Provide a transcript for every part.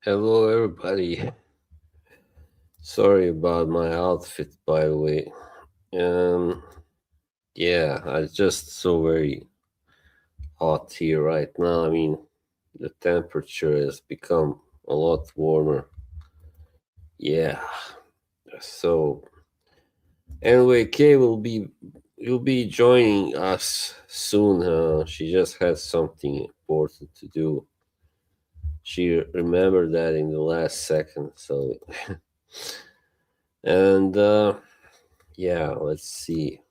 Hello, everybody. Sorry about my outfit, by the way. Um, yeah, it's just so very hot here right now. I mean, the temperature has become a lot warmer. Yeah. So anyway, Kay will be joining us soon. She just had something important to do. She remembered that in the last second. So, and yeah, let's see.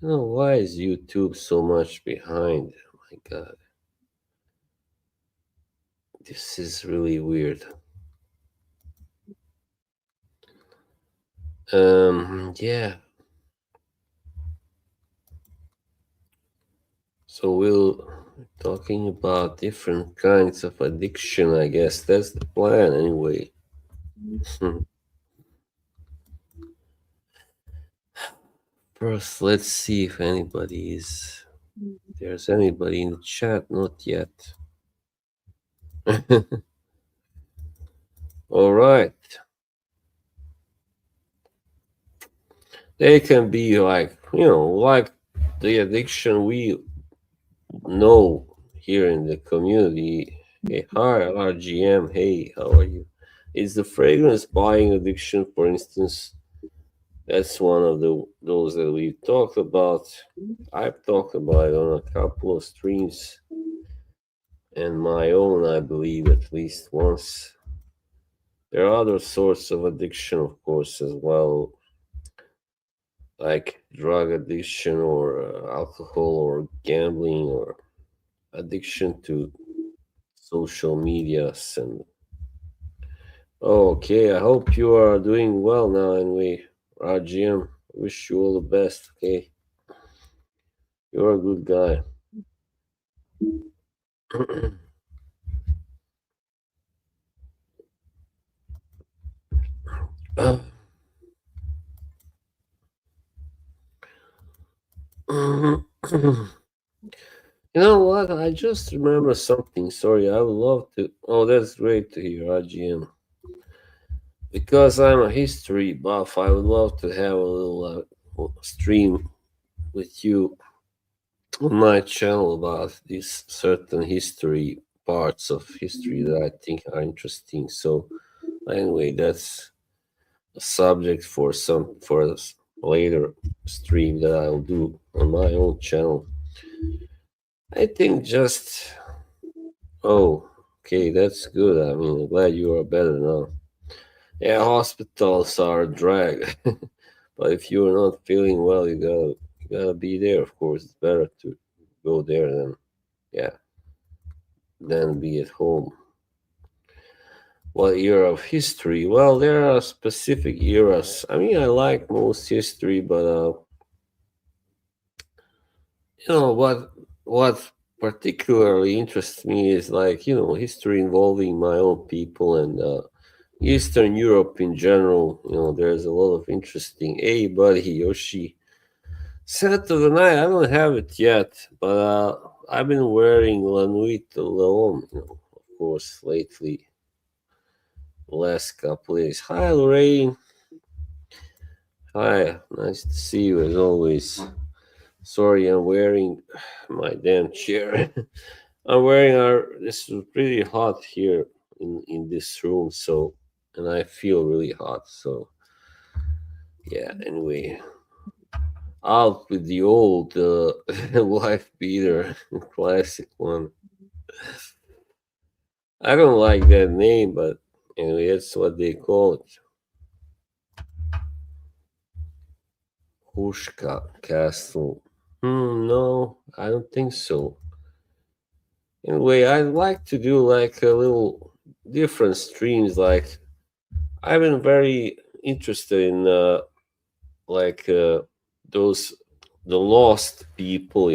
No, why is YouTube so much behind? My God, this is really weird. Yeah. So we'll talking about different kinds of addiction. I guess that's the plan, anyway. First, let's see if there's anybody in the chat. Not yet. All right. They can be like the addiction we know here in the community. Hey, hi, RGM. Hey, how are you? Is the fragrance buying addiction, for instance? That's one of those that we've talked about. I've talked about it on a couple of streams and my own, I believe, at least once. There are other sorts of addiction, of course, as well, like drug addiction or alcohol or gambling or addiction to social medias and okay, I hope you are doing well now anyway. RGM, wish you all the best, okay? You're a good guy. You know what? I just remember something. Sorry, I would love to. Oh, that's great to hear, RGM. Because I'm a history buff, I would love to have a little stream with you on my channel about these certain history parts of history that I think are interesting. So anyway, that's a subject for a later stream that I'll do on my own channel. I think just oh okay, that's good. I mean, I'm glad you are better now. Yeah, hospitals are a drag, but if you're not feeling well, you gotta be there. Of course, it's better to go there than yeah than be at home. What era of history? Well, there are specific eras. I mean, I like most history, but what particularly interests me is like history involving my own people and Eastern Europe in general. There's a lot of interesting. Hey, buddy, Yoshi. Set of the night. I don't have it yet, but I've been wearing La Nuit de Leon, of course, lately. Last couple days. Hi, Lorraine. Hi, nice to see you as always. Sorry, I'm wearing my damn chair. I'm wearing our. This is pretty hot here in this room, so and I feel really hot. So yeah. Anyway, out with the old wife beater, classic one. I don't like that name, but anyway, that's what they call it. Hushka Castle. No, I don't think so. Anyway, I'd like to do like a little different streams. Like I've been very interested in like those the lost people,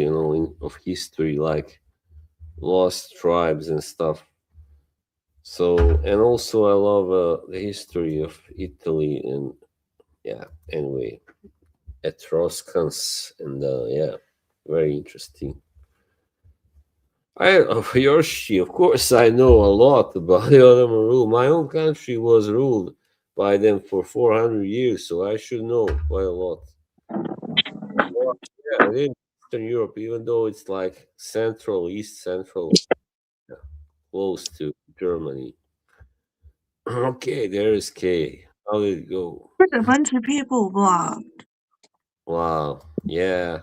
of history, like lost tribes and stuff. So and also I love the history of Italy and yeah. Anyway, Etruscans and yeah, very interesting. Yoshi, of course, I know a lot about the Ottoman rule. My own country was ruled by them for 400 years, so I should know quite a lot. Well, yeah, in Eastern Europe, even though it's like central, East Central, yeah, close to Germany. Okay, there is K. How did it go? There's a bunch of people blocked. Wow, yeah,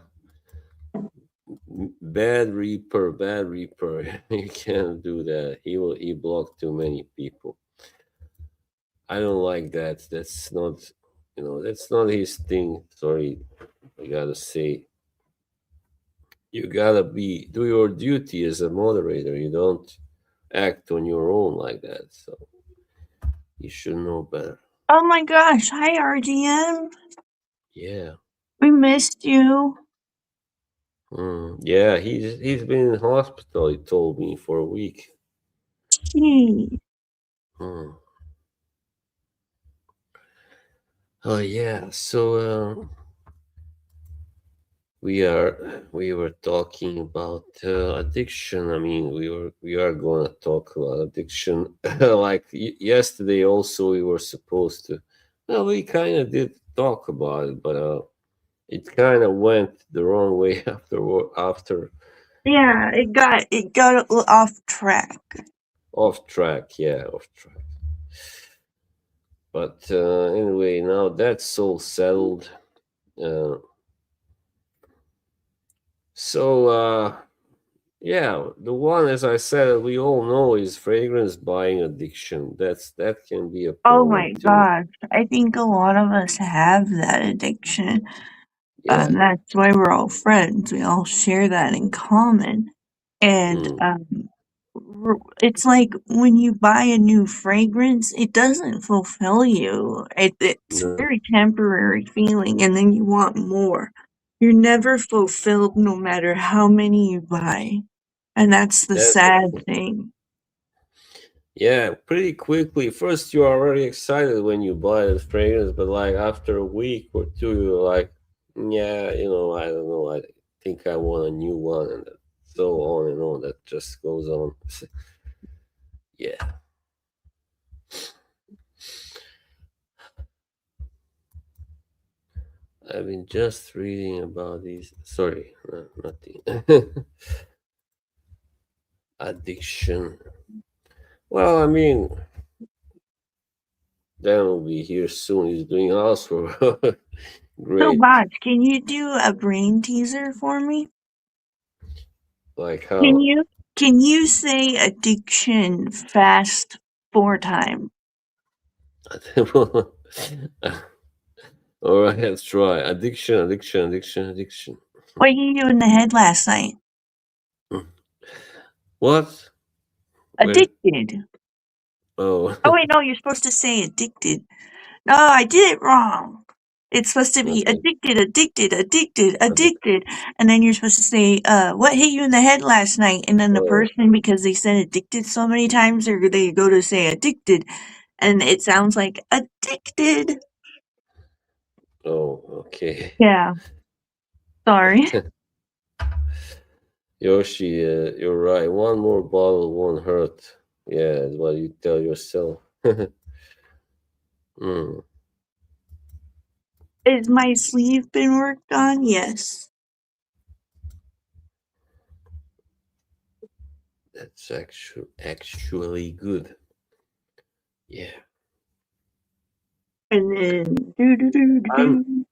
bad Reaper, bad Reaper. You can't do that. He blocked too many people. I don't like that. That's not, that's not his thing. Sorry, I gotta say, you gotta do your duty as a moderator. You don't act on your own like that. So you should know better. Oh my gosh. Hi, RGM. Yeah. We missed you. Yeah, he's been in hospital. He told me for a week. Gee. Hmm. Oh yeah. So we were talking about addiction. I mean, we are going to talk about addiction. Like yesterday, also we were supposed to. Well, we kind of did talk about it, but it kind of went the wrong way after Yeah, it got a little off track. off track. Yeah, off track. But anyway, now that's all settled. Uh, so yeah, the one, as I said, we all know is fragrance buying addiction. That can be a Oh problem my too. gosh. I think a lot of us have that addiction. Yeah. That's why we're all friends. We all share that in common. And Mm, it's like when you buy a new fragrance, it doesn't fulfill you. It's a no, very temporary feeling, and then you want more. You're never fulfilled no matter how many you buy. And that's the that's sad thing. yeah. Pretty quickly, first you are very excited when you buy the fragrance, but like after a week or two, you're like, yeah, I don't know. I think I want a new one, and so on and on. That just goes on. Yeah. I've been just reading about these. Sorry, nothing. Addiction. Well, I mean, Dan will be here soon. He's doing housework. So, Great. Boz, can you do a brain teaser for me? Like Can how? you can you say addiction fast 4 times? All right, let's try. Addiction, addiction, addiction, addiction. What did you do in the head last night? What? Where? Addicted. Oh, Oh wait, no, you're supposed to say addicted. No, I did it wrong. It's supposed to be okay. addicted, addicted, addicted, Addic- addicted, and then you're supposed to say, what hit you in the head last night? And then the Oh, person, because they said addicted so many times, or they go to say addicted, and it sounds like addicted. oh, okay. Yeah, sorry. Yoshi, you're right. One more bottle won't hurt. Yeah, that's what you tell yourself. Mm, Is my sleeve been worked on? Yes. that's actually good. Yeah, And then do do do do I'm do.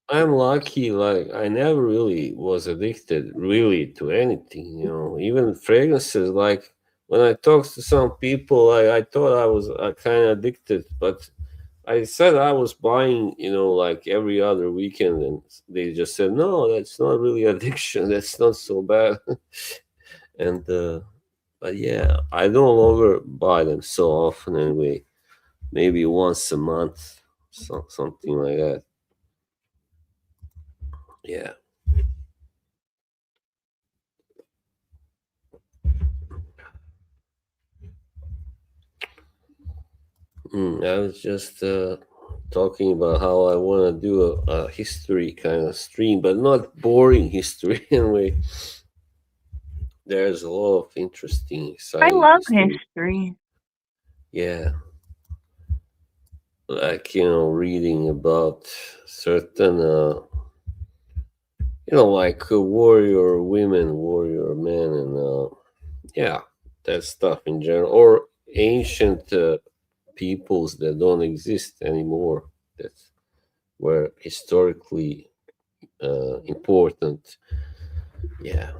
I'm lucky. Like I never really was addicted really to anything. Even fragrances. Like when I talked to some people, I thought I was kind of addicted, but I said I was buying, like every other weekend, and they just said, no, that's not really addiction. That's not so bad. And but yeah, I no longer buy them so often anyway. Maybe once a month, something like that. Yeah. I was just talking about how I want to do a history kind of stream, but not boring history anyway. there's a lot of interesting, I exciting love history. history. Yeah, like reading about certain, like warrior women, warrior men, and yeah, that stuff in general, or ancient peoples that don't exist anymore. That were historically important. Yeah,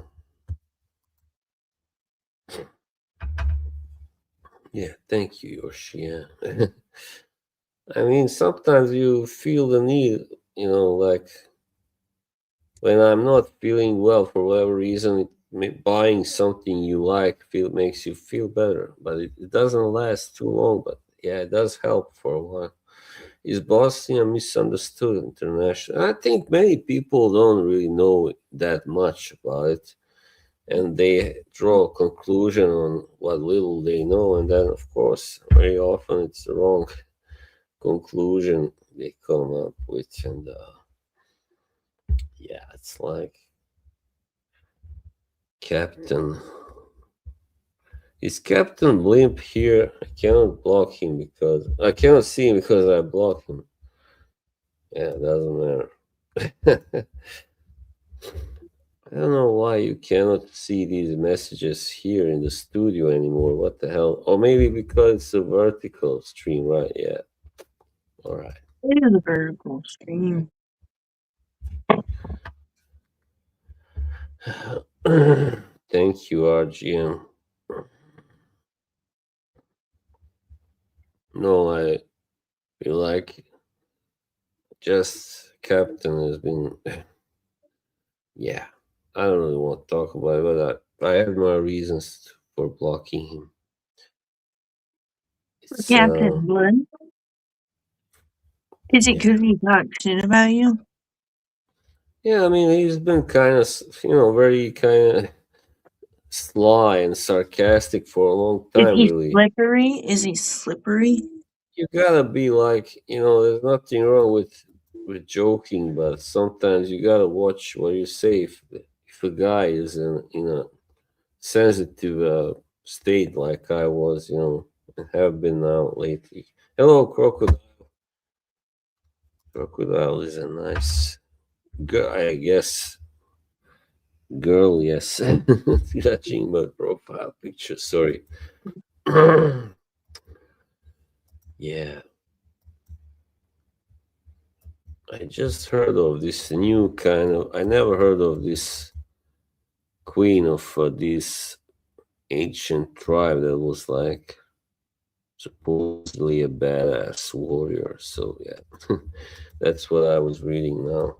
yeah. Thank you, Yoshi. Yeah. I mean, sometimes you feel the need, like when I'm not feeling well for whatever reason, buying something you like makes you feel better, but it doesn't last too long. But yeah, it does help for a while. Is Boston misunderstood international? I think many people don't really know that much about it, and they draw a conclusion on what little they know, and then, of course, very often it's the wrong conclusion they come up with, and yeah, it's like Captain. Is Captain Blimp here? I cannot block him because I cannot see him because I block him. Yeah, it doesn't matter. I don't know why you cannot see these messages here in the studio anymore. What the hell? Or maybe because it's a vertical stream, right? Yeah. All right. It is a vertical stream. Thank you, RGM. No, I feel like just Captain has been. Yeah. I don't really want to talk about it, but I have my reasons for blocking him. It's, Captain Blood. Is it yeah. because he talks shit about you? Yeah, I mean, he's been kind of, very kind of sly and sarcastic for a long Is time, he really. slippery? Is he slippery? You gotta be like, there's nothing wrong with joking, but sometimes you gotta watch what you say. If a guy is in a sensitive state like I was, and have been now lately. Hello, crocodile. Crocodile is a nice girl, I guess. Girl, yes. Judging my profile picture. Sorry. Yeah, I just heard of this new kind of. I never heard of this queen of this ancient tribe that was like supposedly a badass warrior. So yeah, that's what I was reading now.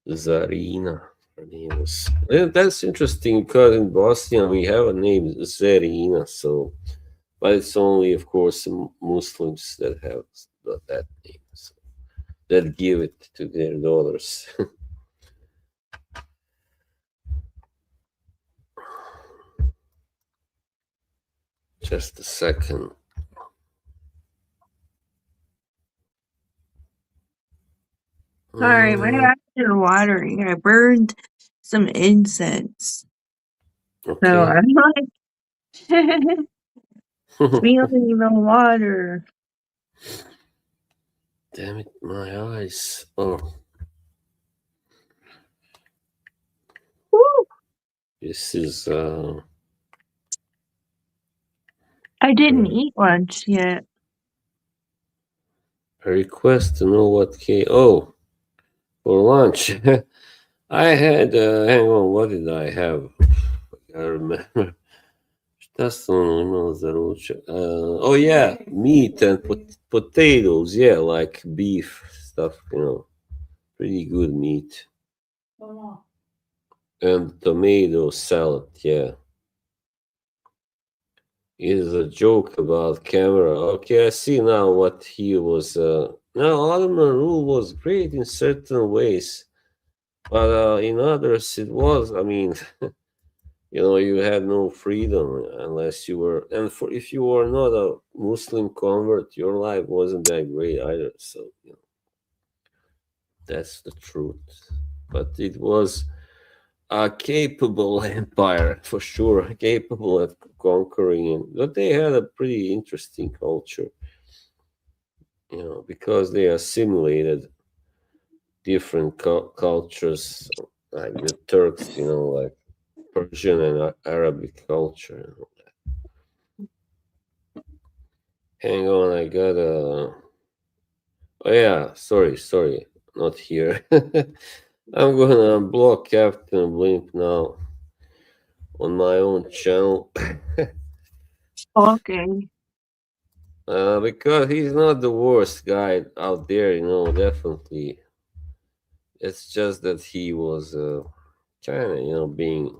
Zarina. Her name was. Yeah, that's interesting because in Bosnia we have a name Zarina. So, but it's only, of course, Muslims that have that name. So, that give it to their daughters. Just a second. Sorry, my Mm, eyes are watering. I burned some incense. So okay. I'm like feeling the water. Damn it, my eyes. Oh, Woo! this is I didn't a eat lunch yet. request to know what came. Oh, for lunch. I had. Hang on. What did I have? I remember. Šta sam ono imao za ručak? Oh yeah, meat and potatoes. Yeah, like beef stuff. Pretty good meat and tomato salad. Yeah, it is a joke about camera. Okay, I see now what he was. Now, Ottoman rule was great in certain ways, but in others it was. I mean, you had no freedom unless you were, and for if you were not a Muslim convert, your life wasn't that great either. So, that's the truth. But it was. A capable empire for sure, capable of conquering, but they had a pretty interesting culture, because they assimilated different cultures, like the Turks, like Persian and Arabic culture. Hang on, I got a. Oh yeah, sorry, not here. I'm gonna block Captain Blimp now on my own channel. Okay. Because he's not the worst guy out there, definitely. It's just that he was kind of, being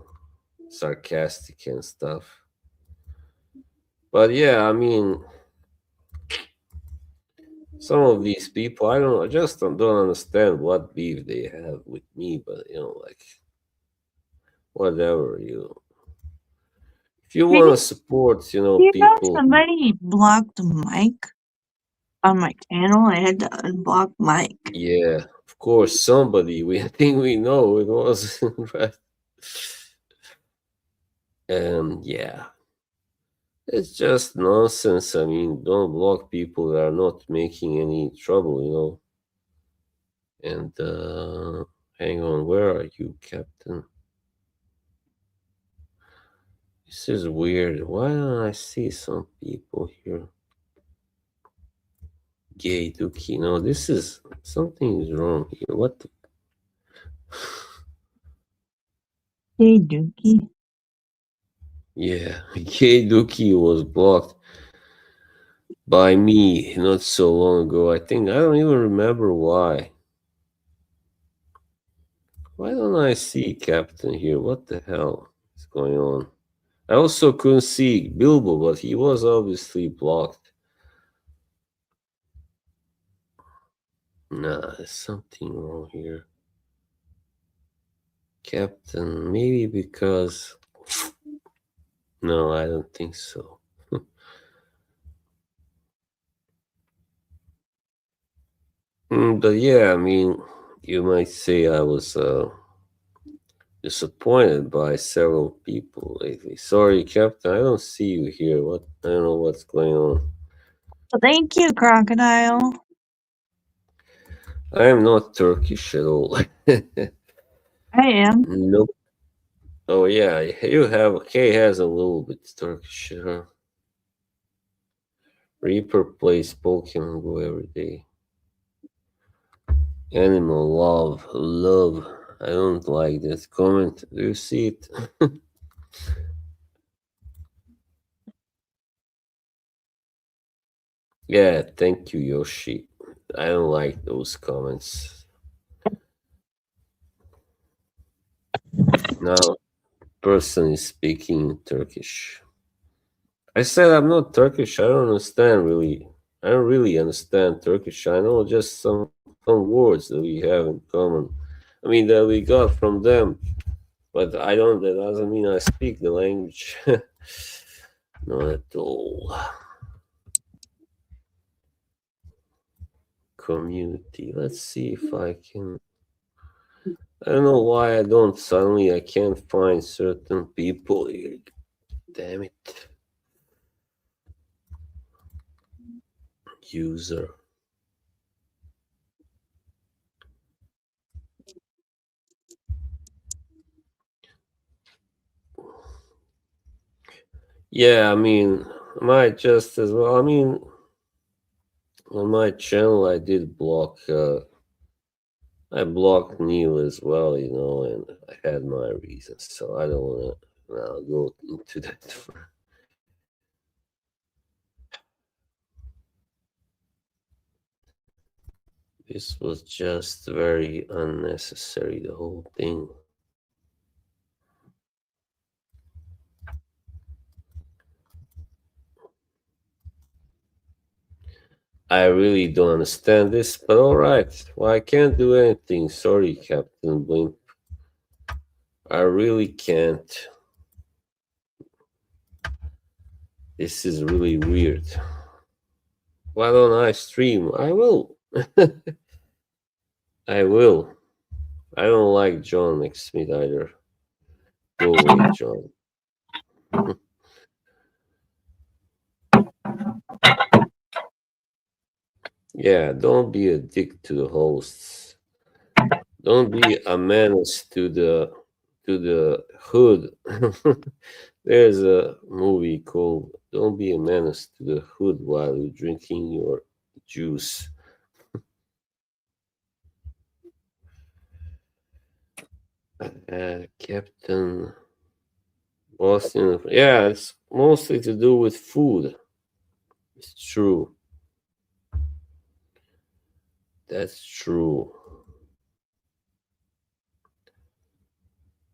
sarcastic and stuff. But yeah, I mean, some of these people, I just don't understand what beef they have with me, but like, whatever, if you Did want you, to support, you know people, somebody blocked Mike on my channel? I had to unblock Mike. yeah, of course, somebody we I think we know it was, right? And yeah, it's just nonsense. I mean, don't block people that are not making any trouble, And hang on, where are you, Captain? This is weird. Why don't I see some people here? Gay Dookie. No, this is something is wrong here. What the Hey, Dookie. Yeah, Gay Dookie was blocked by me not so long ago. I don't even remember why. Why don't I see Captain here? What the hell is going on? I also couldn't see Bilbo, but he was obviously blocked. Nah, there's something wrong here. Captain, maybe because. No, I don't think so. But yeah, I mean, you might say I was disappointed by several people lately. Sorry, Captain, I don't see you here. What? I don't know what's going on. Well, thank you, Crocodile. I am not Turkish at all. I am. Nope. Oh yeah, you have. Kay has a little bit Turkish. Reaper plays Pokemon Go every day. Animal love. I don't like this comment. Do you see it? Yeah, thank you, Yoshi. I don't like those comments. Now, person is speaking Turkish. I said I'm not Turkish. I don't understand really. I don't really understand Turkish. I know just some words that we have in common. I mean that we got from them, but I don't. That doesn't mean I speak the language. Not at all. Community. Let's see if I can. I don't know why I don't suddenly. I can't find certain people here. Damn it. User. Yeah, I mean, might just as well. I mean, on my channel, I blocked Neil as well, and I had my reasons, so I don't want to now go into that. This was just very unnecessary, the whole thing. I really don't understand this, but alright. Well, I can't do anything. Sorry, Captain Blimp. I really can't. This is really weird. Why don't I stream? I will. I will. I don't like John McSmith either. Go away, John. Yeah, don't be a dick to the hosts. Don't be a menace to the hood. There's a movie called "Don't Be a Menace to the Hood" while you're drinking your juice. Captain Boston. Yeah, it's mostly to do with food. It's true. That's true.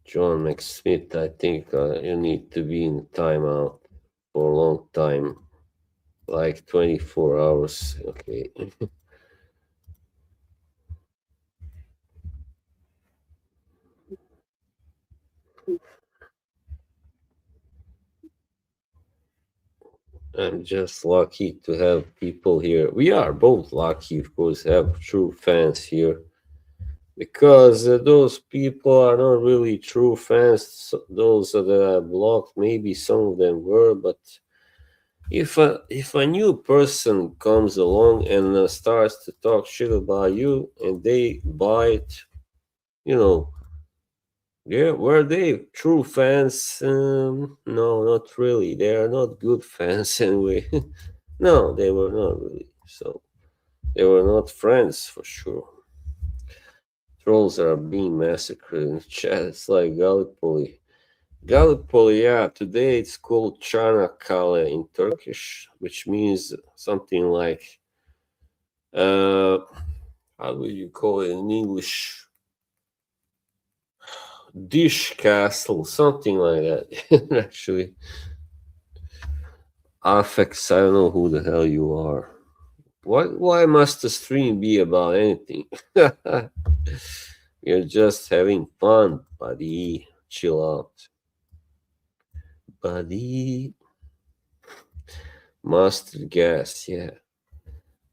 John McSmith, I think you need to be in timeout for a long time, like 24 hours. Okay. I'm just lucky to have people here. We are both lucky, of course, have true fans here because those people are not really true fans. Those that I blocked, maybe some of them were, but if a new person comes along and starts to talk shit about you and they buy it, you know, yeah, were they true fans? No, not really. They are not good fans anyway. No, they were not really. So they were not friends for sure. Trolls are being massacred in the chat. It's like Gallipoli. Gallipoli, yeah. Today it's called Çanakkale in Turkish, which means something like uh, how do you call it in English? Dish castle, something like that. Actually, Affix, I don't know who the hell you are. Why must the stream be about anything? You're just having fun, buddy. Chill out. Buddy. Mustard gas, yeah.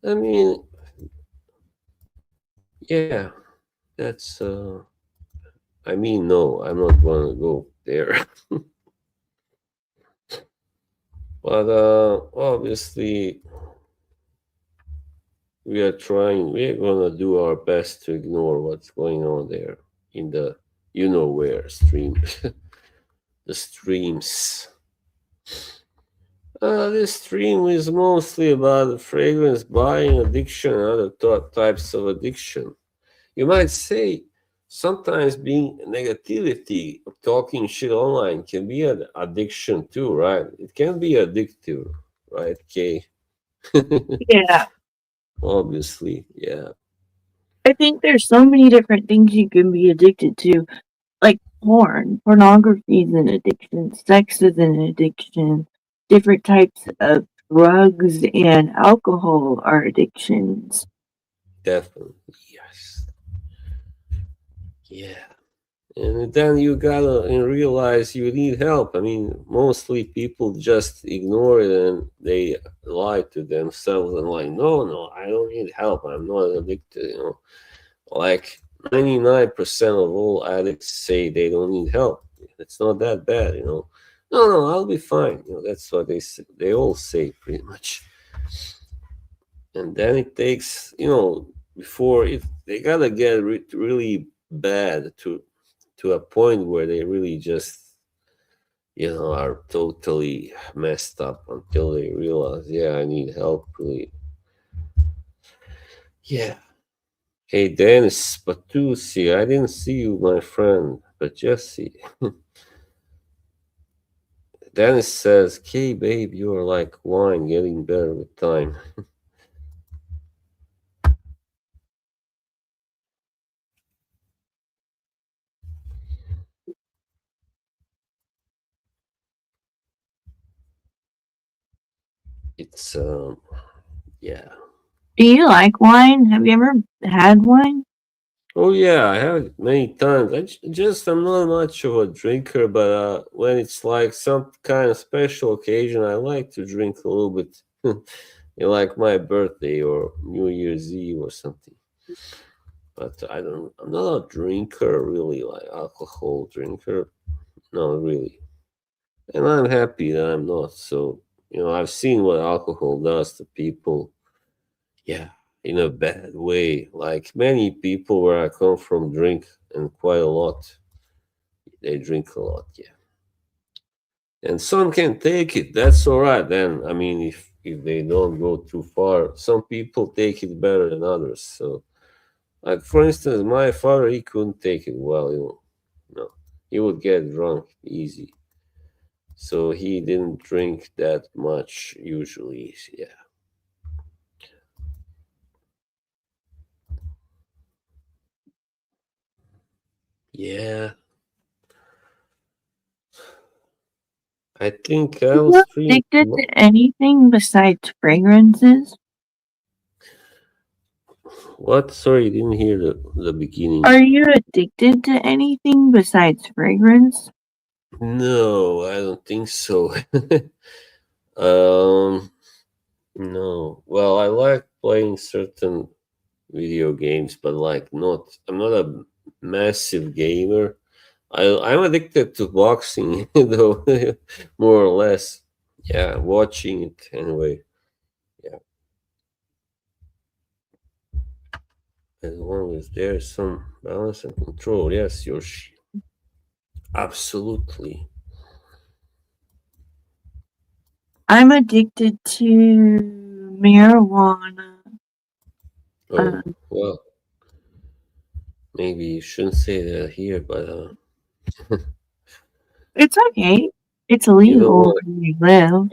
I mean, yeah, that's, I mean, no, I'm not gonna go there. But, obviously, we're gonna do our best to ignore what's going on there in the you know where stream. The streams. This stream is mostly about fragrance buying addiction and other types of addiction. You might say sometimes being negativity, talking shit online can be an addiction too, right? It can be addictive, right, Kay? Yeah. Obviously, yeah, I think there's so many different things you can be addicted to, like porn. Pornography is an addiction. Sex is an addiction. Different types of drugs and alcohol are addictions. definitely, yes, yeah. And then you gotta and realize you need help. I mean, mostly people just ignore it and they lie to themselves and like, no, no, I don't need help. I'm not addicted. Like 99% of all addicts say they don't need help. It's not that bad. No, no, I'll be fine. That's what they all say pretty much. And then it takes, before it, they gotta get really bad to a point where they really just are totally messed up until they realize, yeah, I need help, really. Yeah. Hey, Dennis Batusi, I didn't see you, my friend, but Jesse. Dennis says, "Hey, babe, you are like wine, getting better with time." It's yeah. Do you like wine? Have you ever had wine? Oh yeah, I have it many times. I'm not much of a drinker, but when it's like some kind of special occasion, I like to drink a little bit. Like my birthday or New Year's Eve or something. But I'm not a drinker really, like alcohol drinker. no, really. And I'm happy that I'm not. So, I've seen what alcohol does to people. Yeah, in a bad way. Like many people where I come from drink and quite a lot. They drink a lot, yeah. And some can take it. That's all right. Then, I mean, if they don't go too far, some people take it better than others. So, like for instance, my father, he couldn't take it well. No, he would get drunk easy. So he didn't drink that much usually. Yeah, yeah. I think Are I'll you stream. addicted to anything besides fragrances? What? Sorry, didn't hear the beginning. Are you addicted to anything besides fragrance? No, I don't think so. um, no. Well, I like playing certain video games, but like not. I'm not a massive gamer. I'm addicted to boxing, though, more or less. Yeah, watching it anyway. Yeah, as long as there's some balance and control. Yes, Yoshi. Absolutely. I'm addicted to marijuana. Oh, well, maybe you shouldn't say that here, but It's okay. It's you don't illegal want. where you live.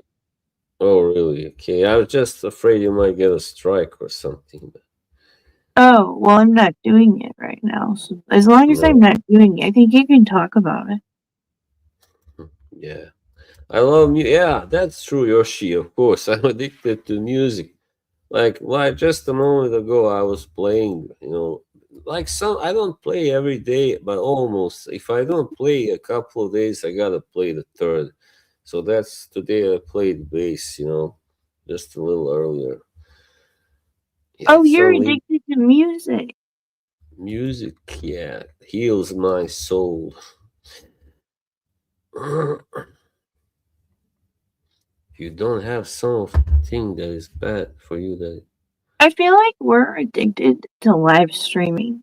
Oh, really? Okay, I was just afraid you might get a strike or something. But Oh, well, I'm not doing it right now. So as long as I'm no, not doing it, I think you can talk about it. yeah, I love music. Yeah, that's true, Yoshi. Of course, I'm addicted to music. Like just a moment ago, I was playing. Like some. I don't play every day, but almost. If I don't play a couple of days, I gotta play the third. So that's today. I played bass. Just a little earlier. Yeah, Oh, it's you're unlimited addicted to music. music. Yeah, heals my soul. If you don't have something that is bad for you, that I feel like we're addicted to live streaming.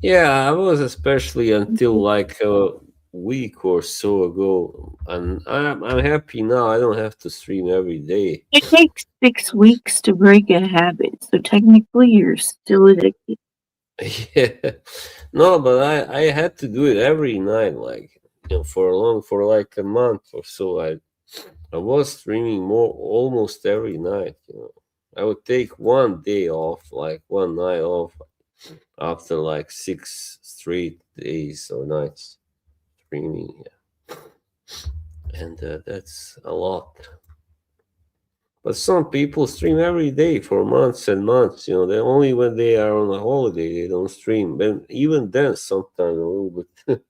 yeah, I was especially until like a week or so ago, and I'm happy now. I don't have to stream every day. It takes 6 weeks to break a habit, so technically you're still addicted. Yeah, no, but I had to do it every night, like for like a month or so. I was streaming more almost every night. I would take one day off, like one night off after like 6 straight days or nights streaming. Yeah. And that's a lot. But some people stream every day for months and months. They only when they are on a holiday they don't stream. But even then, sometimes a little bit.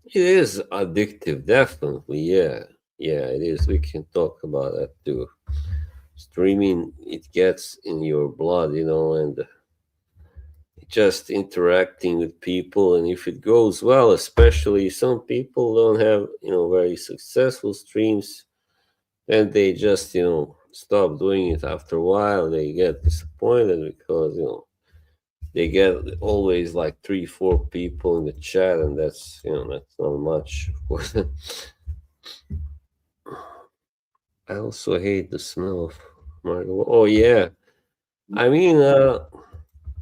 It is addictive, definitely. Yeah, yeah, it is. We can talk about that too. Streaming, it gets in your blood, and just interacting with people. And if it goes well, especially some people don't have very successful streams, and they just stop doing it after a while. They get disappointed because they get always like 3 4 people in the chat, and that's not much, of course. I also hate the smell of marijuana. Oh yeah, I mean,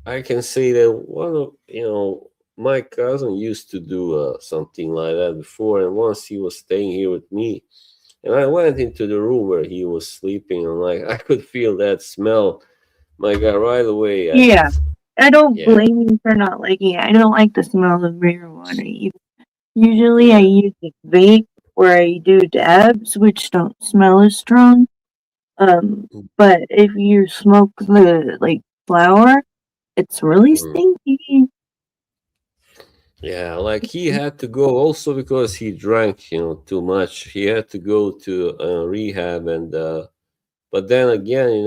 I can say that one of my cousin used to do something like that before, and once he was staying here with me, and I went into the room where he was sleeping, and like I could feel that smell. My God, right away, Yeah, I don't yeah, blame you for not liking it. I don't like the smell of marijuana either. Usually I yeah, use a vape or I do dabs, which don't smell as strong. But if you smoke the flower, it's really mhm. stinky. Yeah. Like he had to go also because he drank, too much. He had to go to rehab, and but then again,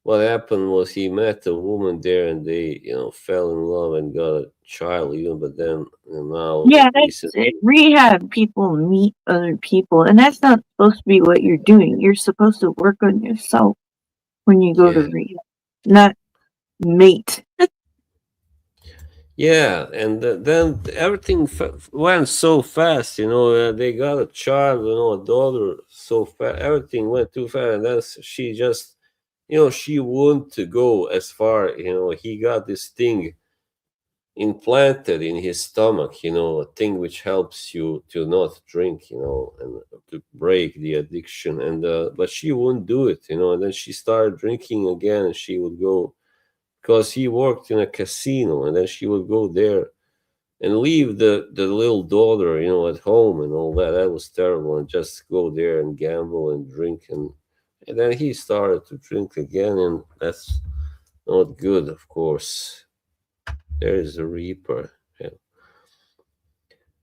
what happened was he met a woman there, and they, fell in love and got a child even. But then, now Yeah, that's it. recently, Rehab people meet other people, and that's not supposed to be what you're doing. You're supposed to work on yourself when you go to yeah, rehab, not mate. yeah, and then everything went so fast. They got a child, a daughter, so fast. Everything went too fast, and then she just, she wanted to go as far. He got this thing implanted in his stomach, a thing which helps you to not drink, and to break the addiction. And but she wouldn't do it, and then she started drinking again, and she would go because he worked in a casino, and then she would go there and leave the little daughter, at home and all that. That was terrible, and just go there and gamble and drink. And then he started to drink again, and that's not good, of course. There is a reaper. Yeah.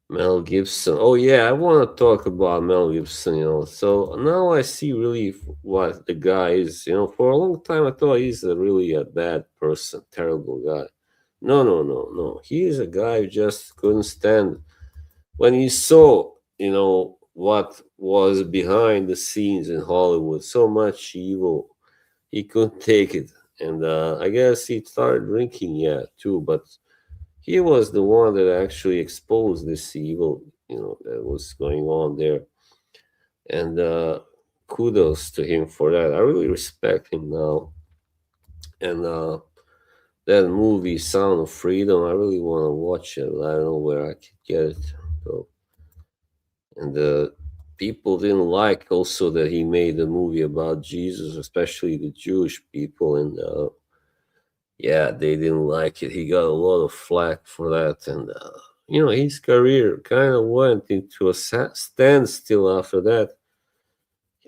Mel Gibson. Oh yeah, I want to talk about Mel Gibson. So now I see really what the guy is. For a long time I thought he's really a bad person, terrible guy. No, no, no, no. He is a guy who just couldn't stand when he saw, what was behind the scenes in Hollywood. So much evil, he couldn't take it, and I guess he started drinking, yeah, too. But he was the one that actually exposed this evil, that was going on there. And kudos to him for that. I really respect him now. And that movie, Sound of Freedom, I really want to watch it. I don't know where I could get it. So, and people didn't like also that he made a movie about Jesus, especially the Jewish people. And yeah, they didn't like it. He got a lot of flack for that, and his career kind of went into a standstill after that.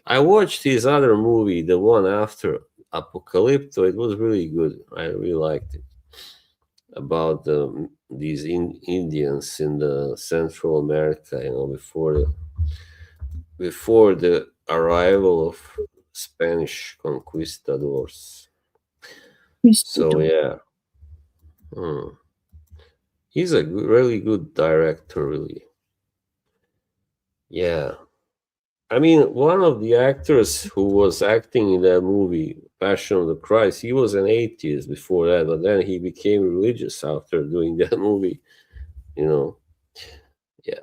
I watched his other movie, the one after Apocalypto. It was really good. I really liked it, about these Indians in the Central America. Before the arrival of Spanish conquistadors. So yeah. Hmm. He's a really good director, really. Yeah. I mean, one of the actors who was acting in that movie, Passion of the Christ, he was an atheist before that, but then he became religious after doing that movie. You know, yeah,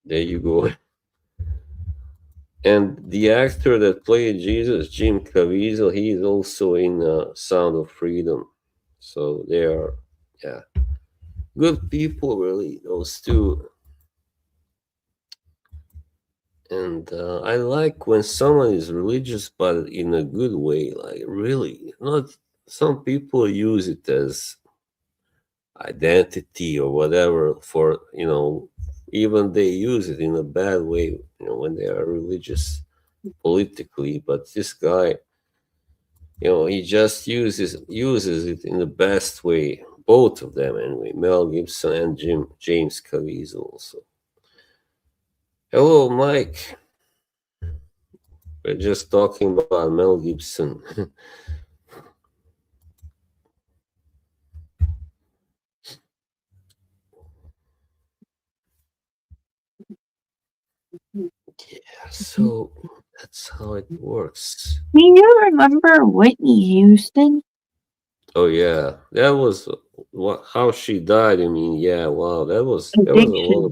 there you go. And the actor that played Jesus, Jim Caviezel, he is also in Sound of Freedom. So they are, yeah, good people, really, those two. And I like when someone is religious, but in a good way. Like really, not some people use it as identity or whatever. For even they use it in a bad way. When they are religious politically. But this guy, he just uses it in the best way. Both of them, anyway. Mel Gibson and James Caviezel also. Hello, Mike. We're just talking about Mel Gibson. Yeah, so that's how it works. Do you remember Whitney Houston? Oh yeah, that was what how she died. I mean, yeah, wow, that was a lot of. Addiction.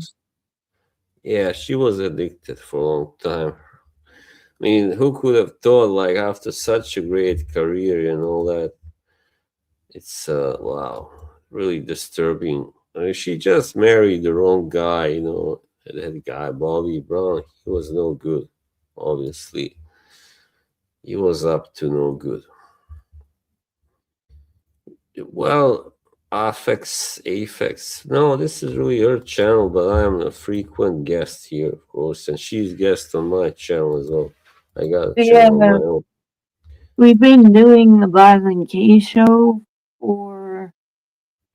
Yeah, she was addicted for a long time. I mean, who could have thought, like, after such a great career and all that? It's wow, really disturbing. I mean, she just married the wrong guy. That guy Bobby Brown. He was no good. Obviously, he was up to no good. Well, Affects. No, this is really her channel, but I am a frequent guest here, of course, and she's guest on my channel as well. I got a Yeah, channel of my own. we've been doing the Boz and Kay show for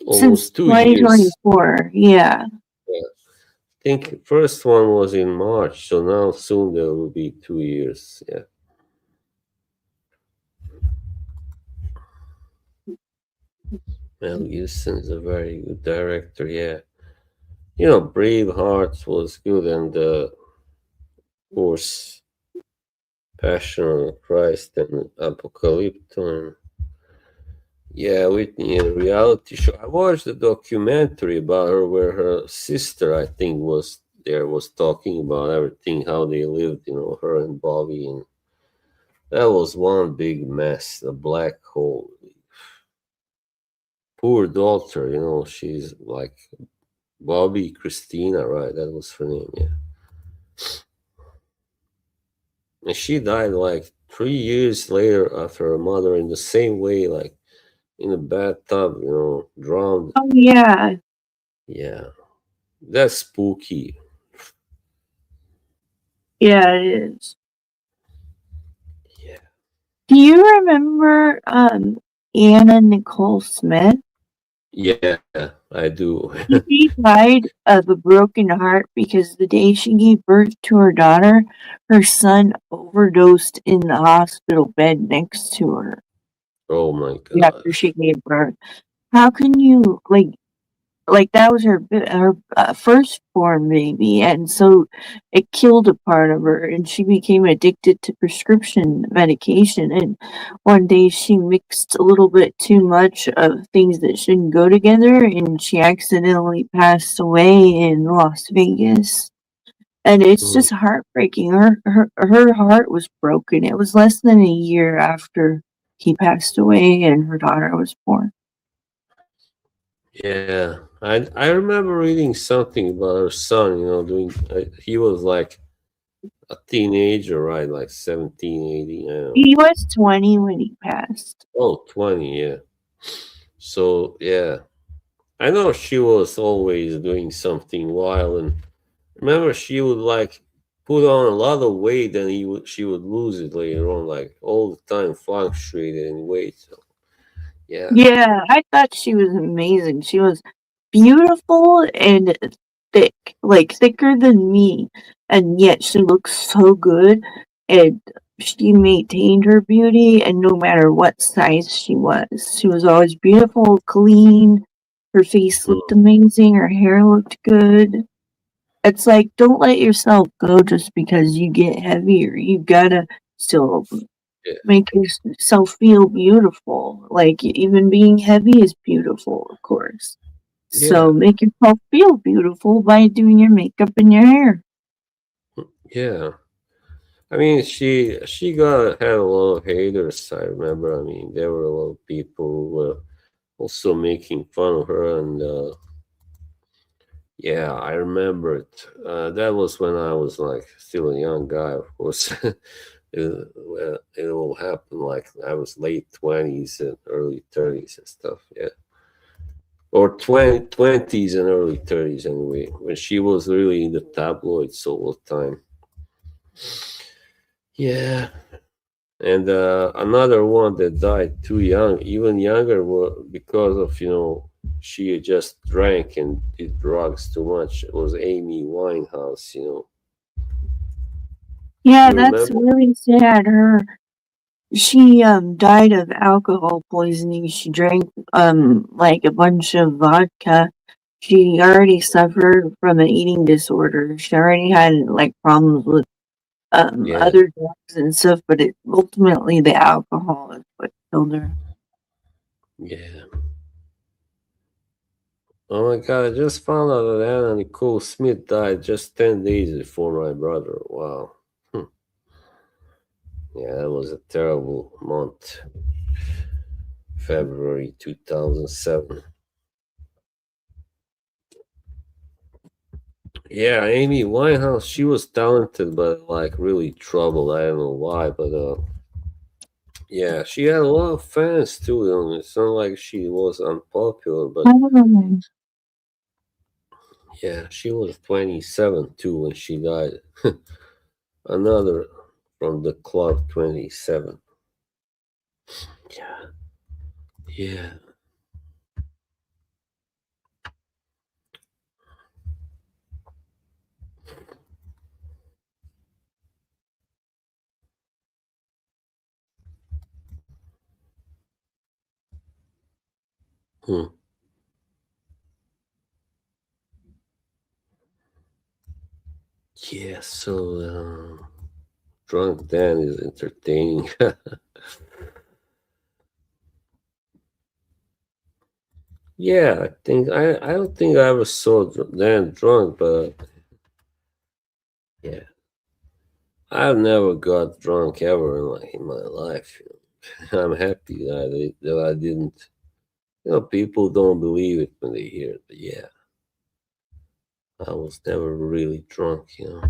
since Almost 2 years. 2024. Yeah. Yeah. I think first one was in March, so now soon there will be 2 years. Yeah. Mel Gibson is a very good director. Yeah, you know, Braveheart was good, and of course, Passion of Christ and Apocalypto. Yeah, Whitney, a reality show. I watched a documentary about her where her sister, I think, was there, was talking about everything, how they lived, you know, her and Bobby. And that was one big mess, a black hole. Poor daughter, you know, she's like Bobby Christina, right? That was her name, yeah. And she died like 3 years later after her mother in the same way, like in a bathtub, you know, drowned. Oh yeah, Yeah, that's spooky. yeah, it is. Yeah. Do you remember Anna Nicole Smith? Yeah, I do. She died of a broken heart because the day she gave birth to her son overdosed in the hospital bed next to her Oh my after gosh. she gave birth. How can you like that was her firstborn baby, and so it killed a part of her, and she became addicted to prescription medication. And one day she mixed a little bit too much of things that shouldn't go together, and she accidentally passed away in Las Vegas. And it's Mm, just heartbreaking. Her heart was broken. It was less than a year after he passed away and her daughter was born. yeah, I remember reading something about her son. You know, doing he was like a teenager, right? Like 17, 18. I don't know. He was 20 when he passed. Oh, 20, yeah. So yeah, I know she was always doing something wild, and remember she would like put on a lot of weight, and she would lose it later on, like all the time fluctuated in weight. So yeah. Yeah, I thought she was amazing. She was beautiful and thick, like thicker than me, and yet she looked so good. And she maintained her beauty, and no matter what size she was always beautiful, clean. Her face looked Mm, amazing. Her hair looked good. It's like don't let yourself go just because you get heavier. You gotta still yeah, make yourself feel beautiful. Like even being heavy is beautiful, of course. yeah, So make yourself feel beautiful by doing your makeup and your hair. yeah. I mean, she got had a lot of haters. I remember. I mean, there were a lot of people who were also making fun of her, and yeah, I remember it. That was when I was like still a young guy, of course. It all happened like I was late 20s and early 30s and stuff. Yeah, or 20s and early 30s anyway. When she was really in the tabloids all the time. Yeah, and another one that died too young, even younger, because of she just drank and did drugs too much. It was Amy Winehouse. Yeah, You that's remember? really sad. She died of alcohol poisoning. She drank like a bunch of vodka. She already suffered from an eating disorder. She already had like problems with Yeah, other drugs and stuff, but it ultimately the alcohol is what killed her. yeah. Oh my God! I just found out that Anna Nicole Smith died just 10 days before my brother. Wow. Hmm. Yeah, that was a terrible month. February 2007. Yeah, Amy Winehouse, she was talented, but like really troubled. I don't know why, but yeah, she had a lot of fans too. It's not like she was unpopular, but Oh, yeah, she was 27 too when she died. Another from the club 27. Yeah, yeah, Hmm. Yeah, so Drunk Dan is entertaining. Yeah, I don't think I ever saw Dan drunk, but yeah, I've never got drunk ever in my life. I'm happy that I didn't. People don't believe it when they hear it, but yeah, I was never really drunk. Yeah,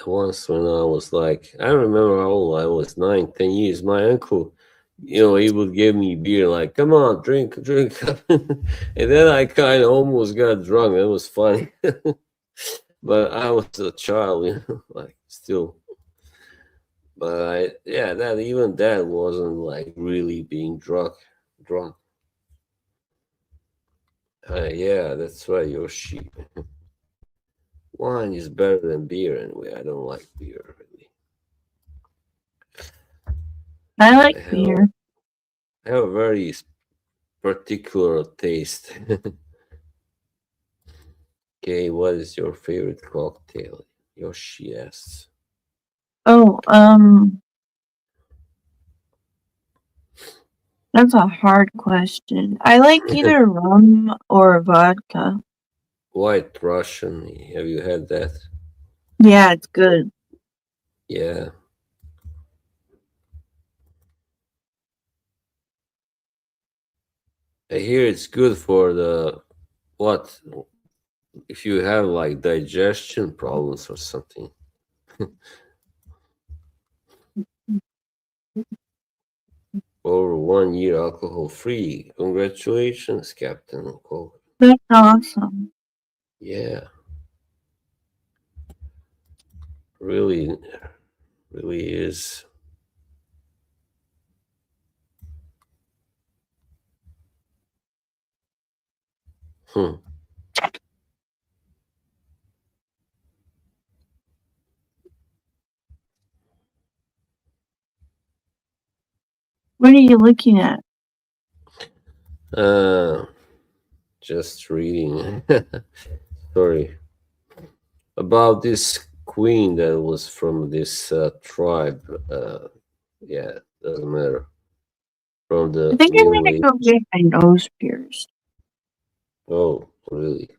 once when I was like, I don't remember how old I was, 9, 10 years. My uncle, he would give me beer, like, come on, drink, drink. And then I kind of almost got drunk. It was funny. But I was a child, like still. But yeah, that even that wasn't like really being drunk. Drunk. Yeah, that's right, Yoshi. Wine is better than beer anyway. I don't like beer really. I like I have beer. I have a very particular taste. Okay, what is your favorite cocktail? Yoshi asks. Oh, that's a hard question. I like either rum or vodka. White Russian. Have you had that? Yeah, it's good. Yeah. I hear it's good for the what if you have like digestion problems or something. Over 1 year alcohol free. Congratulations, Captain Coke. That's awesome. Yeah, really, really is. Hmm. What are you looking at? Uh, just reading. Sorry about this queen that was from this tribe. Yeah, doesn't matter. From I the think I'm Middle gonna Age. go get my nose pierced. Oh, really?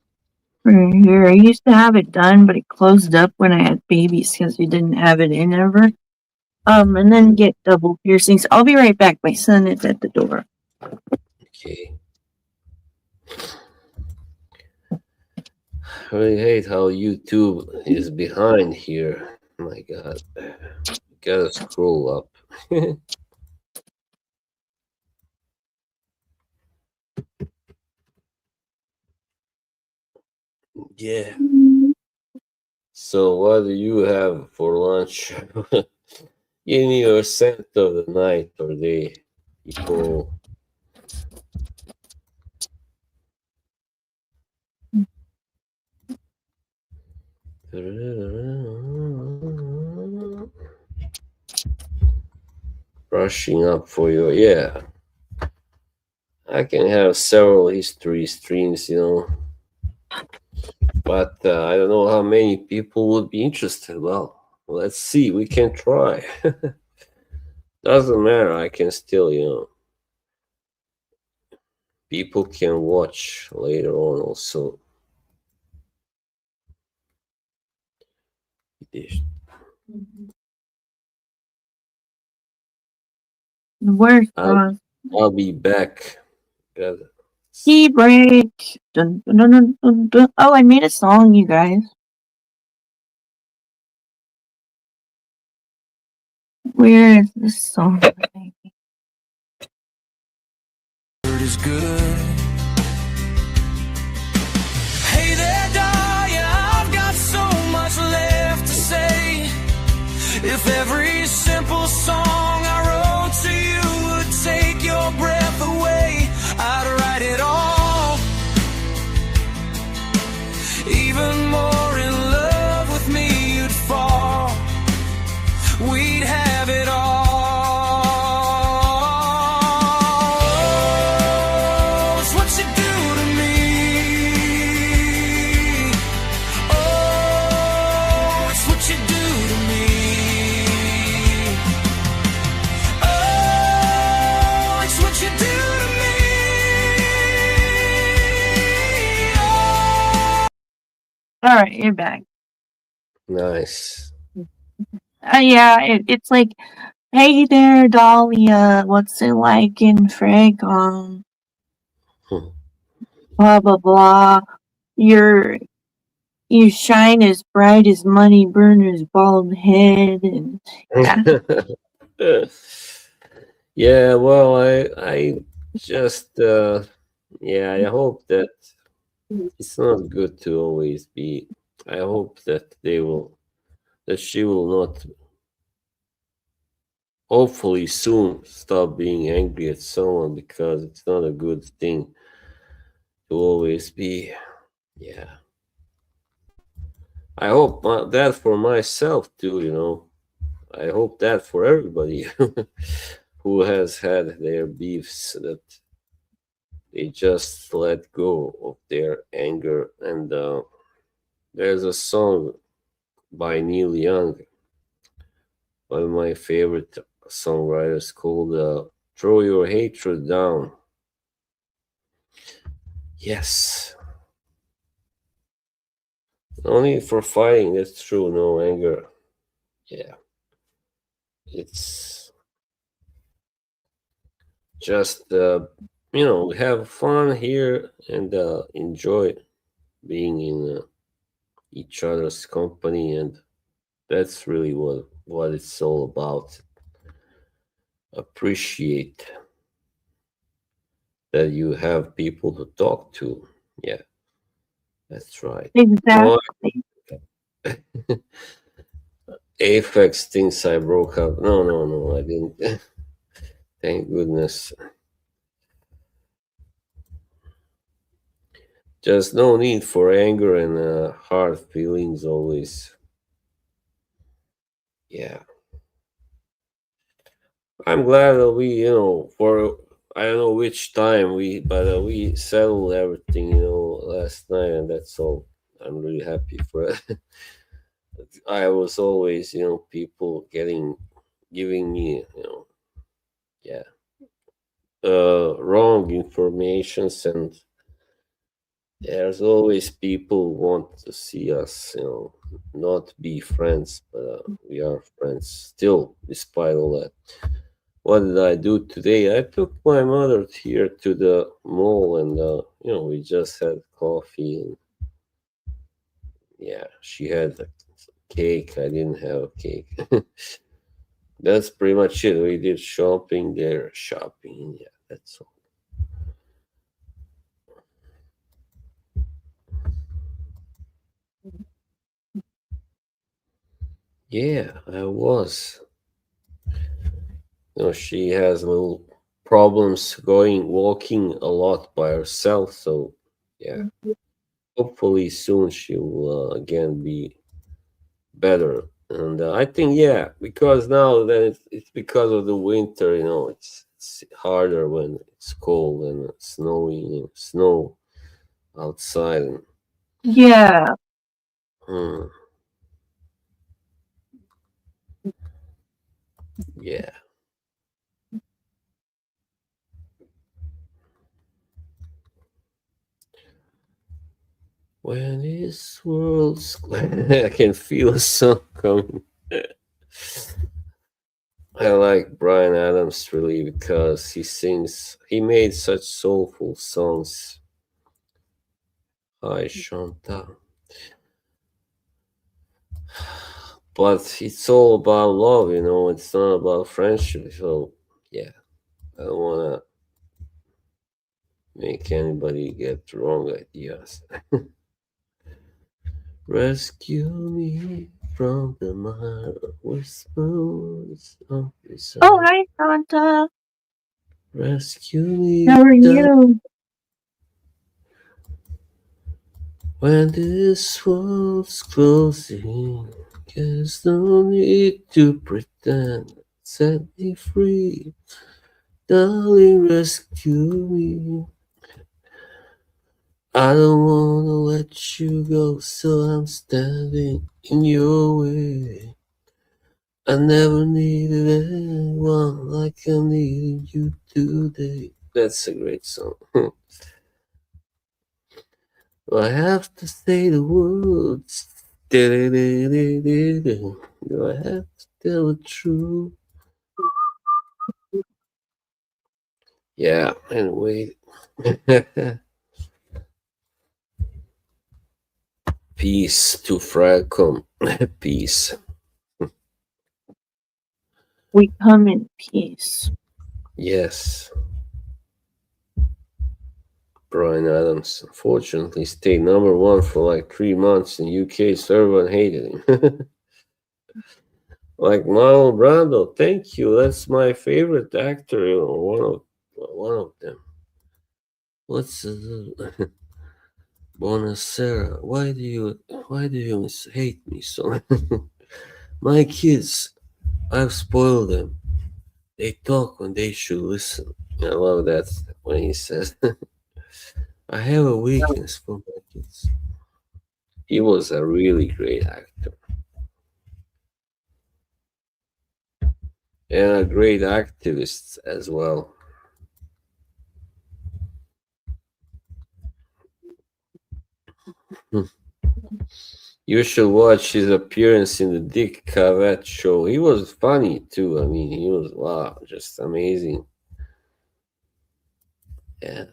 Right here. I used to have it done, but it closed up when I had babies because we didn't have it in ever. And then get double piercings. I'll be right back. My son is at the door. Okay. I really hate how YouTube is behind here. My God, gotta scroll up. Yeah. So, what do you have for lunch? Give me your scent of the night or day, people. Brushing up for your, yeah. I can have several history streams. But I don't know how many people would be interested. Well, let's see. We can try. Doesn't matter. I can still. People can watch later on also. Where's I'll, Roz? I'll be back. Gotta- Tea break. Dun, dun, dun, dun, dun, dun. Oh, I made a song, you guys. Where is this song? Is good. Hey there, Dahlia, I've got so much left to say. If every simple song I wrote to you would take your breath away, I'd write it all. Even more in love with me you'd fall. We All right, you're back. Nice. Yeah, it's like, hey there, Dahlia. What's it like in Frank? Hmm. Blah blah blah. You're you shine as bright as Money Burner's bald head, and yeah, Yeah, well, I just yeah, I hope that it's not good to always be. I hope that she will not, hopefully soon, stop being angry at someone, because it's not a good thing to always be. Yeah, I hope that for myself too. I hope that for everybody who has had their beefs, that they just let go of their anger. And there's a song by Neil Young, one of my favorite songwriters, called "Throw Your Hatred Down." Yes, only for fighting. That's true. No anger. Yeah, it's just have fun here, and enjoy being in each other's company, and that's really what it's all about. Appreciate that you have people to talk to. Yeah, that's right. No, exactly. Apex thinks I broke up. No, no, no, I didn't. Thank goodness. Just no need for anger and hard feelings always. Yeah, I'm glad that for I don't know which time we settled everything, last night, and that's all. I'm really happy for it. I was always, people giving me, yeah, wrong informations, and there's always people who want to see us, not be friends, but we are friends still, despite all that. What did I do today? I took my mother here to the mall, and we just had coffee, and yeah, she had a cake. I didn't have a cake. That's pretty much it. We did shopping there, shopping. Yeah, that's all. Yeah, I was. She has little problems going walking a lot by herself, so yeah. Hopefully soon she will again be better. And I think, yeah, because now that it's because of the winter, it's harder when it's cold and snowy, snow outside. And, Yeah. hmm, yeah. When this world's I can feel a song coming. I like Brian Adams really, because he made such soulful songs. Hi, Shanta. But it's all about love, it's not about friendship. So, yeah, I don't want to make anybody get wrong ideas. Rescue me from the mire whispers of Oh, desire. hi, Santa. Rescue How me are down you? when this world's closing. There's no need to pretend. Set me free, darling, rescue me. I don't wanna let you go, so I'm standing in your way. I never needed anyone like I'm needing you today. That's a great song. I have to say the words. Do I have to tell the truth? Yeah, anyway. Peace to Fracom. Peace. We come in peace. Yes, Brian Adams unfortunately stayed number one for like 3 months in UK, so everyone hated him. Like Marlon Brando, thank you. That's my favorite actor, one of them. What's Bonacera? Why do you hate me so? My kids, I've spoiled them. They talk when they should listen. I love that when he says, "I have a weakness for my kids." He was a really great actor and a great activist as well. Hmm. You should watch his appearance in the Dick Cavett show. He was funny too. I mean, he was wow, just amazing. Yeah.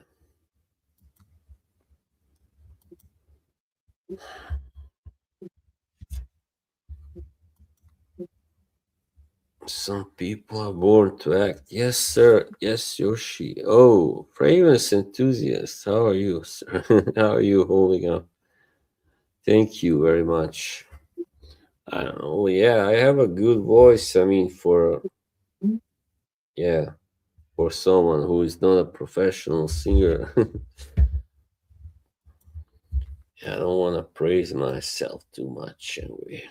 Some people are born to act. Yes, sir. Yes, Yoshi. Oh, fragrance enthusiast. How are you, sir? How are you holding up? Thank you very much. I don't know. Yeah, I have a good voice. I mean, yeah, for someone who is not a professional singer. I don't want to praise myself too much. Anyway,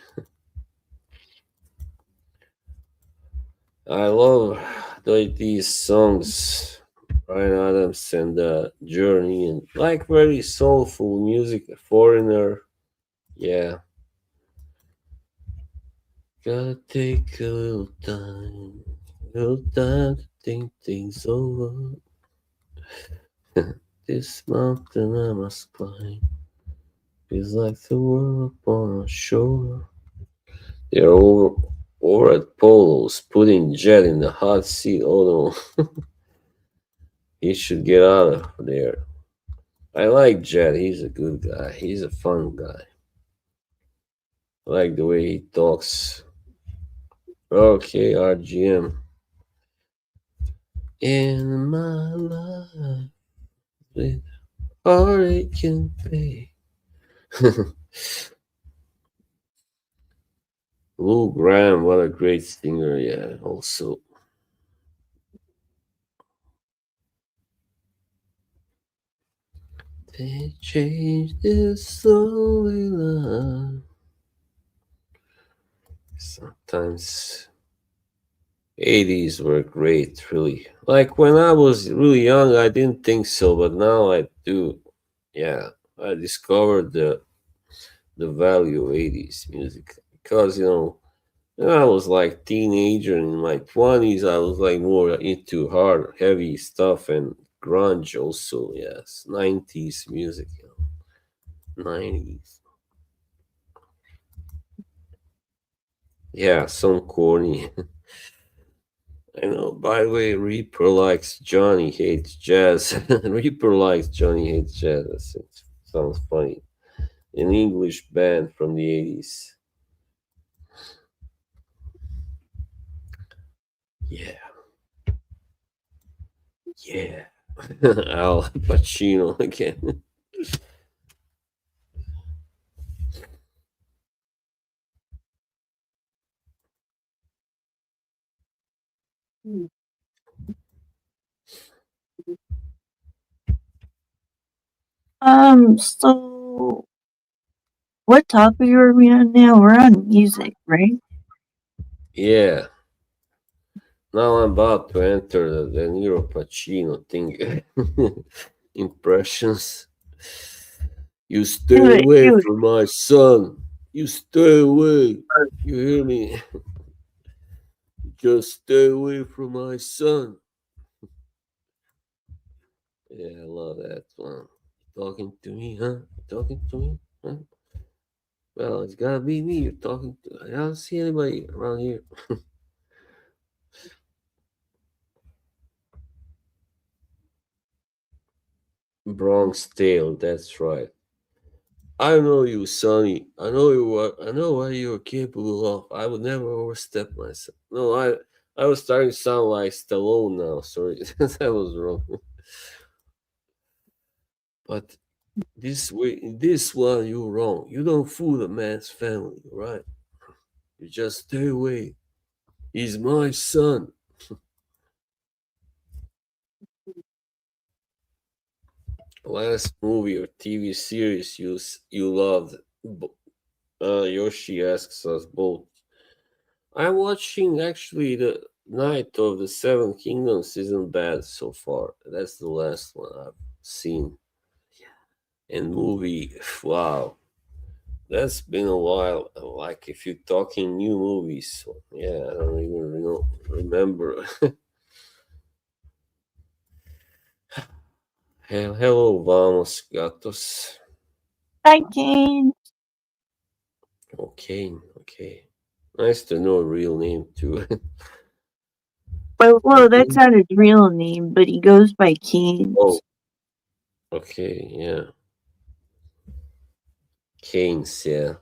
I love these songs, Brian Adams and Journey, and like very soulful music. A Foreigner, yeah. Gotta take little time to think things over. This mountain I must climb feels like the world upon our shore. They're over at Polo's, putting Jet in the hot seat. Oh no, he should get out of there. I like Jet. He's a good guy. He's a fun guy. I like the way he talks. Okay, RGM. In my life, with heartache and pain. Lou Graham, what a great singer. Yeah, also. They changed this slowly, love. Sometimes 80s were great, really. Like when I was really young, I didn't think so, but now I do. Yeah, I discovered the value of 80s music because when I was like teenager in my 20s, I was like more into hard, heavy stuff and grunge also. Yes, 90s music, 90s. Yeah, some corny. I know. By the way, Reaper likes Johnny hates jazz. Reaper likes Johnny hates jazz. It sounds funny. An English band from the 80s. Yeah, yeah. Al Pacino again. So what topic are we on now? We're on music, right? Yeah. Now I'm about to enter the De Niro Pacino thing. Impressions. You Do stay it, away do it. from my son. You stay away. You hear me? Just stay away from my son. Yeah, I love that one. talking to me, huh? Talking to me, huh? Well, it's gotta be me you're talking to. I don't see anybody around here. Bronx Tale, that's right. I know you, Sonny. I know you. I know what you're capable of. I would never overstep myself. No, I was starting to sound like Stallone now. Sorry, that was wrong. But this way, in this one, you're wrong. You don't fool a man's family, right? You just stay away. He's my son. Last movie or TV series you loved? Yoshi asks us both. I'm watching actually the Night of the Seven Kingdoms isn't bad so far. That's the last one I've seen. And movie, wow, that's been a while. Like if you're talking new movies, yeah, I don't even remember. Hello, vamos gatos. Hi, Kane. Okay, okay. Nice to know a real name too. Well, Okay. that's not his real name, but he goes by Kane. Oh, okay, yeah. Keynes, yeah.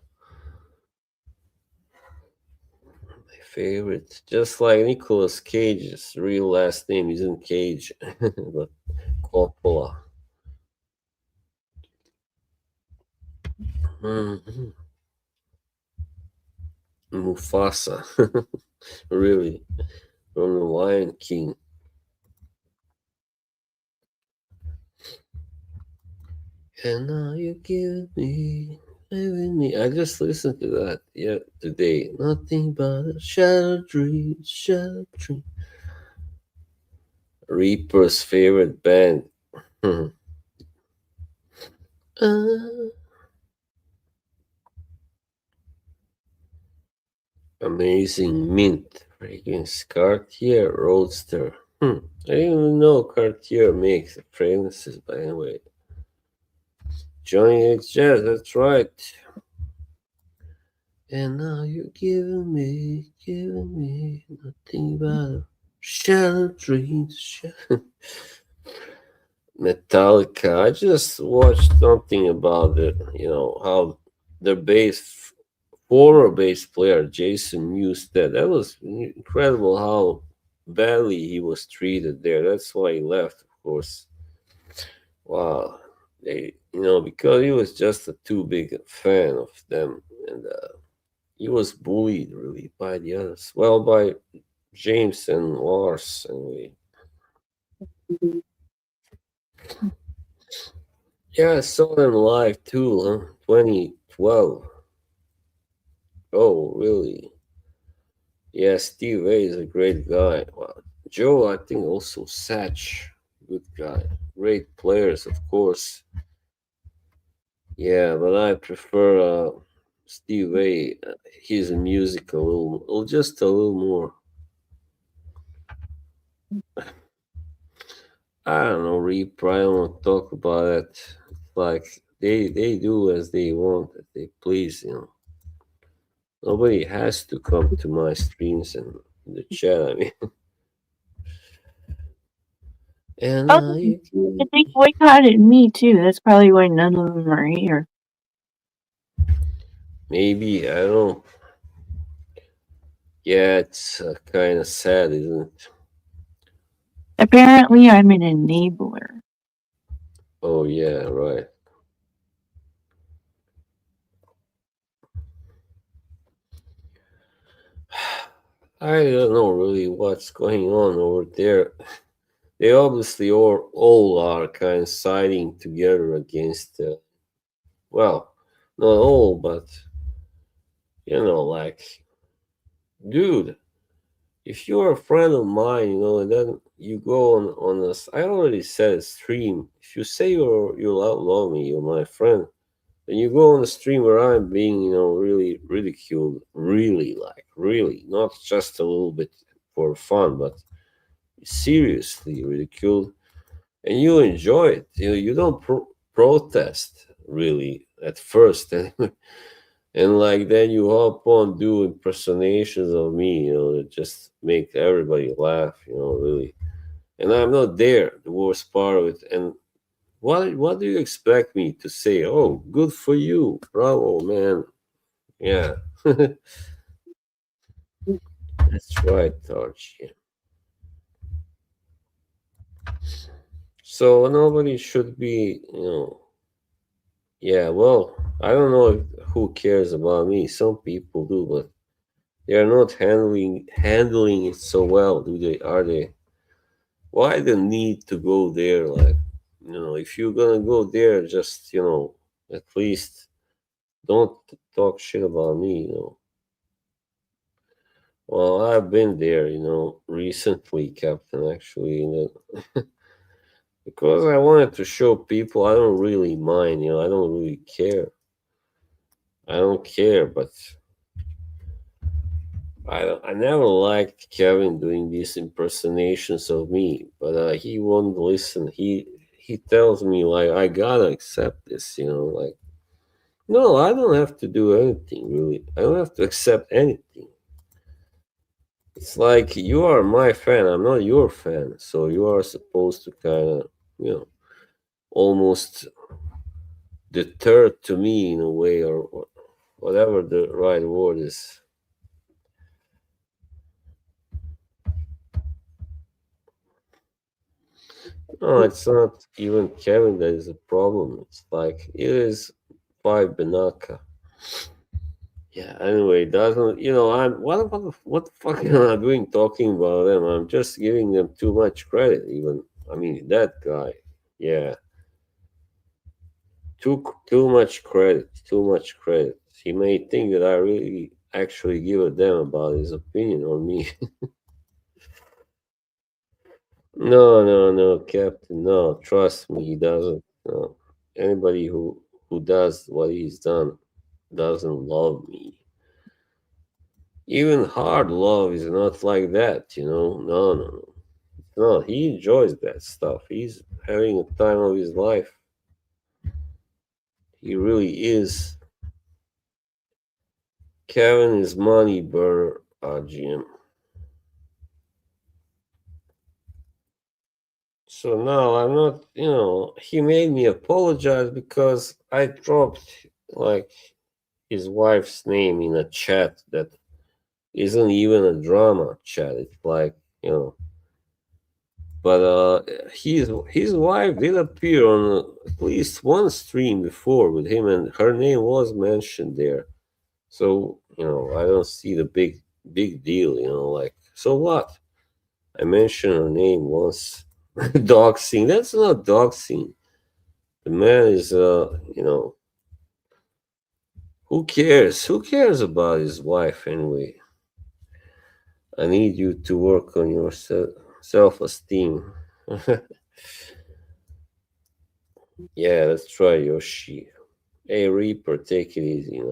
My favorite. Just like Nicolas Cage's real last name isn't Cage, but Coppola. Mhm. Mufasa. Really. From the Lion King. And now you give me. I just listened to that today. Nothing but a shattered dream, shattered dream. Reaper's favorite band. uh, Amazing mint. Fragrance Cartier Roadster. I didn't even know Cartier makes fragrances, by the way. Johnny X Jazz, that's right. And now you're giving me nothing but shattered dreams. Metallica. I just watched something about it. You know how their former bass player Jason Newsted. That was incredible how badly he was treated there. That's why he left, of course. Wow, because he was just a too big a fan of them, and he was bullied really by the others. Well, by James and Lars anyway. Yeah, I saw them live too, huh? 2012. Oh, really? Yeah, Steve A is a great guy. Well, Joe, I think also Satch, good guy. Great players, of course. Yeah, but I prefer Steve A. His music just a little more. I don't know, Reap. I don't want to talk about it. Like they do as they want, as they please. Nobody has to come to my streams and the chat. I mean, and Oh, you they boycotted me too. That's probably why none of them are here. maybe I don't know. Yeah, it's kind of sad, isn't it? Apparently, I'm an enabler. Oh yeah, right. I don't know really what's going on over there. They obviously all are kind of siding together against. Well, not all, but like, dude, if you're a friend of mine, and then you go on this. I already said stream. If you say you love me, you're my friend. Then you go on a stream where I'm being, really ridiculed, really, like, really, not just a little bit for fun, but seriously ridiculed, and you enjoy it. You don't protest really at first, and like then you hop on do impersonations of me, that just make everybody laugh, really. And I'm not there. The worst part of it. And what do you expect me to say? Oh, good for you, bravo, man. Yeah, that's right, Archie. So nobody should be, yeah, well, I don't know who cares about me. Some people do, but they are not handling it so well, do they? Are they? Why the need to go there? Like, if you're gonna go there, just at least don't talk shit about me. Well, I've been there, recently, Captain. Actually, because I wanted to show people I don't really mind. I don't really care. I don't care, but I never liked Kevin doing these impersonations of me, but he won't listen. He tells me like I gotta accept this, like no, I don't have to do anything really. I don't have to accept anything. It's like you are my fan, I'm not your fan, so you are supposed to kind of, almost deter to me in a way, or whatever the right word is. No, it's not even Kevin that is a problem. It's like it is five Benaka. Yeah. Anyway, doesn't I'm what the fuck am I doing talking about them? I'm just giving them too much credit. Even I mean that guy. Yeah, too much credit. Too much credit. He may think that I really actually give a damn about his opinion on me. No, no, no, Captain. No, trust me, he doesn't. No. Anybody who does what he's done doesn't love me. Even hard love is not like that. No, no, no. No, he enjoys that stuff. He's having a time of his life. He really is. Kevin is money burner, GM. So now I'm not, he made me apologize because I dropped like his wife's name in a chat that isn't even a drama chat. It's like, but his wife did appear on at least one stream before with him, and her name was mentioned there. So I don't see the big deal. Like so what? I mentioned her name once. Doxing. That's not doxing. The man is who cares? Who cares about his wife anyway? I need you to work on your self-esteem. Yeah, let's try Yoshi. Hey Reaper, take it easy.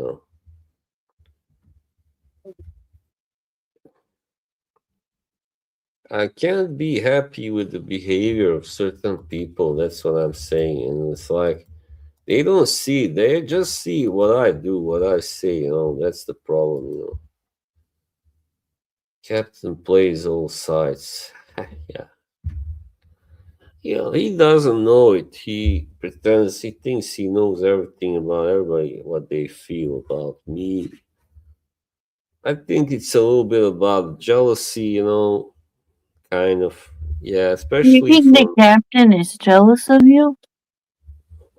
I can't be happy with the behavior of certain people. That's what I'm saying. And it's like they don't see, they just see what I do, what I say. That's the problem. Captain plays all sides. Yeah. He doesn't know it. He pretends, he thinks he knows everything about everybody, what they feel about me. I think it's a little bit about jealousy, kind of. Yeah, Do you especially think the for captain is jealous of you?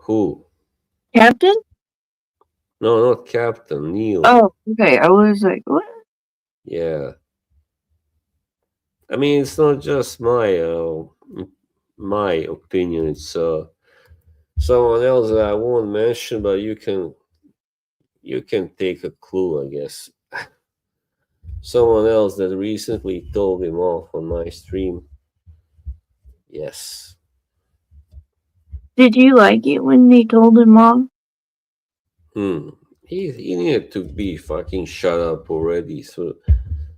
who? Captain? No, not Captain, Neil. Oh, okay. I was like, what? Yeah. I mean, it's not just my opinion. It's someone else that I won't mention, but you can take a clue, I guess. Someone else that recently told him off on my stream. Yes. Did you like it when they told him off? He needed to be fucking shut up already. So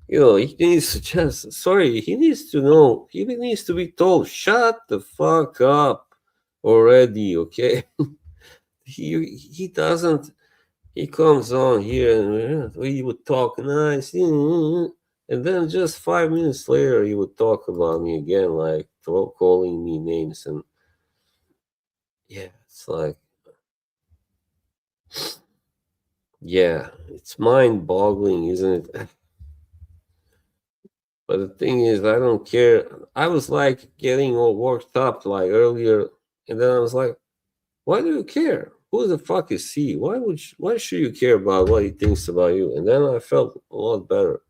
he needs to he needs to know. He needs to be told, shut the fuck up. already. Okay, he doesn't. He comes on here and we would talk nice, and then just 5 minutes later he would talk about me again, like calling me names, and yeah, it's like, yeah, it's mind-boggling, isn't it? But the thing is, I don't care. I was like getting all worked up like earlier, and then I was like, why do you care? Who the fuck is he? Why should you care about what he thinks about you? And then I felt a lot better.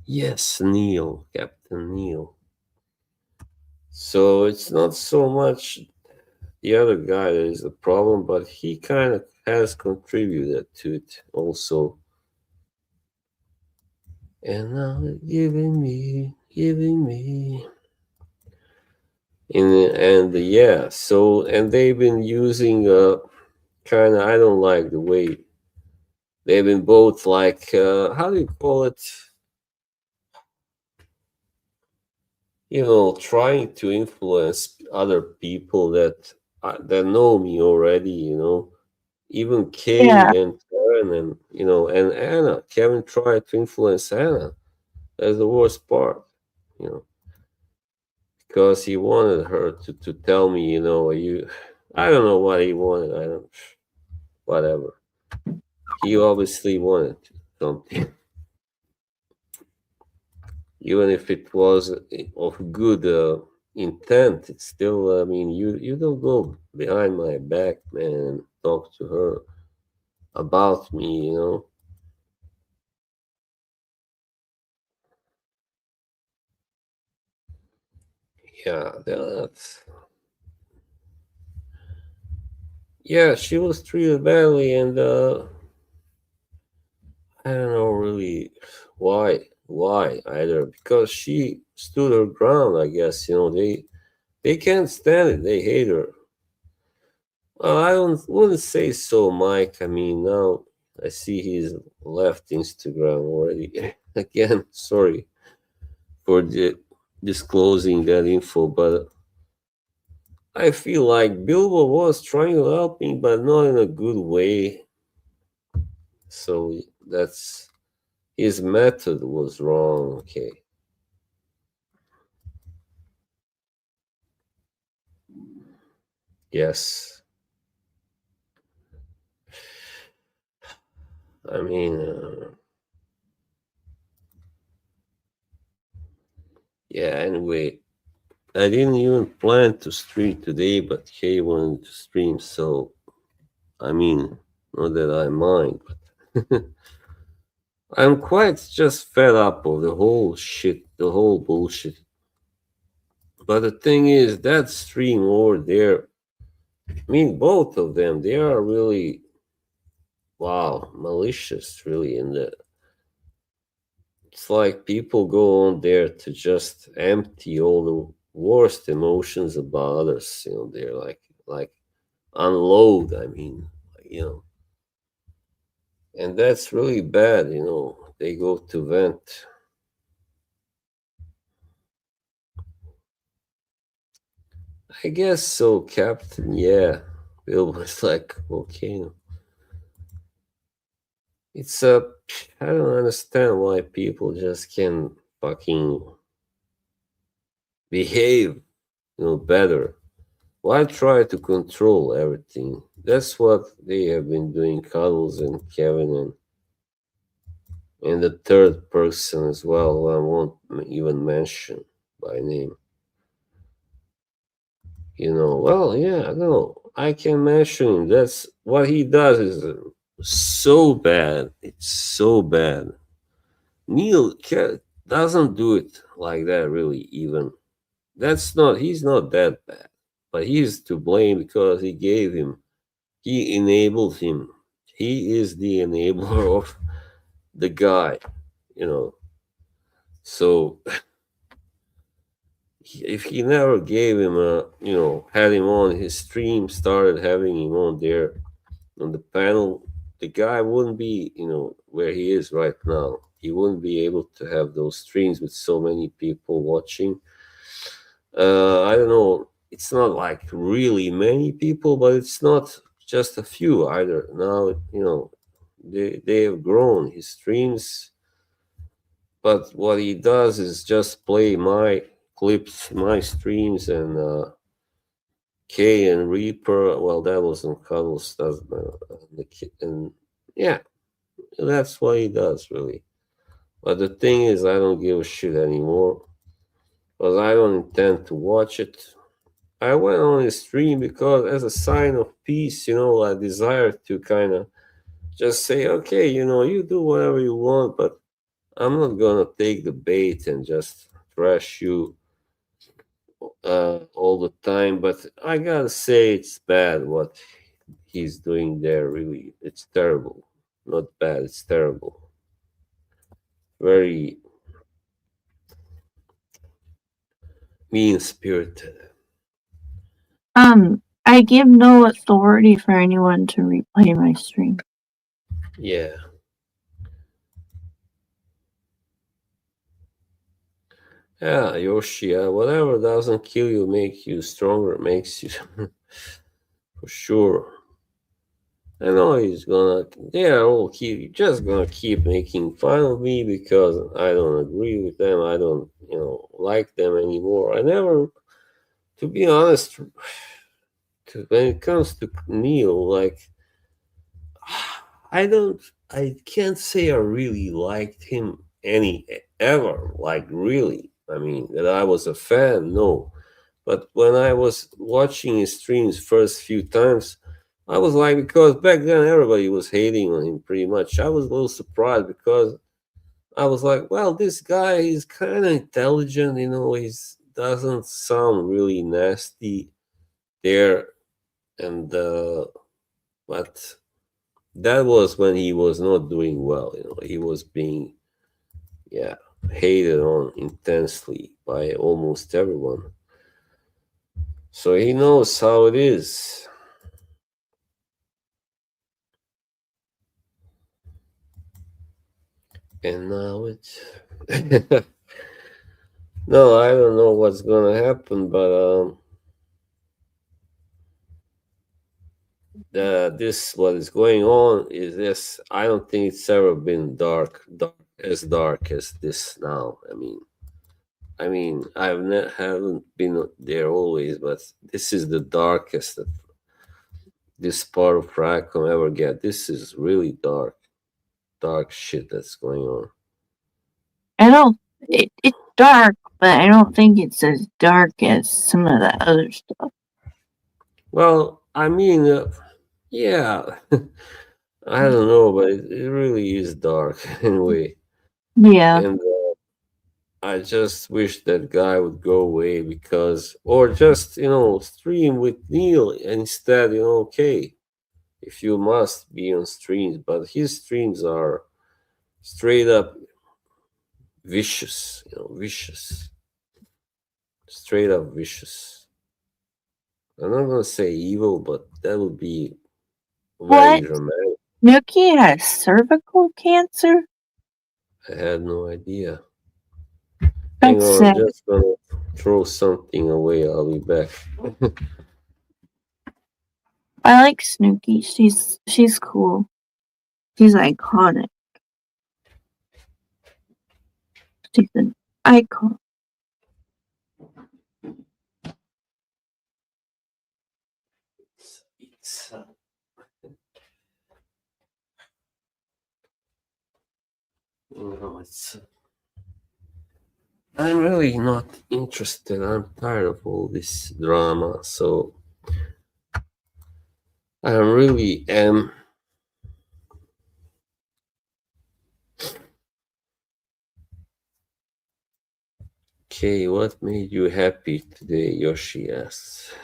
Yes, Neil, Captain Neil. So it's not so much the other guy that is the problem, but he kind of has contributed to it also. And now they're giving me. And yeah, so, and they've been using kind of, I don't like the way they've been both like, how do you call it? Trying to influence other people that know me already. Even Yeah, Kay and Karen, and and Anna. Kevin tried to influence Anna. That's the worst part, you know, because he wanted her to tell me, you. I don't know what he wanted. I don't. Whatever. He obviously wanted something, even if it was of good intent. It's still. I mean, you don't go behind my back, man, and talk to her about me. Yeah, that's. Yeah, she was treated badly, and I don't know really why either, because she stood her ground. I guess they can't stand it. They hate her. Well, I wouldn't say so, Mike. I mean, now I see he's left Instagram already. Again, sorry for disclosing that info, but I feel like Bilbo was trying to help me, but not in a good way. So that's his method was wrong. Okay. Yes. I mean, yeah. Anyway, I didn't even plan to stream today, but Kay wanted to stream, so I mean, not that I mind, but I'm quite just fed up of the whole shit, the whole bullshit. But the thing is, that stream over there, I mean, both of them, they are really, wow, malicious, really. In the, it's like people go on there to just empty all the worst emotions about others. They're like unload. I mean, and that's really bad. They go to vent. I guess so, Captain. Yeah, Bill was like volcano. It's I don't understand why people just can fucking behave, better. Why try to control everything? That's what they have been doing, Cuddles and Kevin, and the third person as well, who I won't even mention by name. Well, yeah, no, I can mention him. That's what he does is so bad. It's so bad. Neil doesn't do it like that, really, even. He's not that bad. But he's to blame because he enabled him. He is the enabler of the guy, you know. So if he never gave him had him on his stream, started having him on there on the panel, the guy wouldn't be, where he is right now. He wouldn't be able to have those streams with so many people watching. I don't know. It's not like really many people, but it's not just a few either. Now, they have grown his streams, but what he does is just play my clips, my streams, and K and Reaper. Well, that was on Cuddles, does and yeah, that's what he does really. But the thing is, I don't give a shit anymore because I don't intend to watch it. I went on his stream because, as a sign of peace, I desire to kind of just say, okay, you do whatever you want, but I'm not gonna take the bait and just trash you all the time. But I gotta say, it's bad what he's doing there. Really, it's terrible. Not bad. It's terrible. Very mean spirited. I give no authority for anyone to replay my stream. Yeah. Yeah, Yoshi, whatever doesn't kill you make you stronger, makes you for sure. I know they're all just gonna keep making fun of me because I don't agree with them. I don't, like them anymore. I never, to be honest, when it comes to Neil, like, I can't say I really liked him ever, like, really. I mean, that I was a fan, no. But when I was watching his streams first few times, I was like, because back then everybody was hating on him pretty much. I was a little surprised because I was like, well, this guy is kind of intelligent, he's doesn't sound really nasty there, and but that was when he was not doing well. He was being, yeah, hated on intensely by almost everyone. So he knows how it is. And now it's no, I don't know what's gonna happen, but this what is going on is this. I don't think it's ever been dark as this now. I mean, haven't been there always, but this is the darkest that this part of Rackham ever get. This is really dark shit that's going on. I don't. It's dark, but I don't think it's as dark as some of the other stuff. Well, I mean, yeah, I don't know, but it really is dark anyway. Yeah. And I just wish that guy would go away or just, stream with Neil instead, okay, if you must be on streams, but his streams are straight up vicious, vicious, straight up vicious. I'm not gonna say evil, but that would be very What? dramatic. Nuki has cervical cancer? I had no idea. Hang That's on, sad. I'm just gonna throw something away. I'll be back. I like Snooki. She's cool. She's iconic. She's an icon. It's it's. I'm really not interested. I'm tired of all this drama. So I really am. Okay, what made you happy today? Yoshi asks.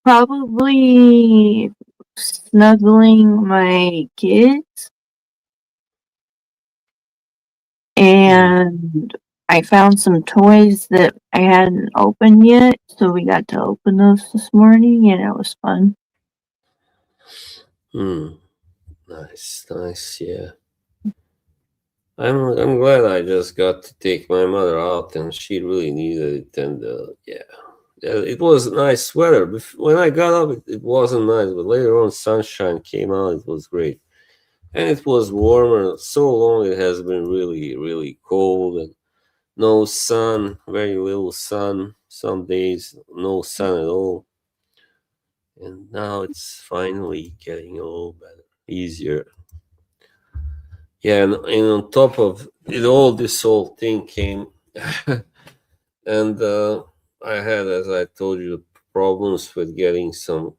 Probably snuggling my kids. And I found some toys that I hadn't opened yet, so we got to open those this morning, and it was fun. Nice, yeah. I'm glad I just got to take my mother out, and she really needed it. And yeah, it was nice weather. When I got up, it wasn't nice, but later on, sunshine came out. It was great, and it was warmer. So long it has been really, really cold, and no sun, very little sun. Some days, no sun at all. And now it's finally getting a little better, easier. Yeah, and on top of it all, this whole thing came, and I had, as I told you, problems with getting some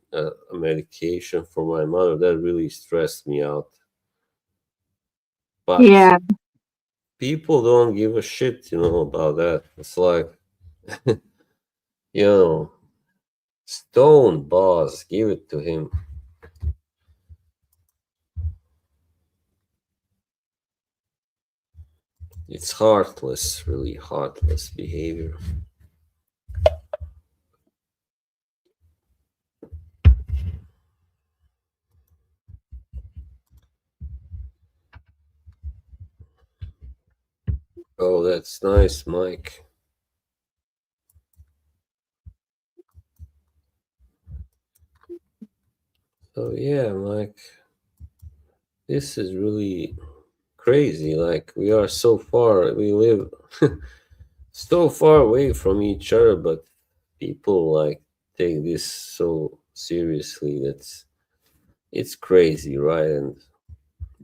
medication for my mother. That really stressed me out. But Yeah, people don't give a shit, about that. It's like, you know, Stone Boss, give it to him. It's heartless, really heartless behavior. Oh, that's nice, Mike. So yeah, Mike, this is really crazy. Like we are so far, we live so far away from each other, but people like take this so seriously. It's crazy, right? And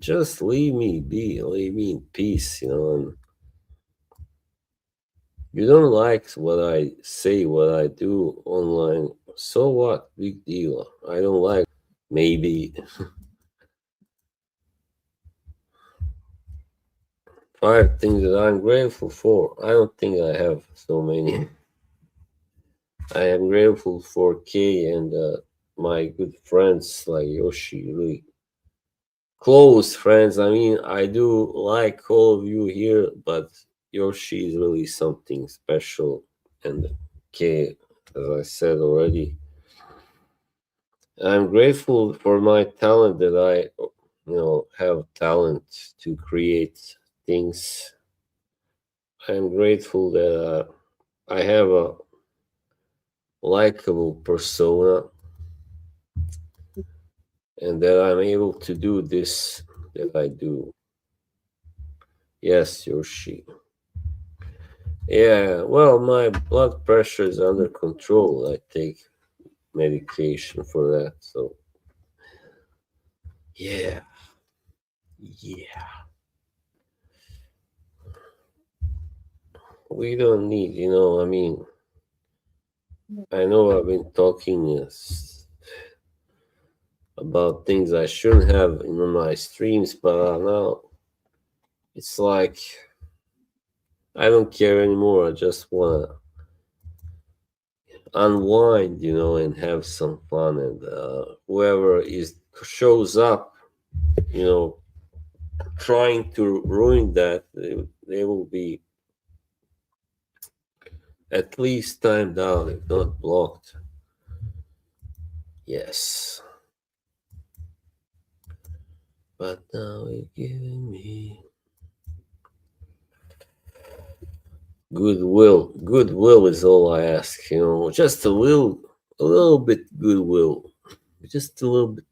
just leave me be, leave me in peace, and you don't like what I say, what I do online. So what? Big deal. I don't like. Maybe five things that I'm grateful for. I don't think I have so many. I am grateful for Kay and my good friends like Yoshi, really close friends. I mean, I do like all of you here, but Yoshi is really something special. And Kay, as I said already, I'm grateful for my talent that I have talent to create things. I'm grateful that I have a likable persona and that I'm able to do this that I do. Yes, Yoshi. Yeah, well, my blood pressure is under control. I take medication for that. So, yeah, yeah. We don't need, I mean, I know I've been talking about things I shouldn't have in my streams, but now it's like I don't care anymore. I just want to unwind, and have some fun. And whoever is shows up, you know, trying to ruin that, they will be at least timed out, if not blocked. Yes. But now you're giving me goodwill. Goodwill is all I ask, just a little bit goodwill. Just a little bit.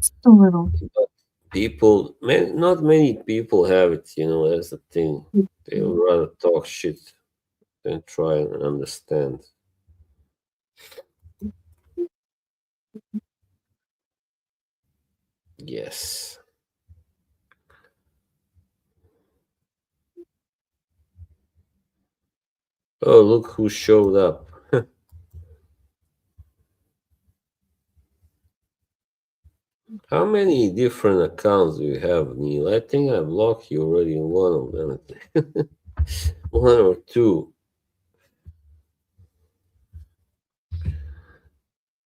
just a little. But not many people have it, that's the thing. They would rather talk shit than try and understand. Yes. Oh, look who showed up. How many different accounts do you have, Neil? I think I blocked you already in one of them. One or two.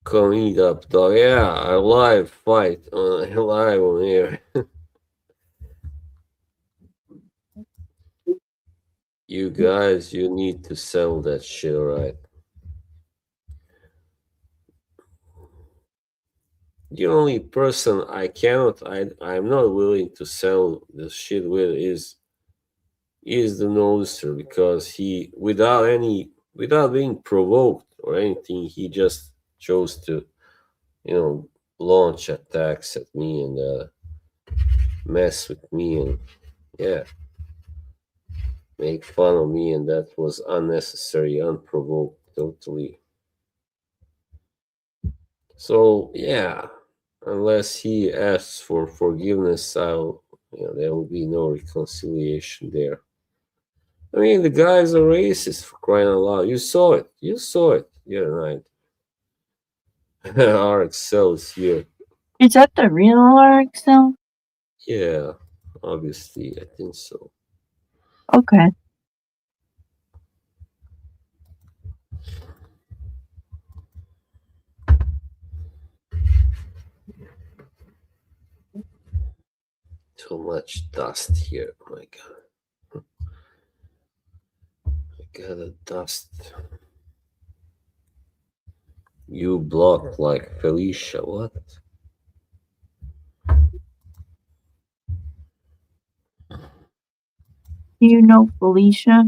Come eat up, dog. Yeah, a live fight live on air. You guys, you need to sell that shit, alright? The only person I'm not willing to sell this shit with is is the noticer because he, without being provoked or anything, he just chose to, you know, launch attacks at me and mess with me and yeah, make fun of me, and that was unnecessary, unprovoked, totally. So yeah, unless he asks for forgiveness, there will be no reconciliation there. I mean, the guy's a racist for crying out loud. You saw it. You saw it the other night. RXL is here. Is that the real RXL? Yeah, obviously, I think so. Okay. Too much dust here. Oh my god. I got a dust. You block like Felicia. What? Do you know Felicia?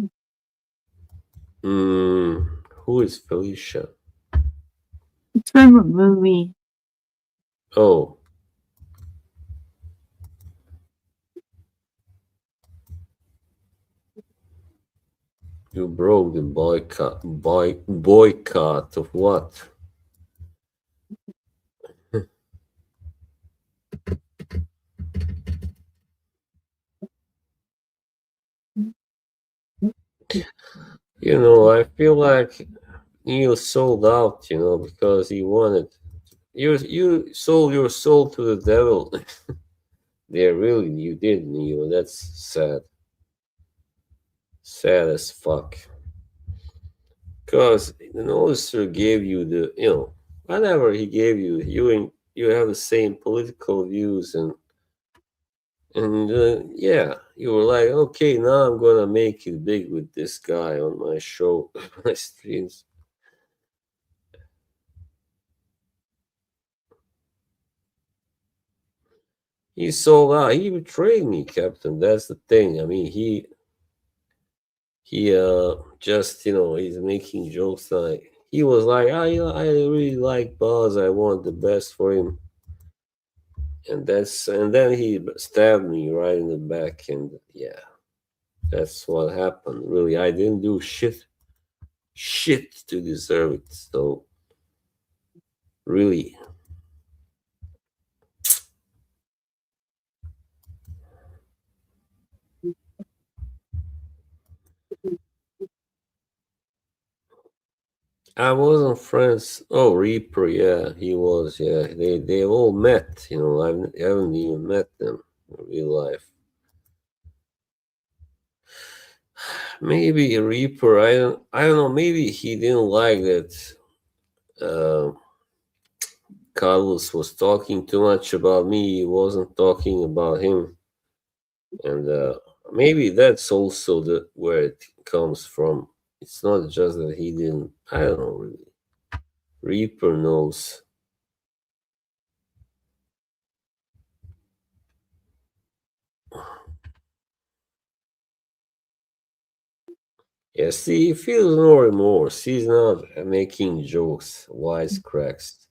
Who is Felicia? It's from a movie. Oh, you broke the boycott of what? You know, I feel like Neil sold out, you know, because he wanted. You sold your soul to the devil. Yeah, really, you did, Neil. That's sad. Sad as fuck. Because the officer gave you the, you know, whatever he gave you, you have the same political views and yeah, you were like, okay, now I'm gonna make it big with this guy on my show, my streams. He sold out. He betrayed me, Captain. That's the thing. I mean, he just, you know, he's making jokes like he was like, I really like Boz. I want the best for him, and then he stabbed me right in the back, and yeah, that's what happened. Really, I didn't do shit to deserve it. So really, I wasn't friends. Oh, Reaper, yeah, he was. Yeah, they all met. You know, I haven't even met them in real life. Maybe Reaper. I don't know. Maybe he didn't like that. Uh, Carlos was talking too much about me. He wasn't talking about him, and maybe that's also the where it comes from. It's not just that he didn't. I don't know really. Reaper knows. Yeah, see, he feels no remorse. He's not making jokes, wisecracks.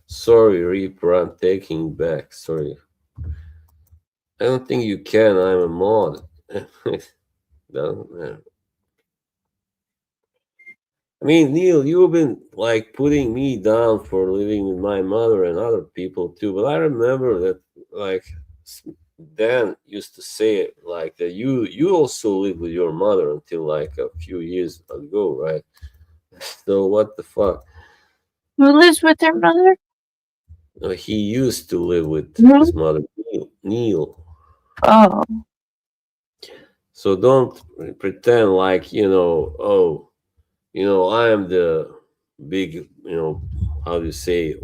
Sorry, Reaper, I'm taking back. Sorry. I don't think you can. I'm a mod. No, I mean, Neil, you've been like putting me down for living with my mother and other people too. But I remember that, like, Dan used to say it like that. You also lived with your mother until like a few years ago, right? So what the fuck? Who lives with their mother? No, he used to live with Who? his mother, Neil. Oh, So don't pretend like oh, I am the big, how do you say,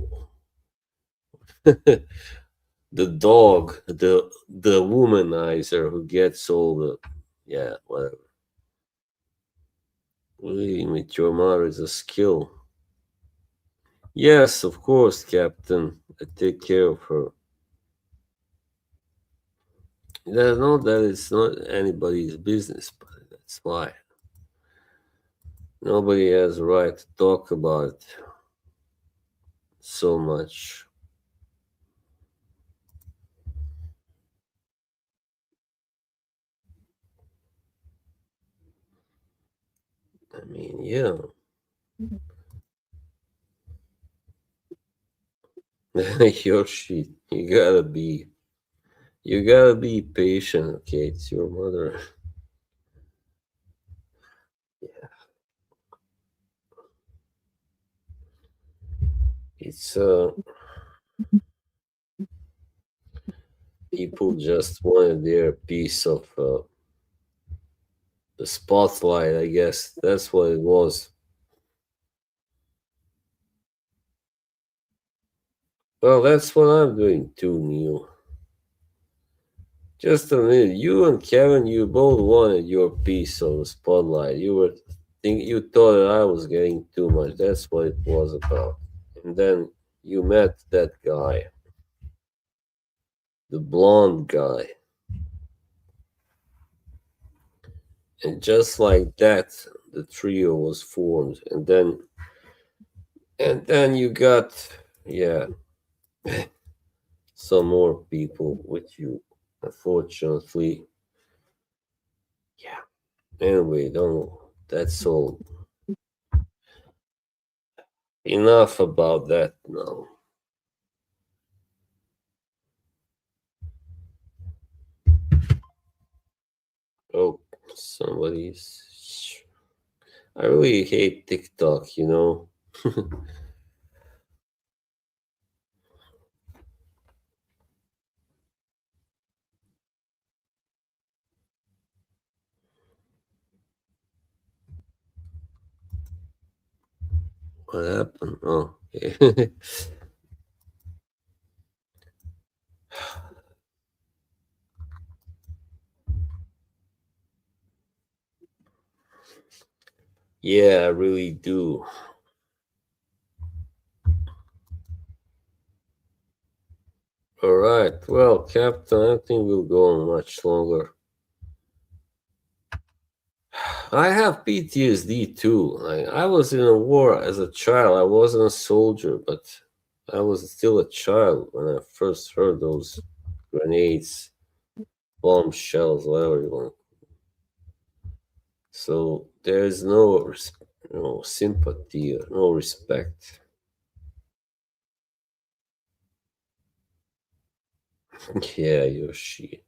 the dog, the womanizer who gets all the, yeah, whatever. Living with your mother is a skill. Yes, of course, Captain. I take care of her. I know that it's not anybody's business, but that's why nobody has a right to talk about it so much. I mean, yeah, your shit. You gotta be patient. Okay, it's your mother. It's people just wanted their piece of the spotlight. I guess that's what it was. Well, that's what I'm doing too, Neil. Just a minute. You and Kevin, you both wanted your piece of the spotlight. You thought that I was getting too much. That's what it was about. And then you met that guy, the blonde guy, and just like that, the trio was formed. And then you got, yeah, some more people with you. Unfortunately, yeah. Anyway, don't. That's all. Enough about that now. Oh, somebody's. I really hate TikTok, you know? What happened? Oh, okay. Yeah, I really do. All right. Well, Captain, I think we'll go on much longer. I have PTSD too. I was in a war as a child. I wasn't a soldier, but I was still a child when I first heard those grenades, bomb shells, whatever you want. So there's no sympathy, or no respect. Yeah, Yoshi.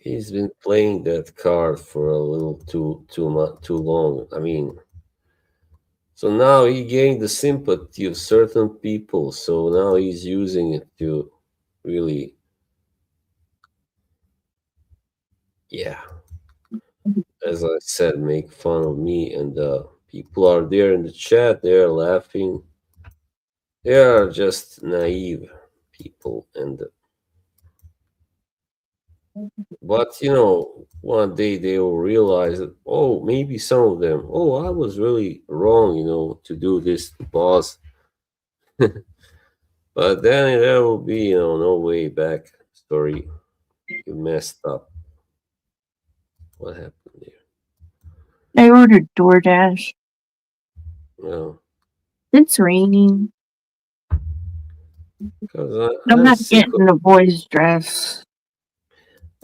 He's been playing that card for a little too long. I mean, so now he gained the sympathy of certain people. So now he's using it to really, yeah, as I said, make fun of me. And people are there in the chat. They're laughing. They are just naive people. But one day they will realize that, oh, maybe some of them, oh, I was really wrong, to do this to boss. But then there will be, no way back story. You messed up. What happened there? I ordered DoorDash. Well, It's raining. because I'm not getting a boy's dress.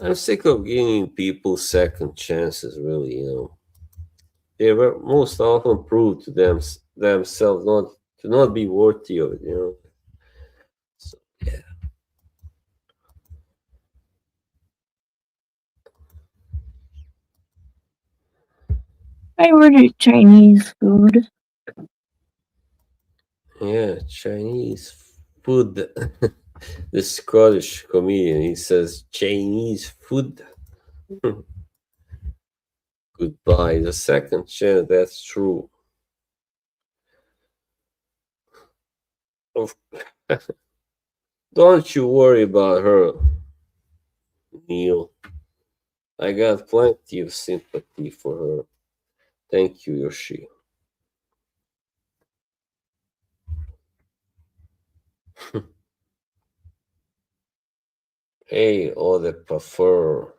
I'm sick of giving people second chances. Really, they were most often prove to themselves not be worthy of it. So, yeah. I ordered Chinese food. Yeah, Chinese food. The Scottish comedian, he says Chinese food. Goodbye. The second chance, that's true. Of- Don't you worry about her, Neil. I got plenty of sympathy for her. Thank you, Yoshi. Hey, or the prefer.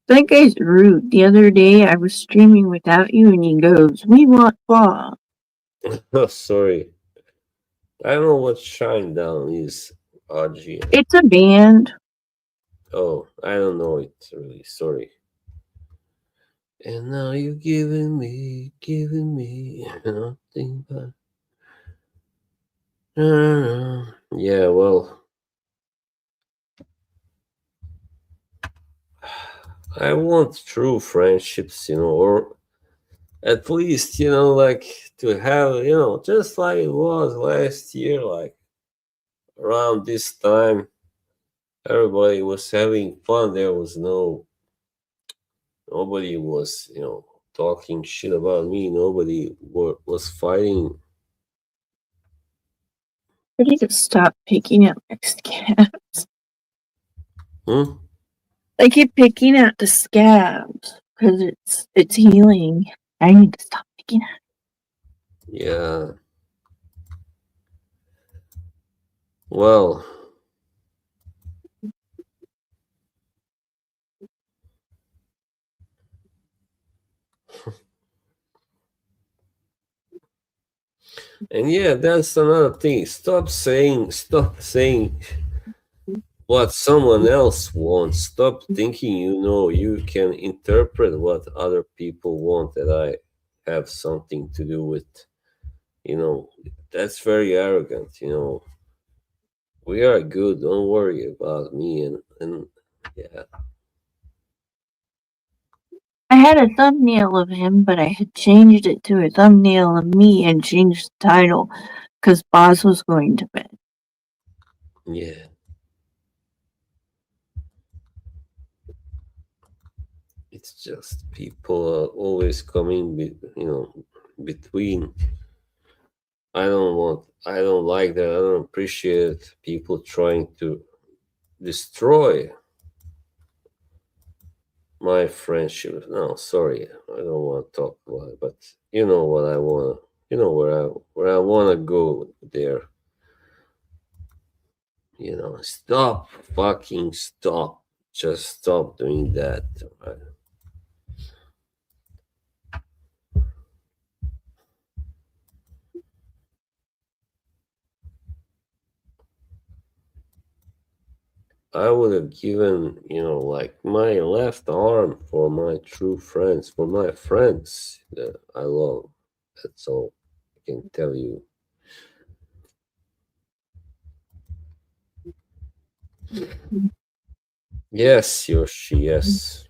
That guy's rude. The other day I was streaming without you and he goes, "We want Bob." Oh, sorry. I don't know what Shine Down is, RGM. It's a band. Oh, I don't know it really. Sorry. And now you're giving me nothing but. Yeah, well, I want true friendships, or at least, like to have, just like it was last year, like around this time, everybody was having fun. There was nobody was, talking shit about me. Nobody was fighting. I need to stop picking at my scabs. Hmm? I keep picking at the scabs because it's healing. I need to stop picking at. Yeah. Well, and yeah, that's another thing. Stop saying what someone else wants. Stop thinking you can interpret what other people want that I have something to do with. You know, that's very arrogant. We are good. Don't worry about me. And yeah, I had a thumbnail of him, but I had changed it to a thumbnail of me and changed the title because Boz was going to bed. yeah. It's just people are always coming, between. I don't like that. I don't appreciate people trying to destroy my friendship. No, sorry, I don't want to talk about it, but you know what I want. You know where I want to go there. Stop, fucking stop. Just stop doing that. I would have given, like my left arm for my true friends, for my friends that I love. That's all I can tell you. Yes, Yoshi, yes.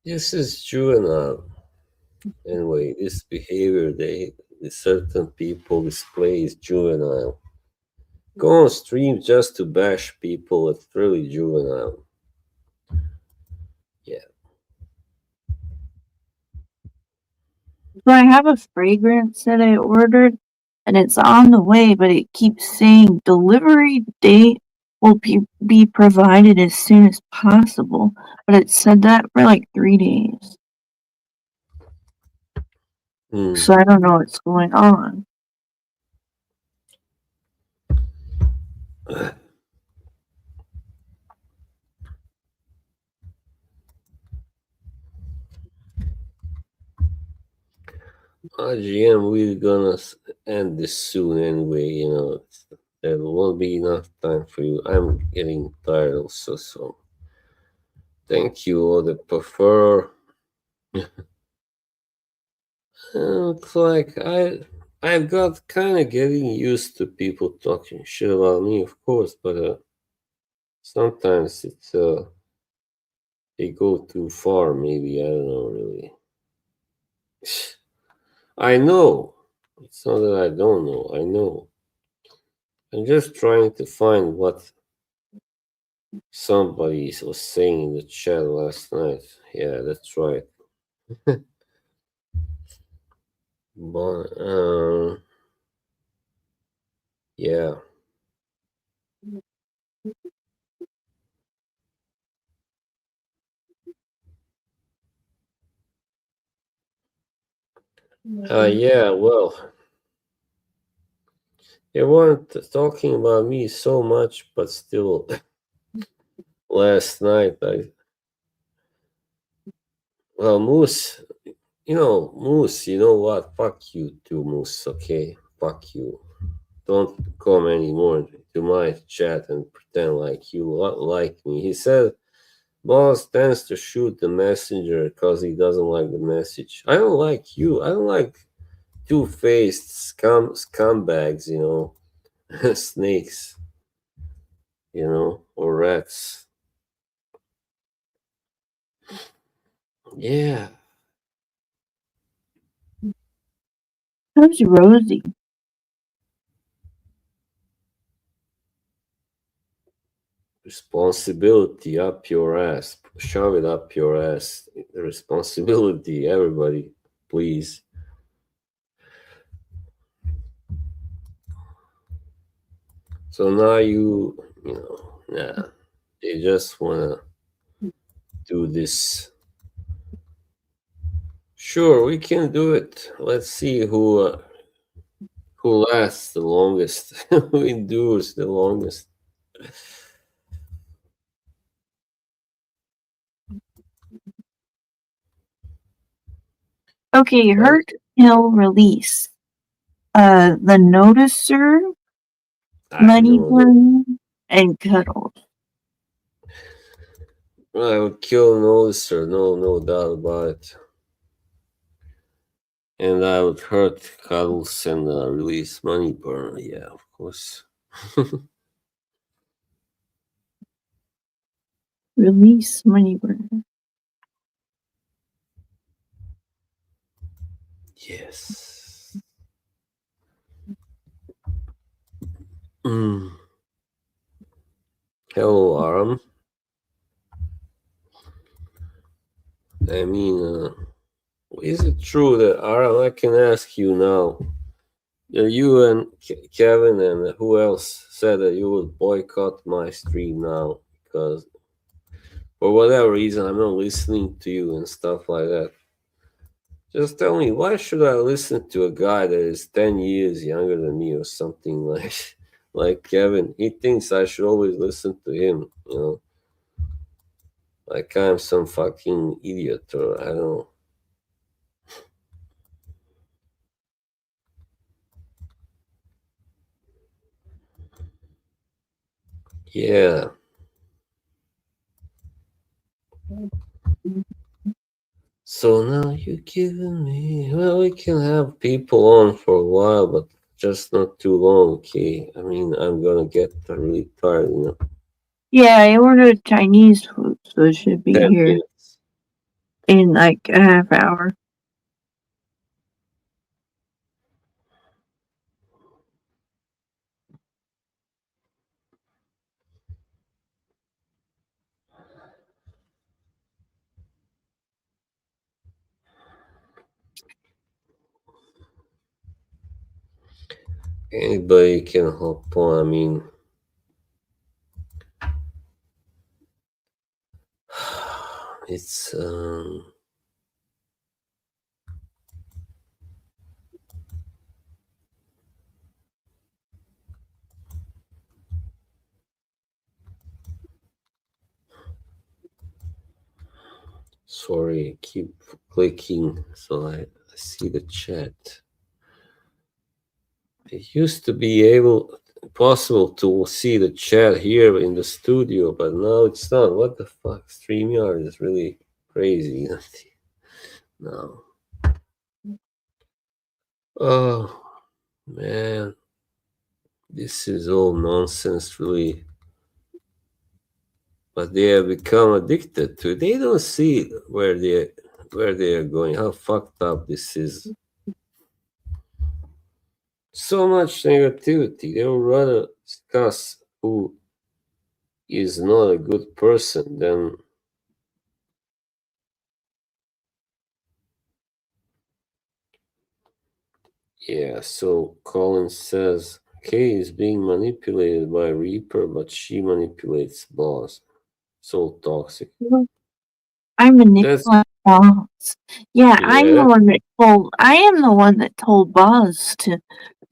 This is juvenile. Anyway, this behavior the certain people display is juvenile. Go on stream just to bash people, it's really juvenile. Yeah. So I have a fragrance that I ordered and it's on the way, but it keeps saying delivery date will be provided as soon as possible. But it said that for like 3 days. Hmm. So I don't know what's going on. GM, we're gonna end this soon anyway. There won't be enough time for you. I'm getting tired also, so thank you all that prefer. It's like I've got kind of getting used to people talking shit about me, of course, but sometimes they go too far. Maybe I don't know really. I know. It's not that I don't know. I know. I'm just trying to find what somebody was saying in the chat last night. Yeah, that's right. But yeah. Yeah, well, they weren't talking about me so much, but still, last night well, Moose, Moose, you know what? Fuck you too, Moose, okay? Fuck you. Don't come anymore to my chat and pretend like you like me. He said Boss tends to shoot the messenger because he doesn't like the message. I don't like you. I don't like two-faced scumbags, snakes, or rats. Yeah, Who's Rosie? responsibility up your ass. Shove it up your ass. The responsibility, everybody, please. So now nah, they just wanna do this. Sure, we can do it. Let's see who lasts the longest, who endures the longest. Okay, But Hurt Hill release. The Noticer, I Money know that Burn, and Cuddles. I would kill Noticer, no doubt about it. And I would hurt Cuddles and release Money Burn. Yeah, of course. Release Money Burn. Yes. Mm. Hello, Aram. I mean, is it true that Aram? I can ask you now. You and Kevin and who else said that you would boycott my stream now because for whatever reason I'm not listening to you and stuff like that. Just tell me, why should I listen to a guy that is 10 years younger than me or something like like Kevin? He thinks I should always listen to him, like I'm some fucking idiot or I don't know. Yeah. So now you're giving me. Well, we can have people on for a while, but just not too long, okay? I mean, I'm gonna get really tired. Yeah, I ordered Chinese food, so it should be 10 here minutes. in like a half hour. Anybody can hop on. I mean, it's sorry, I keep clicking so I see the chat. It used to be possible to see the chat here in the studio, but now it's not. What the fuck? StreamYard is really crazy. No. Oh man, this is all nonsense, really. But they have become addicted to it. They don't see where they are going. How fucked up this is. So much negativity. They would rather discuss who is not a good person than yeah. So Colin says Kay is being manipulated by Reaper, but she manipulates Boss. So toxic. I That's manipulate Boz. Yeah, Yeah, I am the one that told Boz to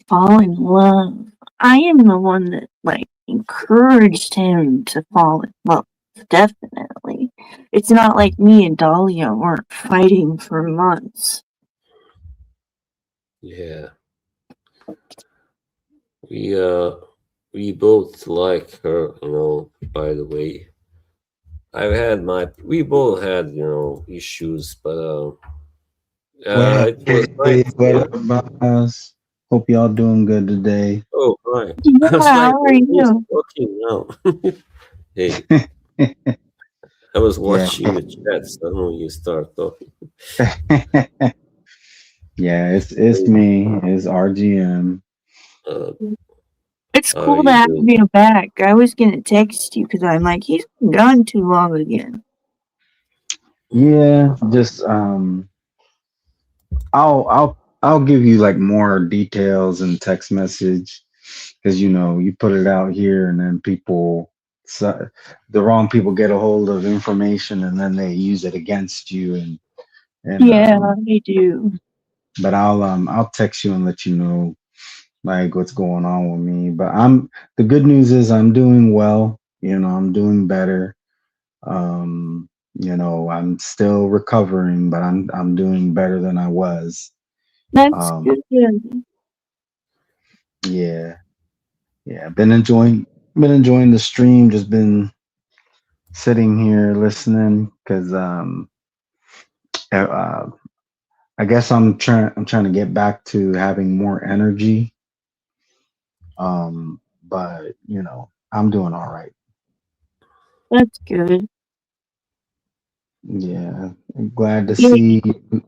fall in love. I am the one that like encouraged him to fall in love. Definitely. It's not like me and Dahlia weren't fighting for months. yeah. We uh we both like her, by the way. We both had, issues, but What it was up, nice. Kay? What up, boss? Hope y'all doing good today. Oh, right. Yeah, I was like, how are who is you? talking now? Hey, I was Yeah. watching the chat, so you start talking. Yeah, it's me. It's RGM. Uh, It's how are cool to you have doing? you back. I was gonna text you because I'm like, he's been gone too long again. Yeah, just I'll give you like more details in text message because you put it out here and then so, the wrong people get a hold of information and then they use it against you and Yeah, I do. but I'll text you and let you know like what's going on with me. But the good news is I'm doing well. I'm doing better. I'm still recovering, but I'm doing better than I was. That's Um, good. yeah, yeah. Been enjoying the stream. Just been sitting here listening because uh, I guess I'm trying to get back to having more energy. But I'm doing all right. That's good. Yeah, I'm glad to Yeah, see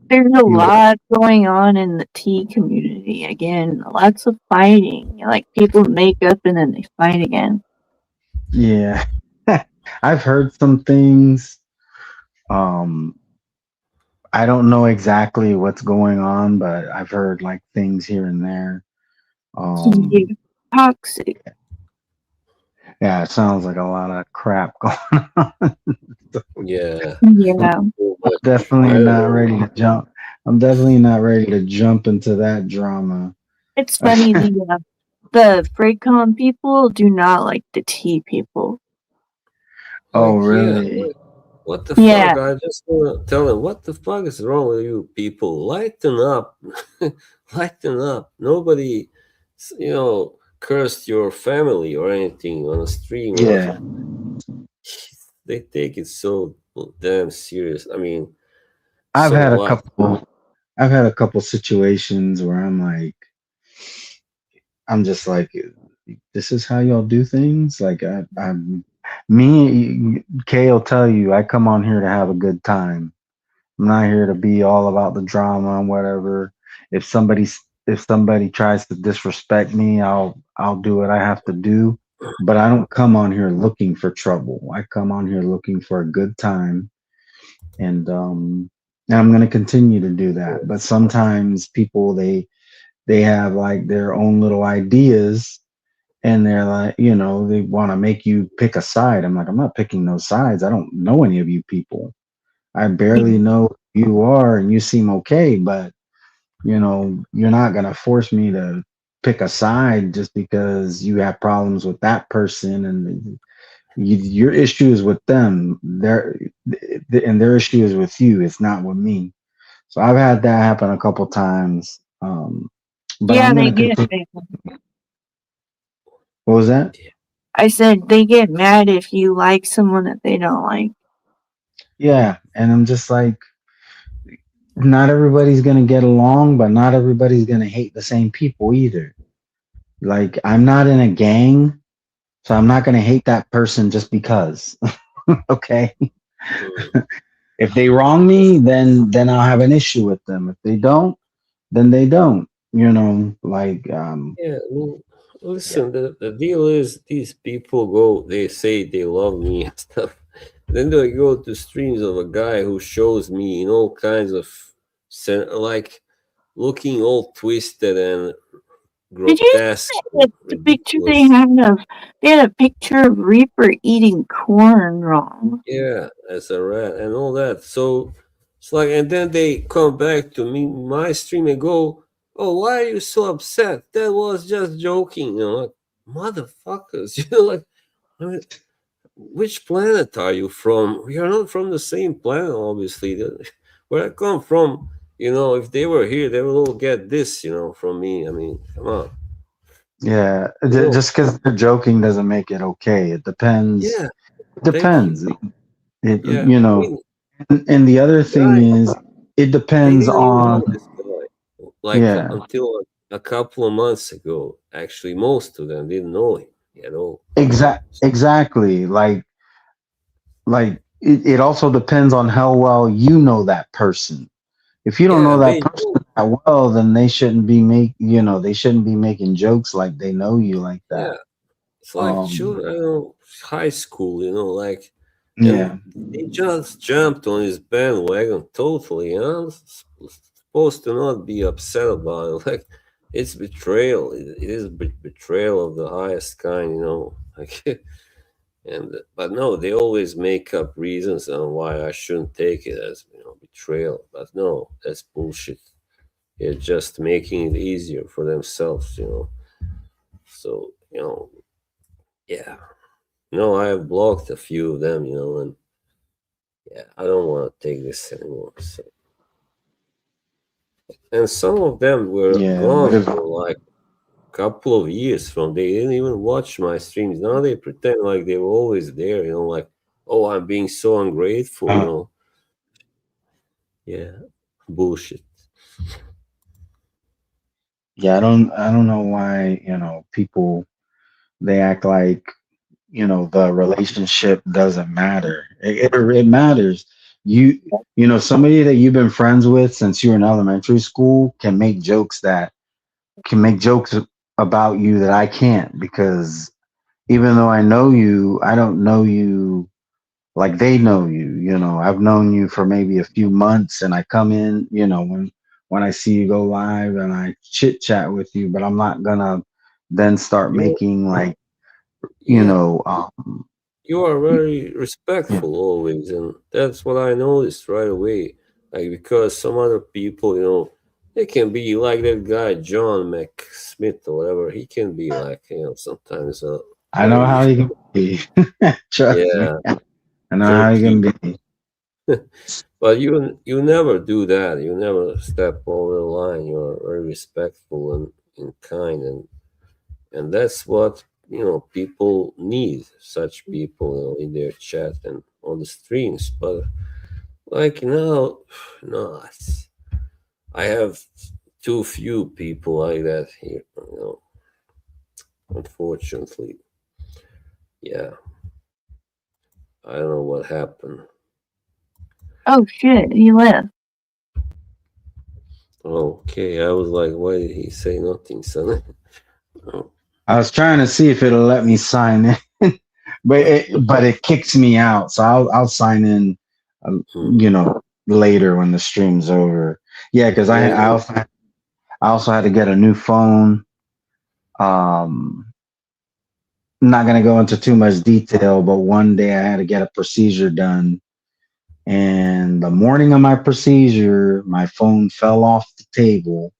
there's a you. lot going on in the tea community again. Lots of fighting. Like people make up and then they fight again. Yeah, I've heard some things. Um, I don't know exactly what's going on, but I've heard like things here and there. Yeah, Um, toxic. yeah, it sounds like a lot of crap going on. Yeah, I'm Yeah, so much. I definitely don't not know. ready to jump. I'm definitely not ready to jump into that drama. it's funny. The Freecon people do not like the tea people. Oh, Like, yeah, really? what the Yeah, fuck? I just want to tell him, what the fuck is wrong with you people? Lighten up. Lighten up. Nobody, cursed your family or anything on a stream. Yeah. They take it so damn serious. I mean, I've so had a what? couple I've had a couple situations where I'm just like, this is how y'all do things. Like Kay will tell you, I come on here to have a good time. I'm not here to be all about the drama and whatever. If somebody tries to disrespect me, I'll do what I have to do. But I don't come on here looking for trouble. I come on here looking for a good time, and I'm gonna continue to do that. But sometimes people they have like their own little ideas and they're like, they want to make you pick a side. I'm like, I'm not picking no sides. I don't know any of you people. I barely know who you are and you seem okay, but you're not going to force me to pick a side just because you have problems with that person and your issue is with them. Their issue is with you. It's not with me. So I've had that happen a couple times. But yeah, I'm they going to get continue. mad. What was that? I said they get mad if you like someone that they don't like. Yeah, and I'm just like, not everybody's gonna get along, but not everybody's gonna hate the same people either. Like, I'm not in a gang, so I'm not gonna hate that person just because. Okay, Mm. if they wrong me, then I'll have an issue with them. If they don't, then they don't. Like Yeah, I mean, yeah, listen, the deal is these people go, they say they love me and stuff. Then they go to streams of a guy who shows me in all kinds of, like, looking all twisted and Did you grotesque see and the picture they ridiculous. had of? They had a picture of Reaper eating corn wrong. Yeah, as a rat and all that. So It's like, and then they come back to me, my stream, and go, "Oh, why are you so upset? That was just joking." Like, motherfuckers, like, I mean, which planet are you from? We are not from the same planet, obviously. Where I come from, if they were here, they will all get this, from me. I mean, come on. Yeah, You know, just because they're joking doesn't make it okay. It depends. yeah, It thank depends. you. It Yeah, I mean, and the other thing guy, is, it they depends didn't even on. know this guy. Like Yeah, until a couple of months ago, actually, most of them didn't know him at all. exactly. Like it also depends on how well you know that person. If you don't Yeah, know that they person know. that well, then they shouldn't be they shouldn't be making jokes like they know you like that. Yeah, it's like Um, high school, like, and yeah, they just jumped on his bandwagon totally. I'm supposed to not be upset about it. Like, it's betrayal. It is betrayal of the highest kind, Like, and but no, they always make up reasons on why I shouldn't take it as betrayal. But no, that's bullshit. They're just making it easier for themselves. So yeah. No, I have blocked a few of them, and yeah, I don't want to take this anymore. So, and some of them were yeah. gone for like a couple of years from. They didn't even watch my streams. Now they pretend like they were always there, like, oh, I'm being so ungrateful. Uh, Yeah, bullshit. yeah, I don't know why, people they act like, the relationship doesn't matter. It matters. You somebody that you've been friends with since you were in elementary school can make jokes about you that I can't, because even though I know you, I don't know you like they know you. I've known you for maybe a few months, and I come in, when I see you go live and I chit chat with you, but I'm not gonna then start You, making like, you yeah, know, um, you are very yeah, respectful always, and that's what I noticed right away. Like, because some other people, they can be like that guy John McSmith or whatever. He can be like, sometimes I know very, how you can be. Trust me, yeah, I know how you jerky. can be. But you never do that. You never step over the line. You're very respectful and kind, and that's what people need. Such people, in their chat and on the streams. But like now, no, I have too few people like that here. Unfortunately, yeah. I don't know what happened. Oh shit, he left. Okay, I was like, why did he say nothing, son? Oh, I was trying to see if it'll let me sign in, but what? it kicks me out. So I'll sign in, Hmm. later when the stream's over. Yeah, because Yeah, I also had to get a new phone. Um, I'm not gonna go into too much detail, but one day I had to get a procedure done, and the morning of my procedure, my phone fell off the table,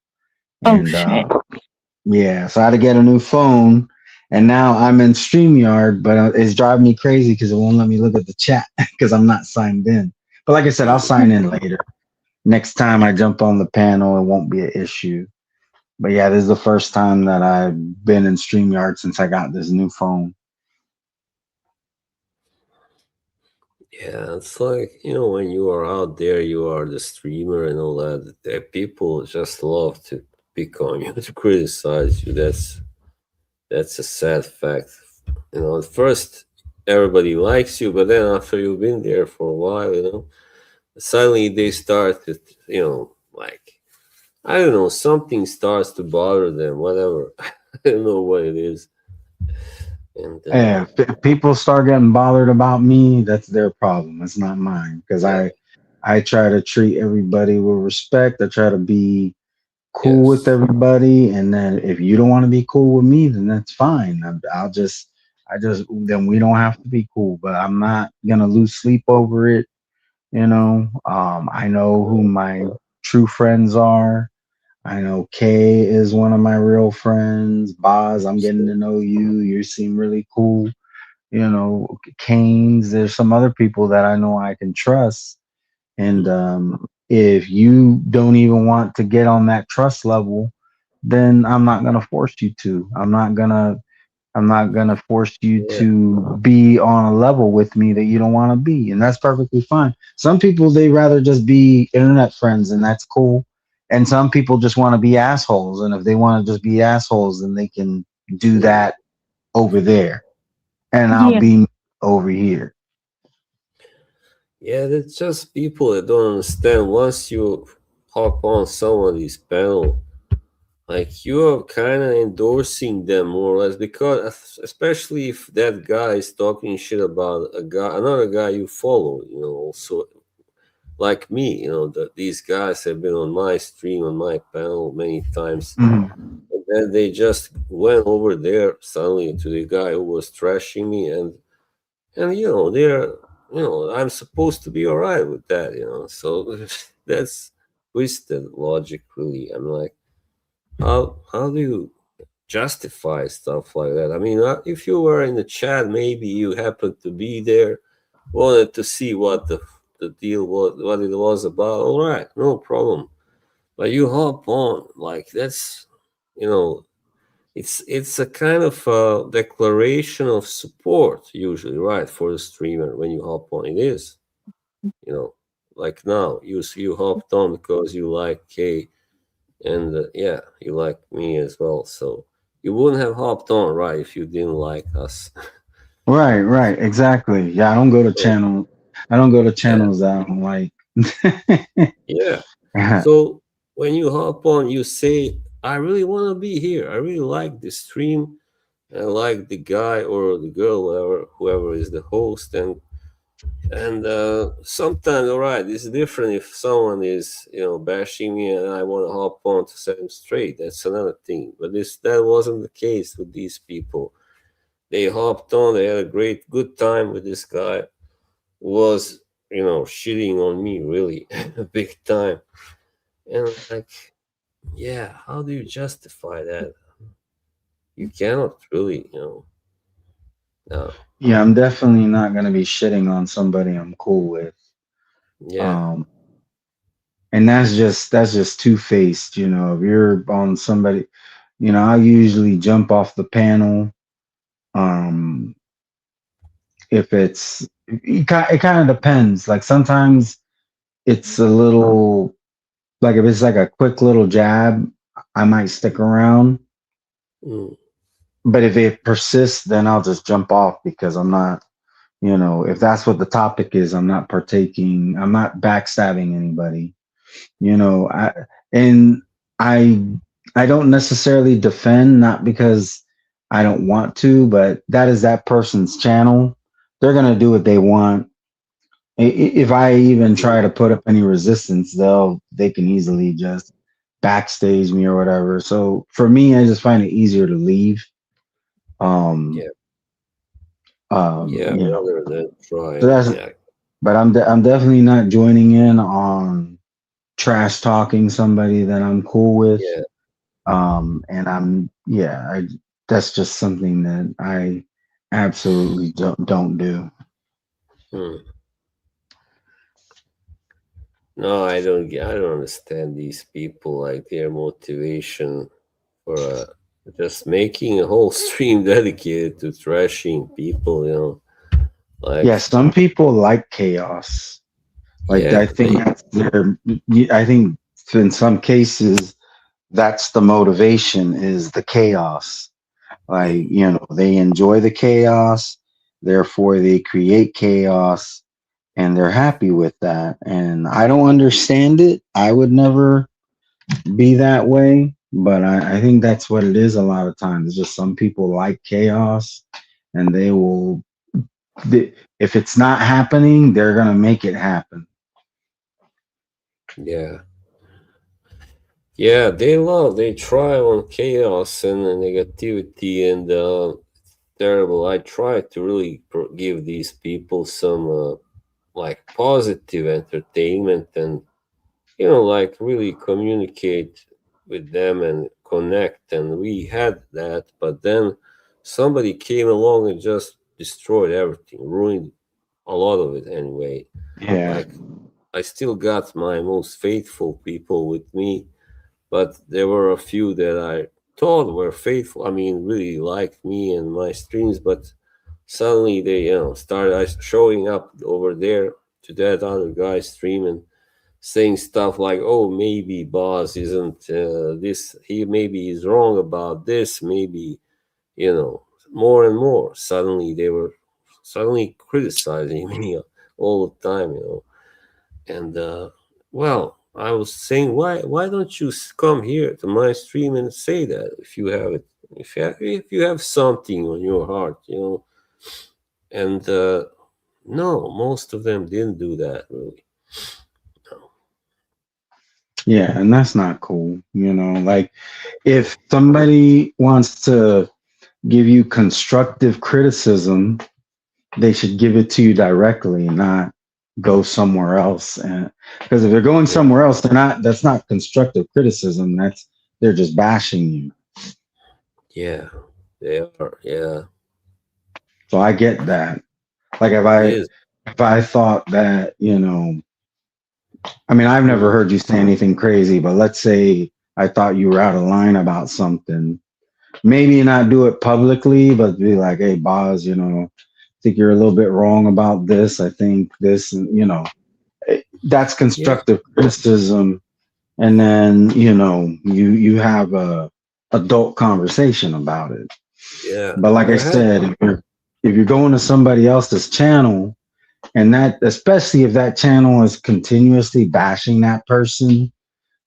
Oh and shit. yeah, so I had to get a new phone, and now I'm in StreamYard, but it's driving me crazy because it won't let me look at the chat because I'm not signed in. But like I said, I'll sign in later. Next time I jump on the panel, it won't be an issue. But yeah, this is the first time that I've been in StreamYard since I got this new phone. yeah, it's like, when you are out there, you are the streamer and all that. People just love to pick on you, to criticize you. That's a sad fact. At first everybody likes you, but then after you've been there for a while, suddenly they start to, like, I don't know, something starts to bother them, whatever. I don't know what it is. And Yeah, if people start getting bothered about me, that's their problem. It's not mine, because yeah, I try to treat everybody with respect. I try to be cool with yes, everybody, and then if you don't want to be cool with me, then that's fine. I just then we don't have to be cool. But I'm not gonna lose sleep over it. I know who my true friends are. I know Kay is one of my real friends. Boz, I'm getting to know you. You seem really cool. Canes, there's some other people that I know I can trust. And if you don't even want to get on that trust level, then I'm not gonna force you to. I'm not gonna force you Yeah, to be on a level with me that you don't want to be, and that's perfectly fine. Some people they rather just be internet friends, and that's cool. And some people just want to be assholes, and if they want to just be assholes, then they can do mm, that over there, and I'll Yeah. be over here. yeah. That's just people that don't understand. Once you hop on somebody's panel, like you're kind of endorsing them more or less, because especially if that guy is talking shit about another guy you follow, also like me, that these guys have been on my stream, on my panel many times, Mhm. and then they just went over there suddenly to the guy who was trashing me, and I'm supposed to be all right with that, so that's twisted logic, really. I'm like, how do you justify stuff like that? I mean, if you were in the chat, maybe you happened to be there, wanted to see what the deal was, what it was about. All right, no problem. But you hop on like that's, you know, it's a kind of a declaration of support usually, right, for the streamer when you hop on. It is, you know, like now you hopped on because you like K, and yeah, you like me as well. So you wouldn't have hopped on, right, if you didn't like us. Right, right, exactly. Yeah, So I don't go to yeah, channels that I don't like. yeah. So when you hop on, you say, "I really want to be here. I really like the stream. I like the guy or the girl, whoever is the host." And sometimes, all right, it's different if someone is, bashing me and I want to hop on to set them straight. That's another thing. But that wasn't the case with these people. They hopped on. They had a good time with this guy who was, shitting on me really big time. And like, yeah, how do you justify that? You cannot really, no, Yeah, I'm definitely not gonna be shitting on somebody I'm cool with. yeah, Um, and that's just two-faced. If you're on somebody, I usually jump off the panel. Um, if it kind of depends. Like sometimes it's a little like if it's like a quick little jab, I might stick around. mm, But if it persists, then I'll just jump off because I'm not, if that's what the topic is, I'm not partaking. I'm not backstabbing anybody. And I I don't necessarily defend, not because I don't want to, but that is that person's channel. They're gonna do what they want. If I even try to put up any resistance, they can easily just backstage me or whatever. So for me, I just find it easier to leave. Um, yeah, yeah, you know, rather than try so and that's. yeah, But I'm definitely not joining in on trash talking somebody that I'm cool with. yeah. And that's just something that I absolutely don't do. Hmm. No, I don't understand these people, like their motivation for just making a whole stream dedicated to trashing people. Like, Yeah, some people like chaos. Like yeah, I think that's their. I think in some cases that's the motivation is the chaos. Like they enjoy the chaos, therefore they create chaos, and they're happy with that. And I don't understand it. I would never be that way, but I think that's what it is a lot of times. It's just some people like chaos and if it's not happening, they're going to make it happen. yeah, yeah. They thrive on chaos and negativity and terrible. I try to really give these people some like positive entertainment and like really communicate with them and connect. And we had that, but then somebody came along and just destroyed everything, ruined a lot of it anyway. Yeah. Like, I still got my most faithful people with me, but there were a few that I thought were faithful. I mean, really liked me and my streams, but suddenly they, started showing up over there to that other guy's stream and saying stuff like, "Oh, maybe Boz isn't this. He maybe is wrong about this. Maybe more and more." Suddenly they were suddenly criticizing me all the time, And well, I was saying, why don't you come here to my stream and say that if you have it, if you have something on your heart, And no, most of them didn't do that really. No. Yeah, and that's not cool. Like if somebody wants to give you constructive criticism, they should give it to you directly, not go somewhere else. And because if they're going Yeah, somewhere else, that's not constructive criticism. They're just bashing you. yeah, they are. Yeah, So I get that. Like it is. if I thought that, I mean, I've never Mm, heard you say anything crazy, but let's say I thought you were out of line about something. Maybe not do it publicly, but be like, "Hey, Boz, I think you're a little bit wrong about this. I think this," and that's yeah, constructive criticism. And then, you have a adult conversation about it. yeah. But like I I had. said, if you're going to somebody else's channel, and that, especially if that channel is continuously bashing that person,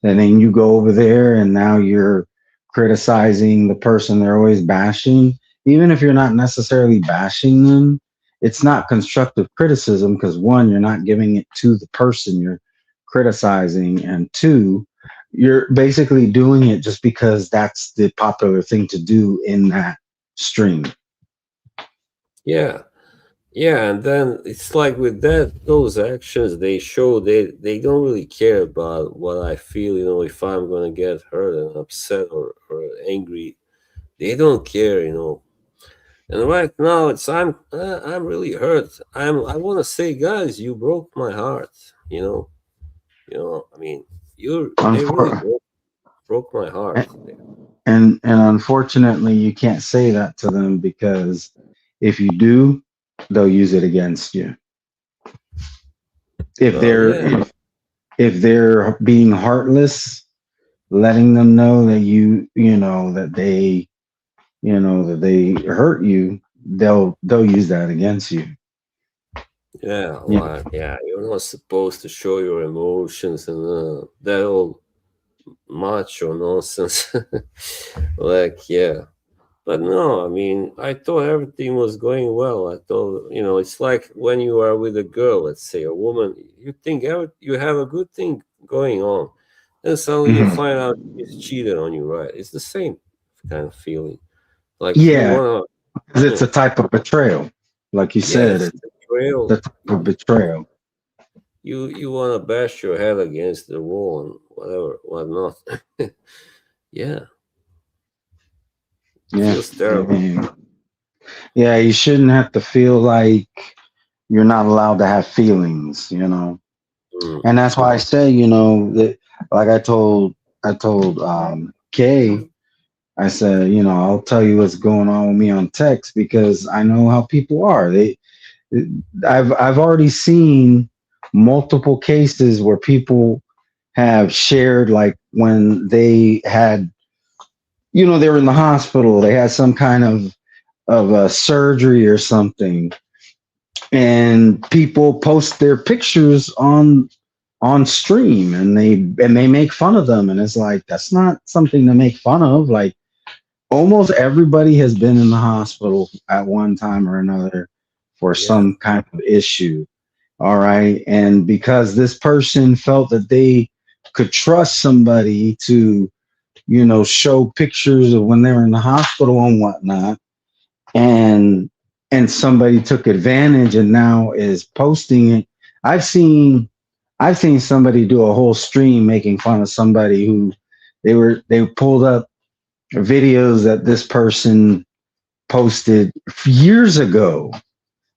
and then you go over there and now you're criticizing the person they're always bashing, even if you're not necessarily bashing them, it's not constructive criticism because one, you're not giving it to the person you're criticizing, and two, you're basically doing it just because that's the popular thing to do in that stream. Yeah, yeah, and then it's like with those actions they show, they don't really care about what I feel, if I'm gonna get hurt and upset or angry. They don't care, And right now, I'm really hurt. I want to say, guys, you broke my heart. I mean, they really Unfor- broke my heart. and unfortunately, you can't say that to them because if you do, they'll use it against you. If Well, they're yeah, if they're being heartless, letting them know that they hurt you, they'll use that against you. yeah, Yeah. like, yeah. You're not supposed to show your emotions and that old macho nonsense. Like, yeah. But no, I mean, I thought everything was going well. I thought, it's like when you are with a girl, let's say a woman, you think you have a good thing going on, then suddenly you Mhm. find out she's cheated on you, right? It's the same kind of feeling. Like you Yeah, wanna, 'cause you it's a know, type of betrayal. Like you yeah, said, it's it's betrayal. the type of betrayal. You wanna bash your head against the wall and whatever, whatnot. Yeah, it Yeah. feels terrible. And yeah, you shouldn't have to feel like you're not allowed to have feelings. Mm, And that's why I say, that like I told Kay, I said, I'll tell you what's going on with me on text because I know how people are. I've already seen multiple cases where people have shared, like when they had, they were in the hospital, they had some kind of a surgery or something, and people post their pictures on stream, and they make fun of them, and it's like that's not something to make fun of. Like almost everybody has been in the hospital at one time or another for yeah, some kind of issue. All right. And because this person felt that they could trust somebody to, show pictures of when they were in the hospital and whatnot, and somebody took advantage and now is posting it. I've seen I've seen somebody do a whole stream making fun of somebody who they pulled up videos that this person posted years ago.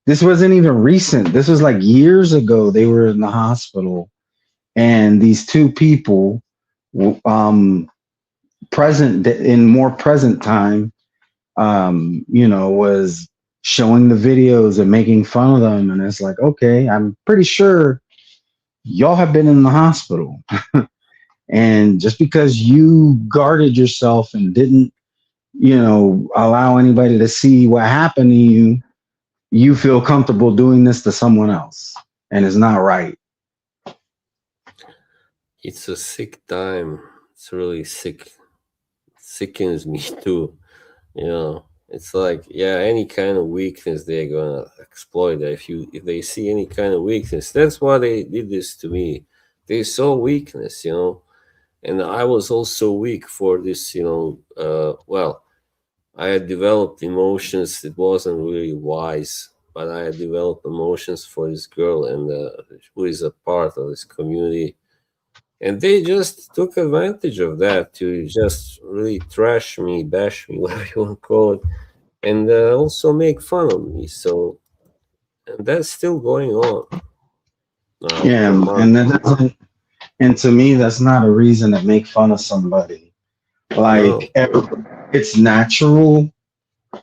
This wasn't even recent. This was like years ago. They were in the hospital, and these two people, um, present in more present time, was showing the videos and making fun of them. And it's like, okay, I'm pretty sure y'all have been in the hospital. And just because you guarded yourself and didn't, allow anybody to see what happened to you, you feel comfortable doing this to someone else. And it's not right. It's a sick time. It's really sick. Sickens me too. It's like, yeah, any kind of weakness they're gonna exploit. If they see any kind of weakness, that's why they did this to me. They saw weakness, and I was also weak for this. Well, I had developed emotions. It wasn't really wise, but I had developed emotions for this girl, and who is a part of this community. And they just took advantage of that to just really trash me, bash me, whatever you want to call it, and also make fun of me. So, and that's still going on now Yeah, for months. and that doesn't. And to me, that's not a reason to make fun of somebody. No, Like it's natural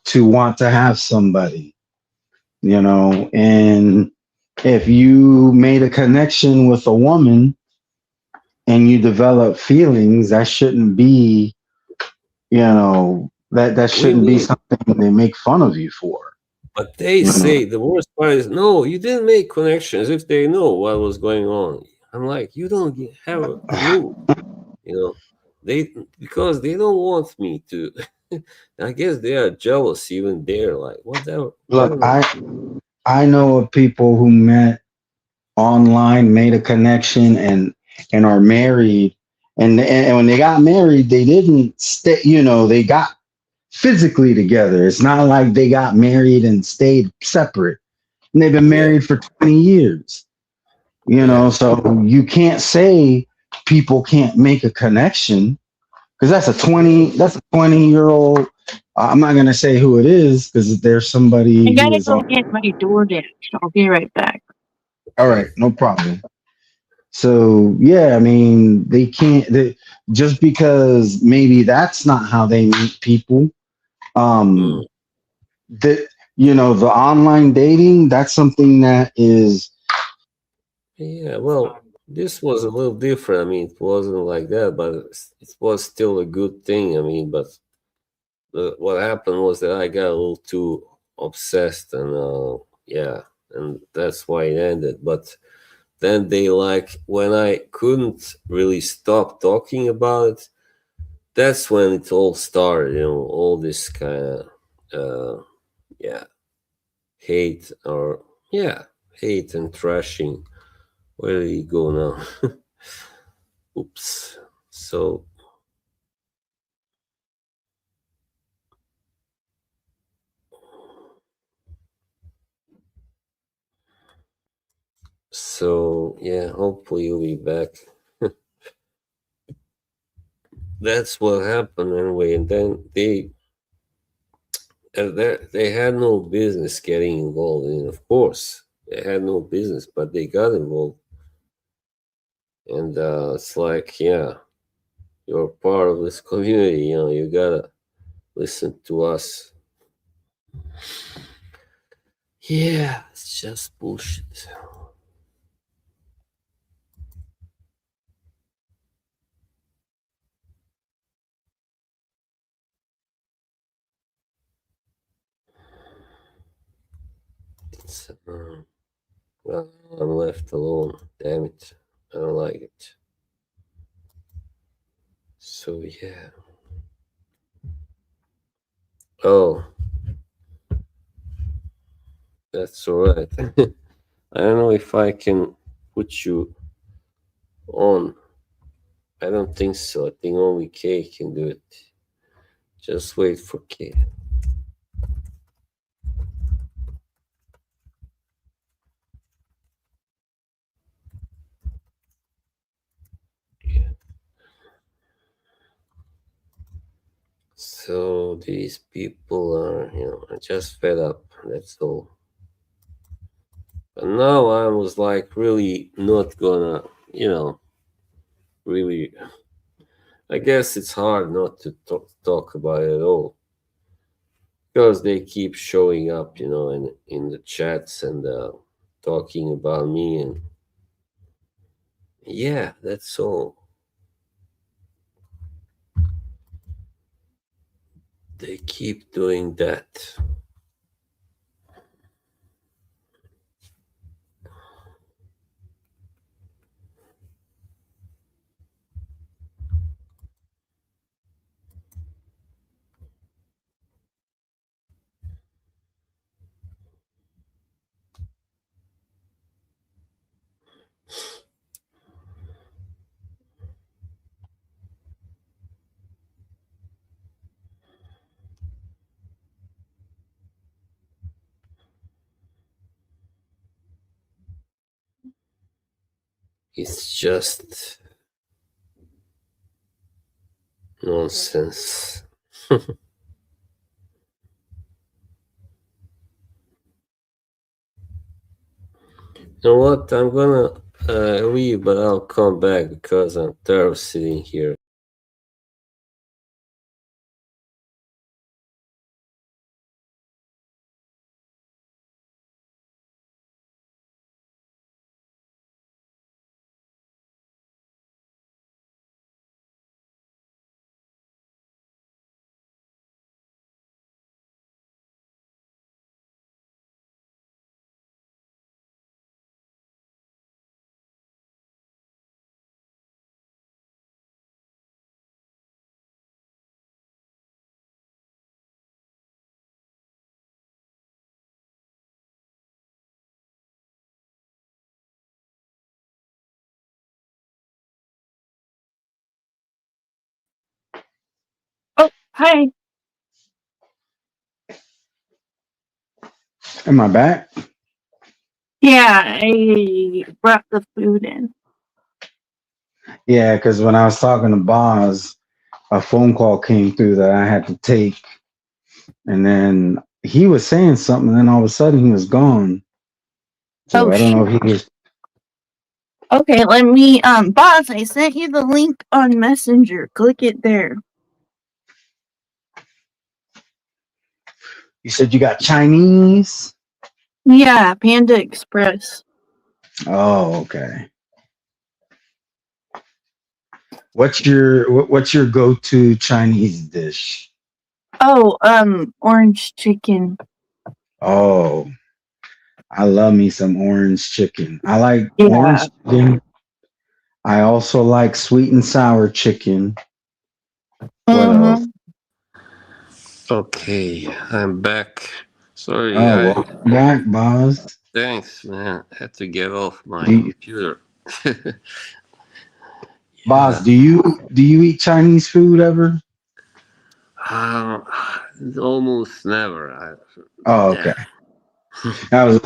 to want to have somebody, and if you made a connection with a woman and you develop feelings, that shouldn't be, that what do you shouldn't be mean? something they make fun of you for. But they You know? say the worst part is no, you didn't make connections if they know what was going on. I'm like, you don't have a clue, you know. They because they don't want me to. I guess they are jealous even there. Like whatever, I Look, don't know. I know of people who met online, made a connection, and are married. And when they got married, they didn't stay. They got physically together. It's not like they got married and stayed separate. And they've been Yeah, married for 20 years. yeah, So you can't say people can't make a connection because yeah. that's a 20-year old. I'm not gonna say who it is because there's I somebody who gotta is go on. get my DoorDash. I'll be right back. All right, no problem. So yeah, I mean, they can't just because maybe that's not how they meet people. Mm. Um, that the online dating, that's something that is. Yeah, well, this was a little different. I mean, it wasn't like that, but it was still a good thing. I mean, but what happened was that I got a little too obsessed, and yeah, and that's why it ended. But then they like when I couldn't really stop talking about it. That's when it all started. All this kind of yeah, hate or yeah, hate and trashing. Where do you go now? Oops. So yeah, hopefully you'll be back. That's what happened anyway, and then they had no business getting involved in. Of course, they had no business, but they got involved, and it's like, yeah, you're part of this community. You gotta listen to us. Yeah, it's just bullshit. It's, well, I'm left alone. Damn it, I don't like it. So yeah. Oh, that's all right. I don't know if I can put you on. I don't think so. I think only K can do it. Just wait for K. these people are, are just fed up. That's all. But now I was like really not gonna, really. I guess it's hard not to talk about it at all because they keep showing up, in the chats and talking about me, and yeah, that's all. They keep doing that. It's just nonsense. You know what? I'm gonna leave, but I'll come back because I'm tired of sitting here. Oh, hi. Am I back? Yeah, I brought the food in. Yeah, because when I was talking to Boz, a phone call came through that I had to take, and then he was saying something, and then all of a sudden he was gone. So Oh, I don't know shoot. if he was. Okay, let me, Boz, I sent you the link on Messenger. Click it there. You said you got Chinese? Yeah, Panda Express. Oh, okay. What's your go-to Chinese dish? Oh, orange chicken. Oh, I love me some orange chicken. I like Yeah. orange chicken. I also like sweet and sour chicken. What else? Mm-hmm. Okay, I'm back. Sorry, Oh, welcome back, Boz. thanks, man. I had to get off my Do you, computer. Boz, Yeah. do you eat Chinese food ever? Um, Almost never. Oh, Yeah. okay. I was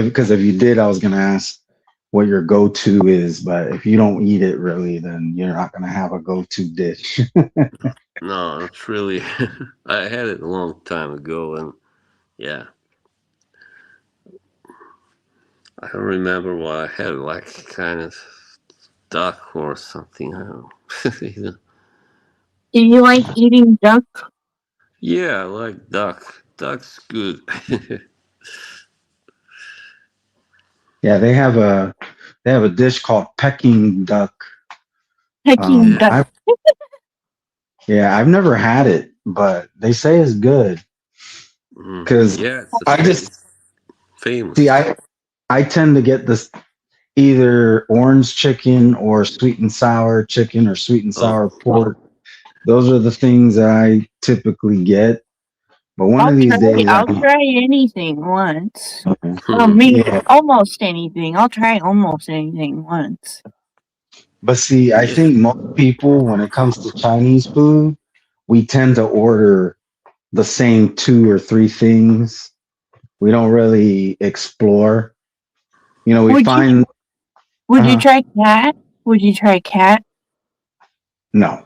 because if you did, I was gonna ask what your go-to is, but if you don't eat it really, then you're not gonna have a go-to dish. No, it's really. I had it a long time ago, and yeah, I don't remember what I had. Like kind of duck or something. I don't know. Do you like eating duck? Yeah, I like duck. Duck's good. Yeah, they have a dish called Peking duck. Peking Yeah. duck. I've never had it, but they say it's good. Because Yeah, I just it's see, famous. I tend to get this either orange chicken or sweet and sour chicken or sweet and Oh, sour pork. Those are the things that I typically get. But one of these days, I'll try anything once. I hmm. mean, yeah. almost anything. I'll try almost anything once. But see, I Yeah. think most people, when it comes to Chinese food, we tend to order the same two or three things. We don't really explore. We Would you find would you uh, try cat? Would you try cat? no,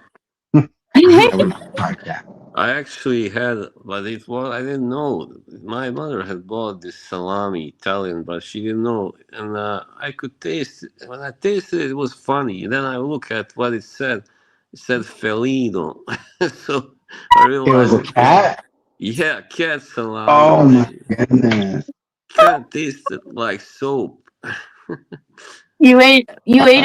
I would not try that. I actually had, but it was I didn't know. My mother had bought this salami Italian, but she didn't know, and I could taste it. When I tasted it, it was funny. Then I look at what it said. It said felino, so I It was realized a it was cat. yeah cat salami. Oh my goodness. Cat tasted like soap. You ate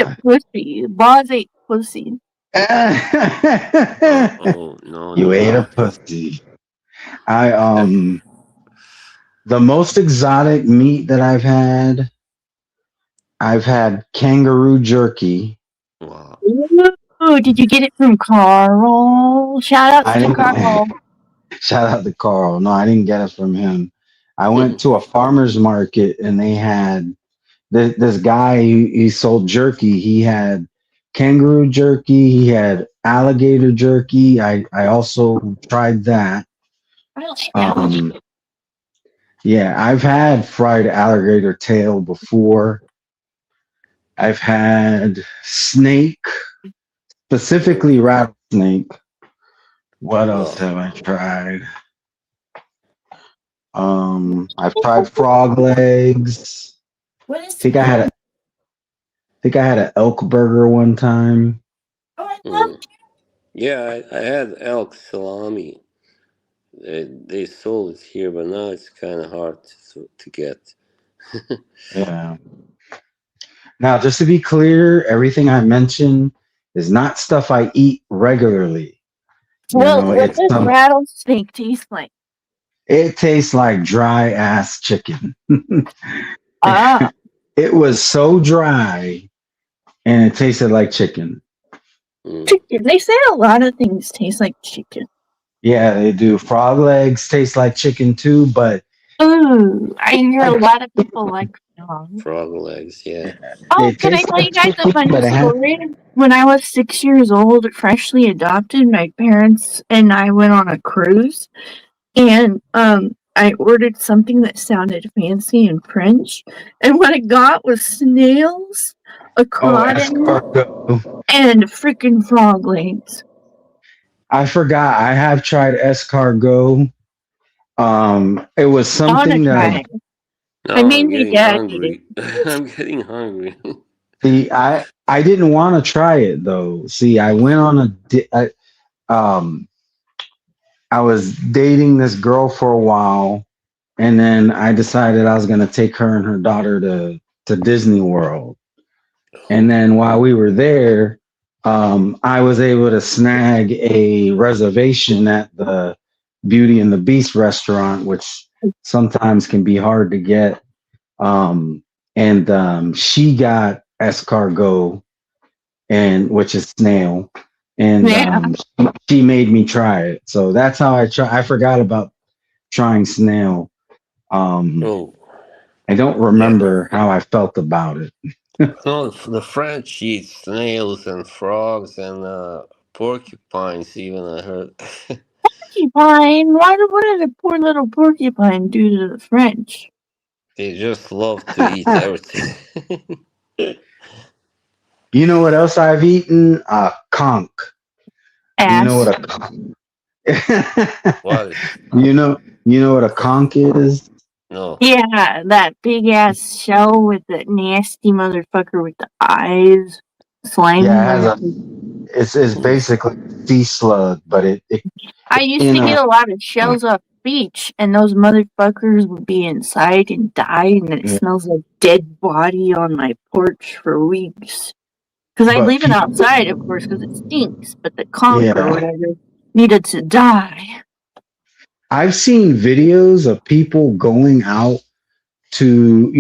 a pussy. Boz ate pussy. Oh, oh no You ate a no. pussy. I the most exotic meat that I've had kangaroo jerky. Wow. Ooh, did you get it from Carl? Shout outs I to didn't Carl. shout out to Carl. No, I didn't get it from him. I went to a farmer's market and they had this guy. He sold jerky. He had kangaroo jerky. He had alligator jerky. I also tried that. I like alligator. Um, yeah, I've had fried alligator tail before. I've had snake, Oh, specifically rattlesnake. What else wow. have I tried? I've tried frog legs. What is Think I had a think I had an elk burger one time. Oh, I love Mm. Yeah, I had elk salami. They sold it here, but now it's kind of hard to get. Yeah. Now, just to be clear, everything I mentioned is not stuff I eat regularly. You Well, know, what it's does some. rattlesnake taste like? It tastes like dry ass chicken. Ah, It was so dry, and it tasted like chicken. Mm. chicken. They say a lot of things taste like chicken. Yeah, they do. Frog legs taste like chicken too, but Ooh, I hear a like lot of people like frogs. Frog legs, yeah. Oh, it can I tastes tell you like guys a chicken, funny but it has. story? When I was 6 years old, freshly adopted, my parents and I went on a cruise, and I ordered something that sounded fancy in French, and what I got was snails, a Oh, crawdad, escargot. and freaking frog legs. I forgot. I have tried escargot. It was I want to something that try I it. I Now made I'm my getting dad eat it. hungry. I'm getting hungry. see. I didn't want to try it though. See, I went on um I was dating this girl for a while, and then I decided I was gonna take her and her daughter to Disney World. And Oh, then while we were there, I was able to snag a reservation at the Beauty and the Beast restaurant, which sometimes can be hard to get. And She got escargot, and which is snail, and Yeah. she made me try it. So that's how I try. I forgot about trying snail. Um, oh, I don't yeah. remember how I felt about it. No, the French eat snails and frogs and porcupines. Even I heard Porcupine. What did a poor little porcupine do to the French? they just love to eat everything. You know what else I've eaten? A conch. You know Ass. what a conch? What is You know what a conch is? no? Yeah, that big ass shell with the nasty motherfucker with the eyes. Slimy Yeah, it has motherfucker. it's basically sea slug, but it I used in to get a a lot of shells off the beach, and those motherfuckers would be inside and die, and it yeah, smells like dead body on my porch for weeks. Because I'd but leave it people, outside, of course, because it stinks, but the conch or yeah. whatever needed to die. I've seen videos of people going out to,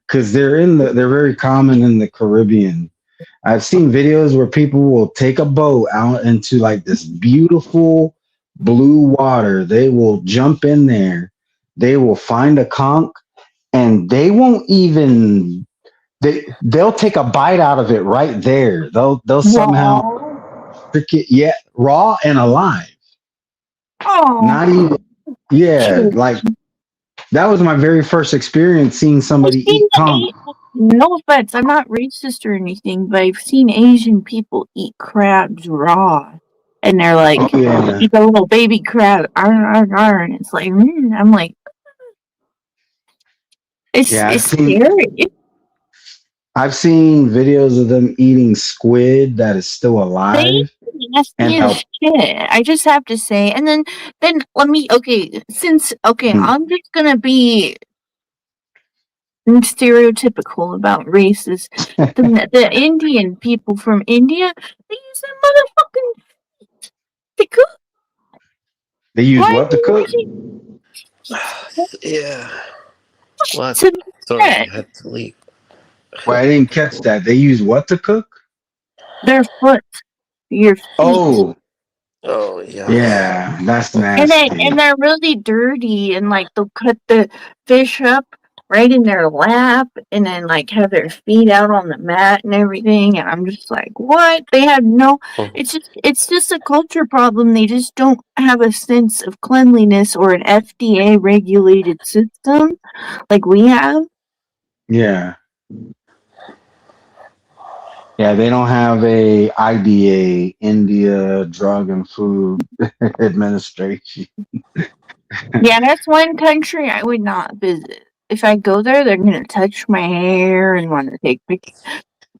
because they're very common in the Caribbean. I've seen videos where people will take a boat out into like this beautiful blue water. They will jump in there. They will find a conch, and they'll take a bite out of it right there. They'll somehow Wow. trick it, yeah, raw and alive. Oh, Not even, yeah, shit. like that was my very first experience seeing I've somebody seen eat conch. no offense, I'm not racist or anything, but I've seen Asian people eat crabs raw. and they're like, Oh yeah, "He's a little baby crab," and it's like, I'm like, yeah. it's scary. I've seen videos of them eating squid that is still They alive, and nasty as shit. I just have to say, and then let me I'm just gonna be stereotypical about races. The Indian people from India, they use that motherfucking to cook. they use Why are what to you cook? using Yeah. What? to Sorry, that? I had to leave. Well, I didn't catch that. They use what to cook? Their foot, your feet. Oh, Oh, yeah. yeah, that's And nasty. they're really dirty, and like they'll cut the fish up right in their lap and then like have their feet out on the mat and everything, and I'm just like, what? They have no, Oh, it's just a culture problem. They just don't have a sense of cleanliness or an FDA regulated system like we have. Yeah, yeah. They don't have a IDA, India Drug and Food Administration. Yeah, that's one country I would not visit. If I go there, they're gonna touch my hair and want to take pictures.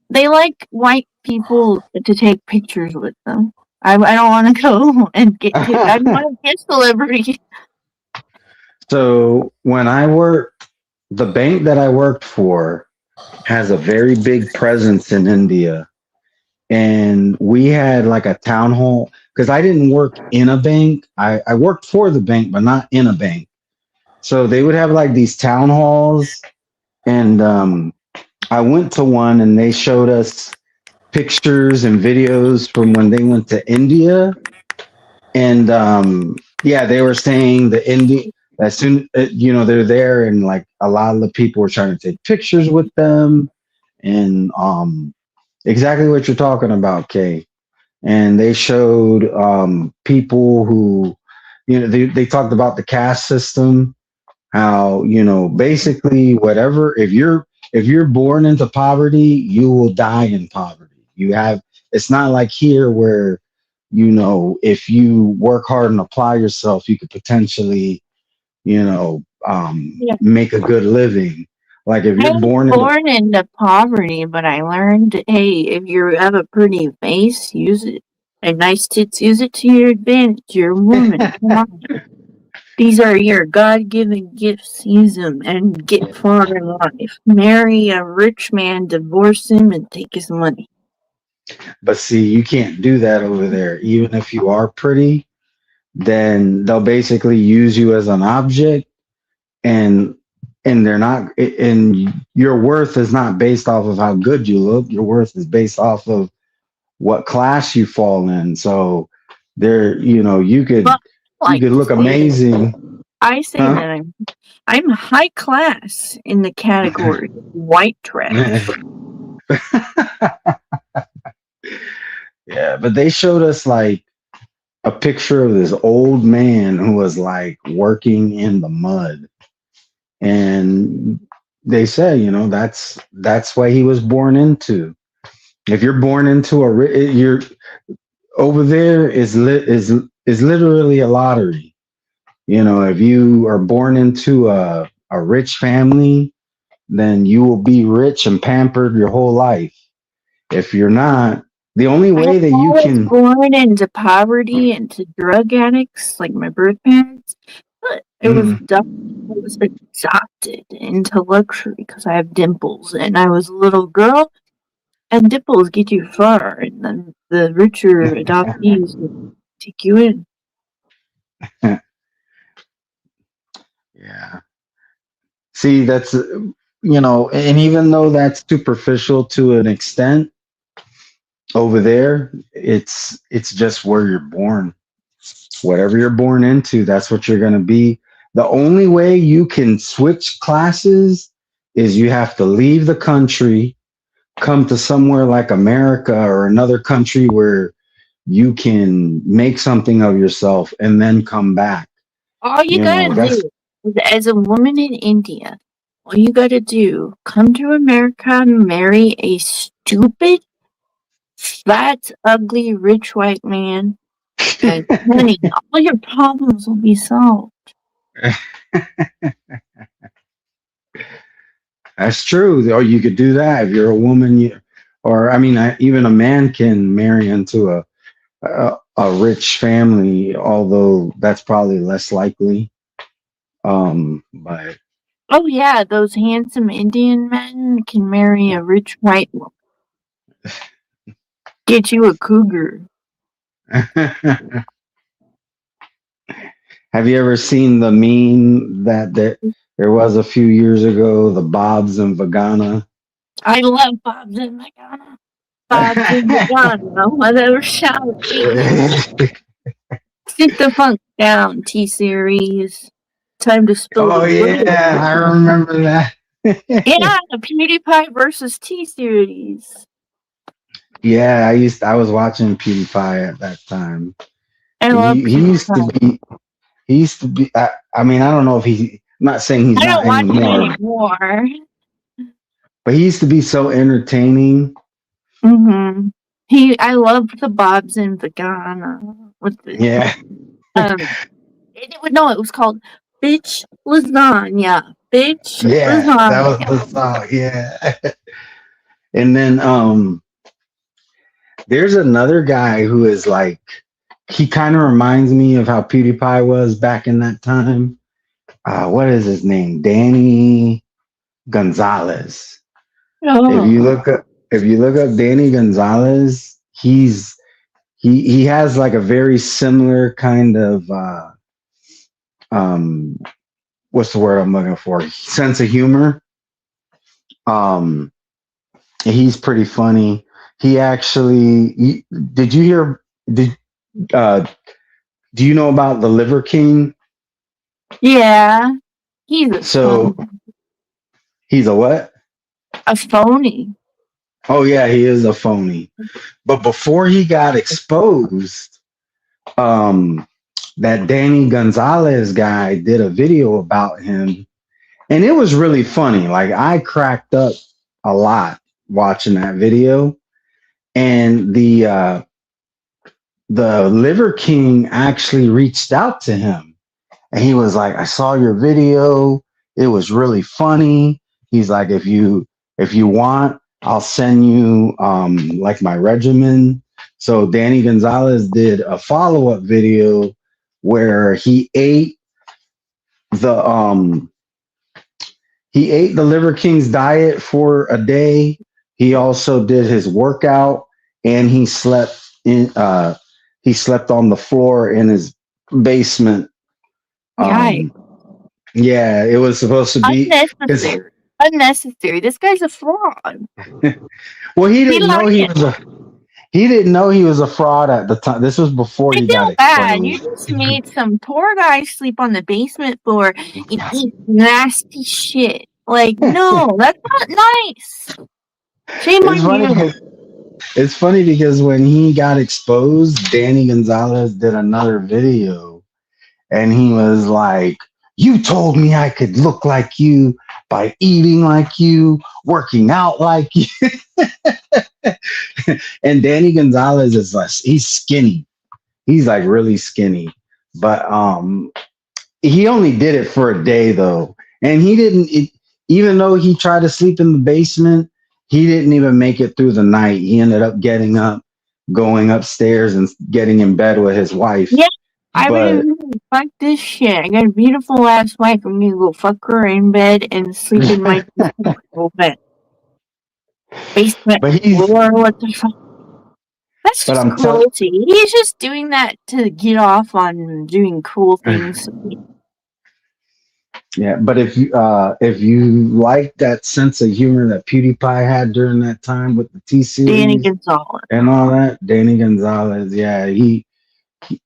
They like white people to take pictures with them. I don't want to go and I don't want to get celebrity. So when I worked, the bank that I worked for has a very big presence in India. And we had like a town hall because I didn't work in a bank. I worked for the bank, but not in a bank. So they would have like these town halls. And I went to one and they showed us pictures and videos from when they went to India. And yeah, they were saying the India as soon they're there and like a lot of the people were trying to take pictures with them and exactly what you're talking about, Kay. And they showed people who they talked about the caste system, how basically whatever, if you're born into poverty, you will die in poverty. It's not like here where if you work hard and apply yourself, you could potentially Yeah. make a good living. Like if I you're was born into born into poverty, but I learned, hey, if you have a pretty face, use it. And nice tits, use it to your advantage. You're a woman. Come on. These are your God given gifts. Use them and get far in life. Marry a rich man, divorce him, and take his money. but see, you can't do that over there. Even if you are pretty, then they'll basically use you as an object, and they're not, and your worth is not based off of how good you look. Your worth is based off of what class you fall in. So there, you could But I like to look say that amazing, I say huh? that I'm high class in the category of white trash. Yeah, but they showed us like a picture of this old man who was like working in the mud, and they said, that's why he was born into. If you're born into you're over there is literally a lottery. If you are born into a rich family, then you will be rich and pampered your whole life. If you're not, the only I way that you was can, born into poverty and to drug addicts like my birth parents, but it was mm, I was adopted into luxury because I have dimples and I was a little girl, and dimples get you far, and then the richer adoptees would take you in. yeah. See, that's and even though that's superficial to an extent, over there, it's just where you're born. Whatever you're born into, that's what you're going to be. The only way you can switch classes is you have to leave the country, come to somewhere like America or another country where you can make something of yourself and then come back. All you gotta That's do is, as a woman in India, all you gotta do, come to America, marry a stupid, fat, ugly, rich white man, And honey, all your problems will be solved. That's true. Or you could do that if you're a woman. Or I mean, even a man can marry into a rich family, although that's probably less likely. But Oh yeah, those handsome Indian men can marry a rich white woman. Get you a cougar. have you ever seen the meme that there was a few years ago, the Bobs and Vagana? I love Bob's and Madonna. Bob's and Madonna, whatever shall it be. Sit the funk down, T-Series. Time to spill Oh the yeah, I remember that. Yeah, the PewDiePie versus T-Series. Yeah, I was watching PewDiePie at that time. I love He used to PewDiePie. be. I mean, I don't know if I'm not saying he's I don't not watch him anymore, anymore. but he used to be so entertaining. Mm-hmm. I loved the Bob's and Vagana. With the, Yeah. it was called Bitch Lasagna. Bitch Yeah, that was Lasagna. the song. Yeah. And then there's another guy who is like, he kind of reminds me of how PewDiePie was back in that time. What is his name? Danny Gonzalez. Oh. If you look up Danny Gonzalez, he has like a very similar kind of what's the word I'm looking for? Sense of humor. He's pretty funny. He actually do you know about the Liver King? Yeah. He's a phony. He's a what? A phony. Oh yeah, he is a phony. But before he got exposed, that Danny Gonzalez guy did a video about him, and it was really funny. Like I cracked up a lot watching that video, and the Liver King actually reached out to him, and he was like, "I saw your video. It was really funny." He's like, "If you want, I'll send you like my regimen." So Danny Gonzalez did a follow-up video where he ate the Liver King's diet for a day. He also did his workout, and he slept on the floor in his basement. Yeah, it was supposed to be unnecessary. This guy's a fraud. Well, he didn't know he was a fraud at the time. This was before he got exposed. Bad. You just made some poor guy sleep on the basement floor and eat nasty shit. Like, no, that's not nice. Shame on you. It's funny because when he got exposed, Danny Gonzalez did another video, and he was like, "You told me I could look like you by eating like you, working out like you." And Danny Gonzalez is like, he's skinny. He's like really skinny. But he only did it for a day though. And even though he tried to sleep in the basement, he didn't even make it through the night. He ended up getting up, going upstairs and getting in bed with his wife. Yeah. I mean, fuck this shit. I got a beautiful ass wife. I'm gonna go fuck her in bed and sleep in my bed. Basement floor, what the fuck? That's just cruelty. He's just doing that to get off on doing cool things. Yeah, but if you like that sense of humor that PewDiePie had during that time with the T-Series Danny Gonzalez and all that, Danny Gonzalez, yeah, he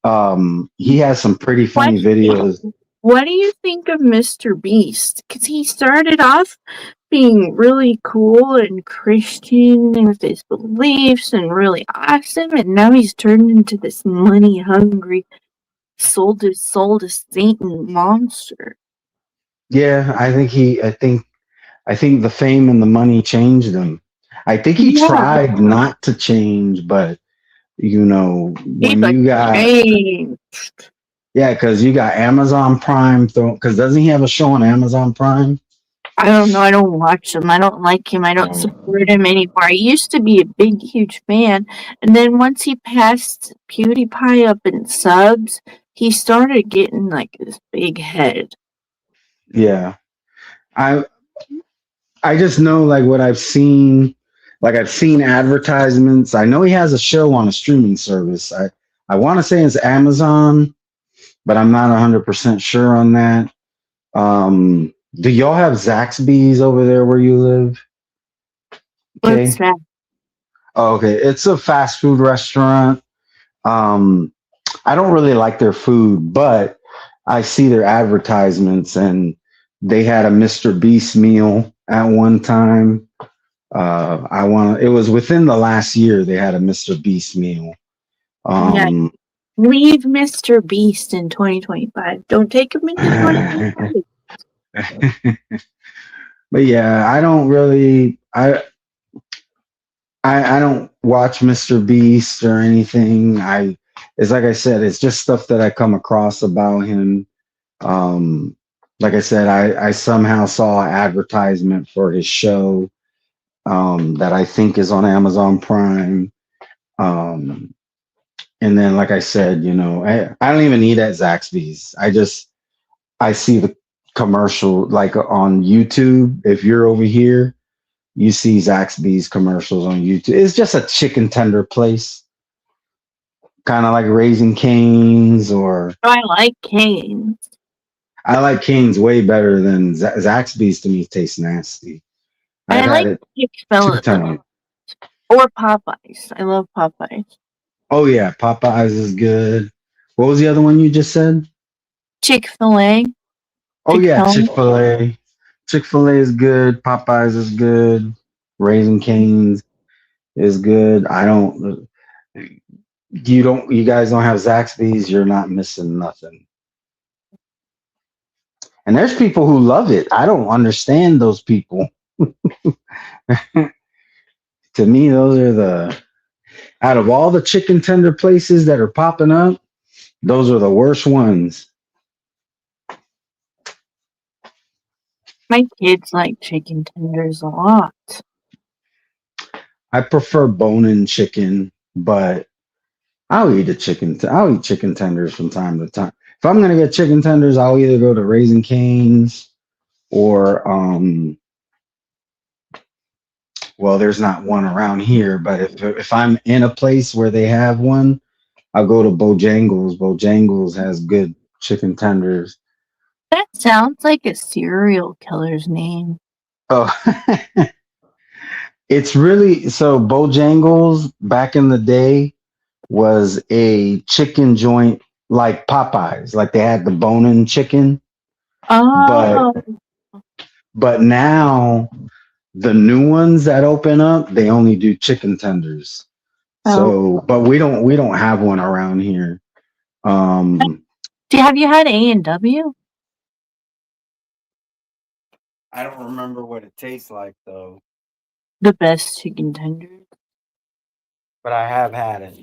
has some pretty funny videos. What do you think of Mr. Beast? Because he started off being really cool and Christian with his beliefs and really awesome, and now he's turned into this money-hungry, sold his soul to Satan monster. Yeah, I think the fame and the money changed him. I think he tried not to change, but You know, when People you got changed. yeah, because you got Amazon Prime. Because doesn't he have a show on Amazon Prime? I don't know. I don't watch him. I don't like him. I don't Oh, support him anymore. I used to be a big, huge fan. And then once he passed PewDiePie up in subs, he started getting like this big head. yeah. I I just know like what I've seen. Like I've seen advertisements. I know he has a show on a streaming service. I want to say it's Amazon, but I'm not 100% sure on that. Do y'all have Zaxby's over there where you live? What's Okay. that? Oh, okay. It's a fast food restaurant. Um, I don't really like their food, but I see their advertisements and they had a Mr. Beast meal at one time. It was within the last year they had a Mr. Beast meal. Yeah. Um, Leave Mr. Beast in 2025. Don't take him into 2025. but yeah, I don't really, I don't watch Mr. Beast or anything. It's like I said, it's just stuff that I come across about him. Um, like I said, I somehow saw an advertisement for his show that I think is on Amazon Prime. Um, and then, like I said, you know, I don't even eat at Zaxby's. I see the commercial like on YouTube. If you're over here, you see Zaxby's commercials on YouTube. It's just a chicken tender place, kind of like Raising Cane's, or I like Kane. I like Cane's way better than Zaxby's. To me, tastes nasty. I I've had like it two Chick-fil-A times. or Popeyes. I love Popeyes. Oh yeah, Popeyes is good. What was the other one you just said? Chick-fil-A. Oh yeah, Chick-fil-A. Chick-fil-A. Chick-fil-A is good. Popeyes is good. Raising Cane's is good. You guys don't have Zaxby's, you're not missing nothing. And there's people who love it. I don't understand those people. To me, those are out of all the chicken tender places that are popping up, those are the worst ones. My kids like chicken tenders a lot. I prefer bone-in chicken, but I'll eat I'll eat chicken tenders from time to time. If I'm gonna get chicken tenders, I'll either go to Raising Cane's or well, there's not one around here, but if I'm in a place where they have one, I'll go to Bojangles. Bojangles has good chicken tenders. That sounds like a serial killer's name. Oh, it's really so Bojangles back in the day was a chicken joint like Popeyes, like they had the bone-in chicken, Oh, but now the new ones that open up, they only do chicken tenders. So, but we don't have one around here. have you had A&W? I don't remember what it tastes like though, The best chicken tenders. but I have had it.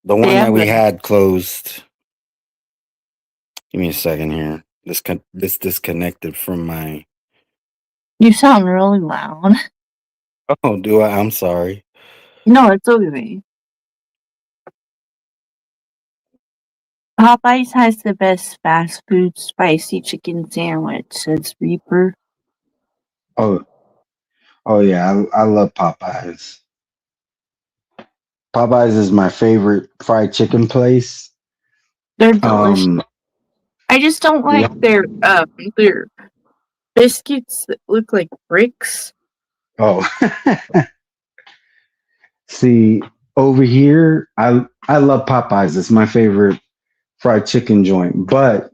The one They that have we the- had closed. Give me a second here. This disconnected from my. You sound really loud. Oh, do I? I'm sorry. No, it's okay. Popeyes has the best fast food spicy chicken sandwich, says Reaper. Oh, yeah. I love Popeyes. Popeyes is my favorite fried chicken place. They're delicious. I just don't like their biscuits that look like bricks. Oh, see, over here, I love Popeyes. It's my favorite fried chicken joint. But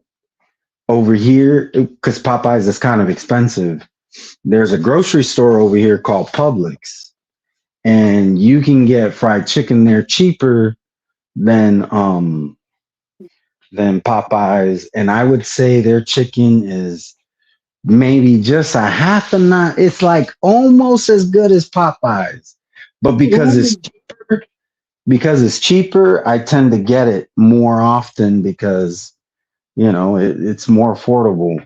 over here, because Popeyes is kind of expensive, there's a grocery store over here called Publix, and you can get fried chicken there cheaper than Popeyes. And I would say their chicken is maybe just a half a notch. It's like almost as good as Popeyes, But because it's cheaper, I tend to get it more often because it's more affordable.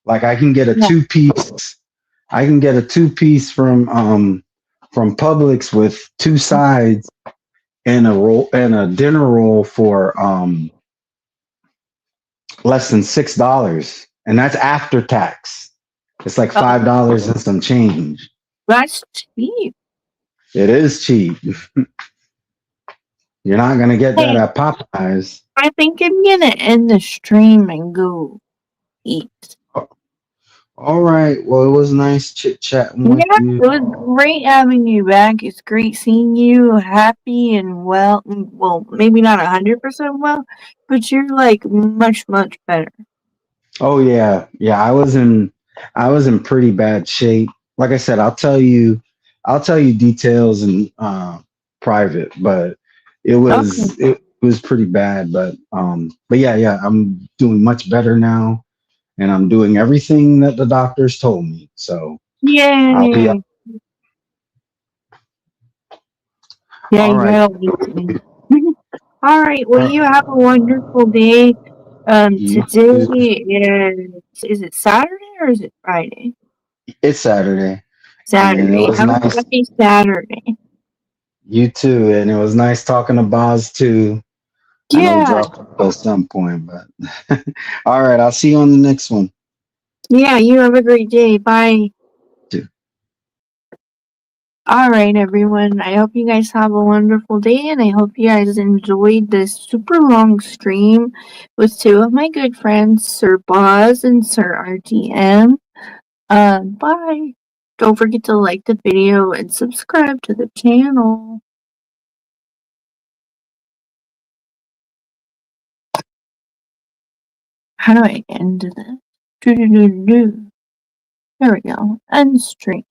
Like I can get a Yeah. two piece. I can get a two piece from Publix with two sides and a roll and a dinner roll for less than $6, and that's after tax. It's like Oh, $5 and some change. that's cheap. It is cheap. You're not gonna get that Hey, at Popeyes. I think I'm gonna end the stream and go eat. All right. Well, it was nice chit chatting with Yeah, you. it was great having you back. It's great seeing you happy and well. Well, maybe not 100% well, but you're like much, much better. Oh yeah, yeah. I was in pretty bad shape. Like I said, I'll tell you details in private, but it Okay. was it was pretty bad. But yeah, I'm doing much better now, and I'm doing everything that the doctors told me. So I'll be up. Yay. Yeah, All you right. got all these things. All right. Well, All you right. have a wonderful day. You too. Today is it Saturday or is it Friday? It's Saturday, and it Saturday. was Have a nice. happy Saturday. You too, and it was nice talking to Boz too. I know he Yeah. dropped off at some point, but all right. I'll see you on the next one. Yeah, you have a great day. Bye. Too. All right, everyone. I hope you guys have a wonderful day, and I hope you guys enjoyed this super long stream with two of my good friends, Sir Boz and Sir RTM. Bye. Don't forget to like the video and subscribe to the channel. How do I end this? There we go. End stream.